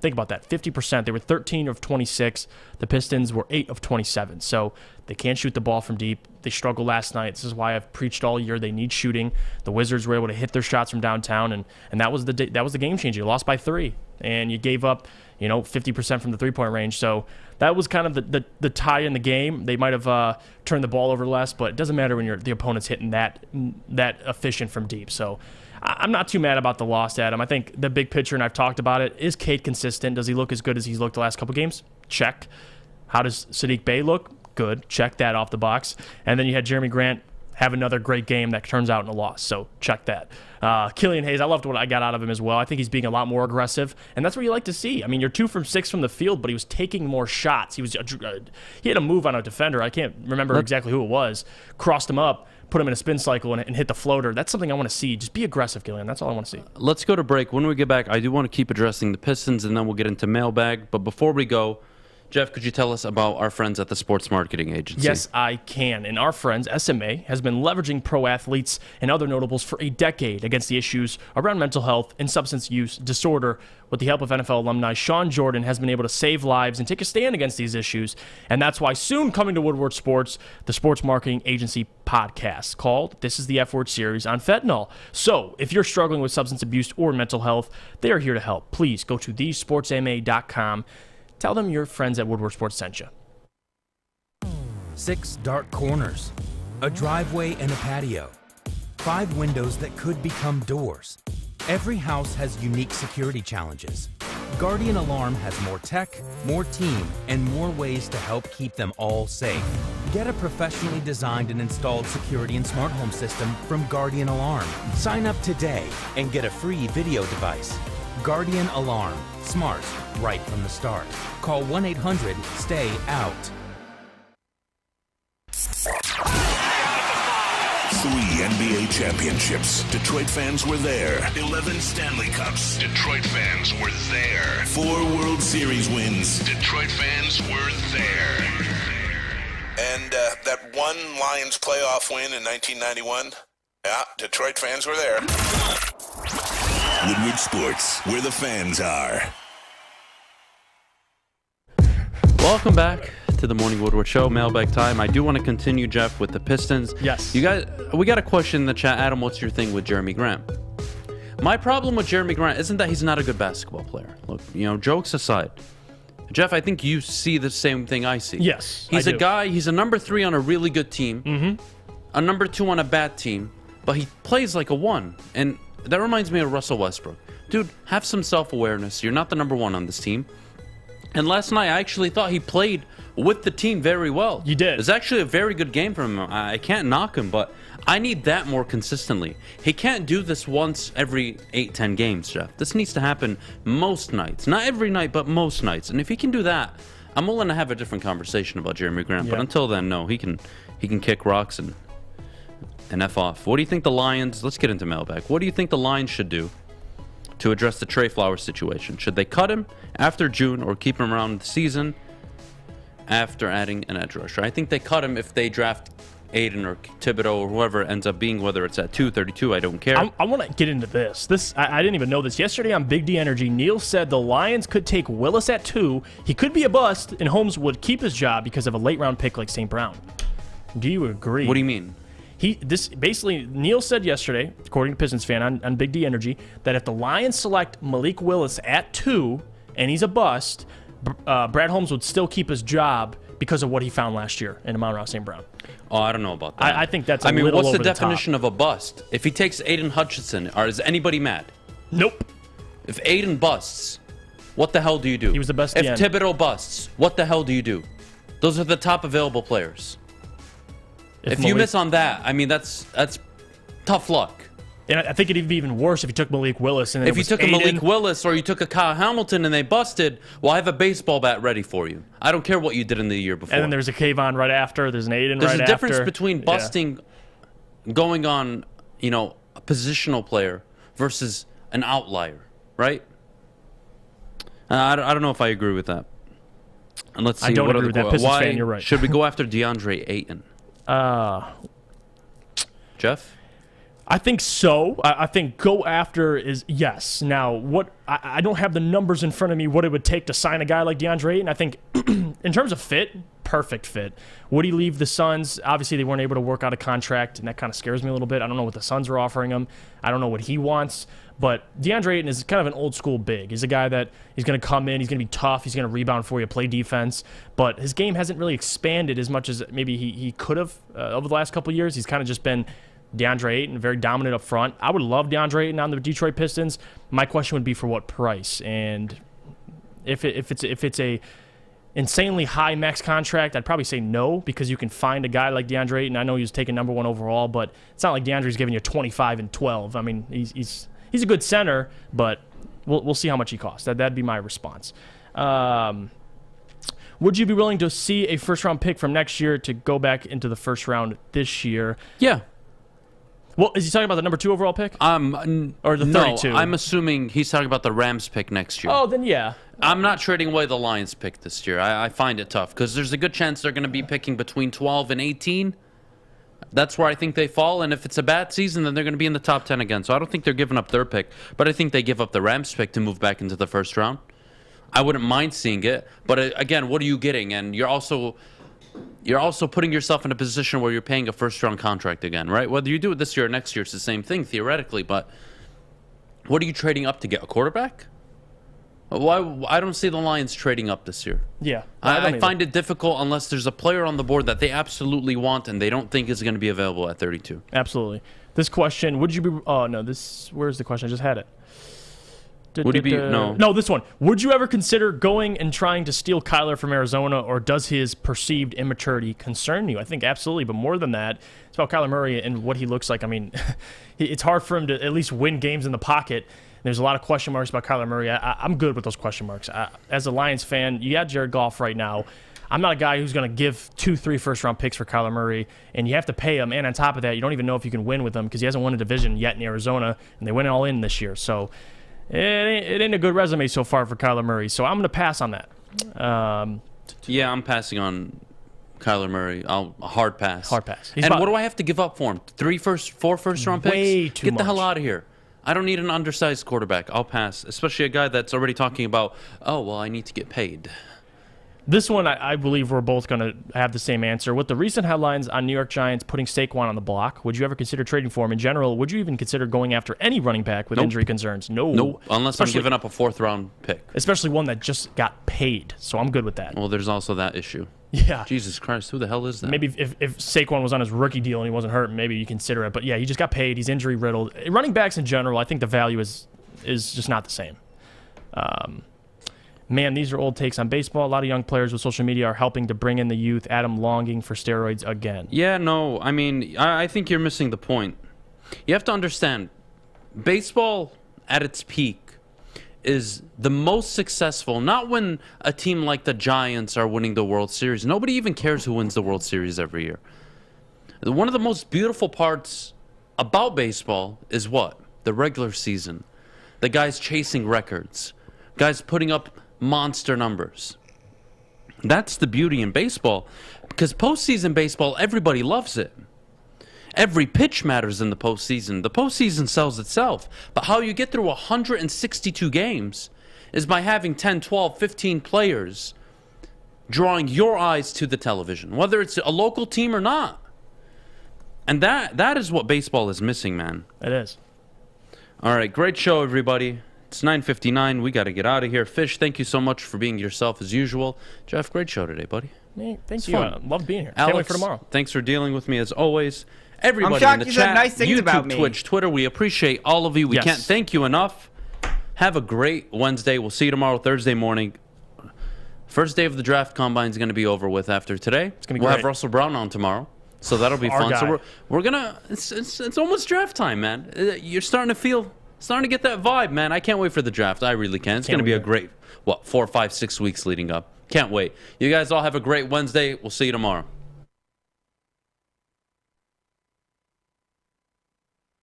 Think about that, 50%. They were 13 of 26. The Pistons were 8 of 27. So they can't shoot the ball from deep. They struggled last night. This is why I've preached all year they need shooting. The Wizards were able to hit their shots from downtown, and that was the game changer. You lost by 3, and you gave up 50% from the three-point range. So that was kind of the tie in the game. They might have turned the ball over less, but it doesn't matter when the opponent's hitting that efficient from deep. So I'm not too mad about the loss, Adam. I think the big picture, and I've talked about it, is Cade consistent? Does he look as good as he's looked the last couple games? Check. How does Sadiq Bey look? Good. Check that off the box. And then you had Jeremy Grant have another great game that turns out in a loss. So check that. Killian Hayes, I loved what I got out of him as well. I think he's being a lot more aggressive, and that's what you like to see. I mean, you're 2 from 6 from the field, but he was taking more shots. He had a move on a defender. I can't remember exactly who it was. Crossed him up, put him in a spin cycle, and hit the floater. That's something I want to see. Just be aggressive, Killian. That's all I want to see. Let's go to break. When we get back, I do want to keep addressing the Pistons, and then we'll get into mailbag. But before we go, Jeff, could you tell us about our friends at the Sports Marketing Agency? Yes, I can. And our friends, SMA, has been leveraging pro athletes and other notables for a decade against the issues around mental health and substance use disorder. With the help of NFL alumni, Sean Jordan has been able to save lives and take a stand against these issues. And that's why soon coming to Woodward Sports, the Sports Marketing Agency podcast called This is the F Word series on fentanyl. So if you're struggling with substance abuse or mental health, they are here to help. Please go to thesportsma.com. Tell them your friends at Woodward Sports sent you. 6 dark corners, a driveway and a patio, 5 windows that could become doors. Every house has unique security challenges. Guardian Alarm has more tech, more team, and more ways to help keep them all safe. Get a professionally designed and installed security and smart home system from Guardian Alarm. Sign up today and get a free video device. Guardian Alarm. Smart, right from the start. Call 1-800-STAY-OUT. 3 NBA championships. Detroit fans were there. 11 Stanley Cups. Detroit fans were there. 4 World Series wins. Detroit fans were there. And that one Lions playoff win in 1991. Yeah, Detroit fans were there. Woodward Sports, where the fans are. Welcome back to the Morning Woodward Show, mailbag time. I do want to continue, Jeff, with the Pistons. Yes. We got a question in the chat. Adam, what's your thing with Jeremy Grant? My problem with Jeremy Grant isn't that he's not a good basketball player. Look, jokes aside. Jeff, I think you see the same thing I see. Yes, he's he's a number 3 on a really good team, a number 2 on a bad team, but he plays like a 1. And that reminds me of Russell Westbrook. Dude, have some self-awareness. You're not the number 1 on this team. And last night, I actually thought he played with the team very well. You did. It was actually a very good game from him. I can't knock him, but I need that more consistently. He can't do this once every 8-10 games, Jeff. This needs to happen most nights. Not every night, but most nights. And if he can do that, I'm willing to have a different conversation about Jeremy Grant. But until then, no, he can kick rocks and F off. What do you think the Lions, let's get into mailbag. What do you think the Lions should do to address the Trey Flowers situation? Should they cut him after June or keep him around the season after adding an edge rusher? I think they cut him if they draft Aiden or Thibodeau or whoever it ends up being, whether it's at 232, I don't care. I want to get into this. I didn't even know this. Yesterday on Big D Energy, Neil said the Lions could take Willis at 2. He could be a bust, and Holmes would keep his job because of a late-round pick like St. Brown. Do you agree? What do you mean? Neil said yesterday, according to Pistons fan on Big D Energy, that if the Lions select Malik Willis at 2 and he's a bust, Brad Holmes would still keep his job because of what he found last year in Amon-Ra St. Brown. Oh, I don't know about that. I think that's little what's over the definition of a bust? If he takes Aiden Hutchinson, is anybody mad? Nope. If Aiden busts, what the hell do you do? He was the best If DN. Thibodeau busts, what the hell do you do? Those are the top available players. If you miss on that, that's tough luck. And I think it'd be even worse if you took Malik Willis. And if you took a Malik Willis or you took a Kyle Hamilton and they busted, well, I have a baseball bat ready for you. I don't care what you did in the year before. And then there's a Kayvon right after. There's an Aiden right after. There's a difference between busting, going on, a positional player versus an outlier, right? I don't know if I agree with that. And let's see. I don't agree with that. Pistons fan, you're right. Should we go after DeAndre Ayton? Jeff? I think so. I think go after is yes. Now, what I don't have the numbers in front of me, what it would take to sign a guy like DeAndre Ayton. I think in terms of fit, perfect fit. Would he leave the Suns? Obviously, they weren't able to work out a contract, and that kind of scares me a little bit. I don't know what the Suns are offering him. I don't know what he wants. But DeAndre Ayton is kind of an old school big. He's a guy that he's going to come in, he's going to be tough, he's going to rebound for you, play defense. But his game hasn't really expanded as much as maybe he could have over the last couple of years. He's kind of just been DeAndre Ayton, very dominant up front. I would love DeAndre Ayton on the Detroit Pistons. My question would be for what price? And if it's a insanely high max contract, I'd probably say no, because you can find a guy like DeAndre Ayton. I know he was taken number 1 overall, but it's not like DeAndre's giving you 25 and 12. I mean, he's a good center, but we'll see how much he costs. That'd be my response. Would you be willing to see a first-round pick from next year to go back into the first round this year? Yeah. Well, is he talking about the number 2 overall pick? Or the 32? No, I'm assuming he's talking about the Rams pick next year. Oh, then yeah. I'm not trading away the Lions pick this year. I find it tough because there's a good chance they're going to be picking between 12 and 18. That's where I think they fall, and if it's a bad season, then they're going to be in the top 10 again. So I don't think they're giving up their pick, but I think they give up the Rams pick to move back into the first round. I wouldn't mind seeing it, but again, what are you getting? And you're also putting yourself in a position where you're paying a first-round contract again, right? Whether you do it this year or next year, it's the same thing, theoretically, but what are you trading up to get? A quarterback? Why? I don't see the Lions trading up this year. Yeah. I find it difficult unless there's a player on the board that they absolutely want and they don't think is going to be available at 32. Absolutely. This question, would you be... Oh, no, where's the question? I just had it. Would he be... No, this one. Would you ever consider going and trying to steal Kyler from Arizona, or does his perceived immaturity concern you? I think absolutely, but more than that, it's about Kyler Murray and what he looks like. I mean, it's hard for him to at least win games in the pocket. There's a lot of question marks about Kyler Murray. I'm good with those question marks. As a Lions fan, you got Jared Goff right now. I'm not a guy who's going to give 2-3 first-round picks for Kyler Murray, and you have to pay him. And on top of that, you don't even know if you can win with him because he hasn't won a division yet in Arizona, and they went all in this year. So it ain't a good resume so far for Kyler Murray. So I'm going to pass on that. Yeah, I'm passing on Kyler Murray. A hard pass. Hard pass. And what do I have to give up for him? 4 first-round picks? Way too much. Get the hell out of here. I don't need an undersized quarterback. I'll pass, especially a guy that's already talking about, oh, well, I need to get paid. This one, I believe we're both going to have the same answer. With the recent headlines on New York Giants putting Saquon on the block, would you ever consider trading for him? In general, would you even consider going after any running back with injury concerns? No. Nope, unless I'm giving up a 4th-round pick. Especially one that just got paid, so I'm good with that. Well, there's also that issue. Yeah. Jesus Christ, who the hell is that? Maybe if Saquon was on his rookie deal and he wasn't hurt, maybe you consider it. But yeah, he just got paid. He's injury riddled. Running backs in general, I think the value is just not the same. Man, these are old takes on baseball. A lot of young players with social media are helping to bring in the youth. Adam longing for steroids again. Yeah, no, I mean, I think you're missing the point. You have to understand, baseball at its peak is the most successful, not when a team like the Giants are winning the World Series. Nobody even cares who wins the World Series every year. One of the most beautiful parts about baseball is what? The regular season. The guys chasing records. Guys putting up monster numbers. That's the beauty in baseball, because postseason baseball, everybody loves it. Every pitch matters in the postseason. The postseason sells itself. But how you get through 162 games is by having 10, 12, 15 players drawing your eyes to the television, whether it's a local team or not. And that is what baseball is missing, man. It is. All right, great show, everybody. It's 9:59. We got to get out of here. Fish, thank you so much for being yourself as usual. Jeff, great show today, buddy. Hey, thank you. Love being here. Alex, can't wait for tomorrow. Thanks for dealing with me as always. Everybody I'm shocked in the you said chat, nice things YouTube, about me. Twitch, Twitter, we appreciate all of you. We can't thank you enough. Have a great Wednesday. We'll see you tomorrow, Thursday morning. First day of the draft combine is going to be over with after today. It's going to be We'll great. have Russell Brown on tomorrow, so that'll be Our fun. guy. So we're gonna. It's almost draft time, man. You're starting to get that vibe, man. I can't wait for the draft. I really can. It's going to be a great 4, 5, 6 weeks leading up. Can't wait. You guys all have a great Wednesday. We'll see you tomorrow.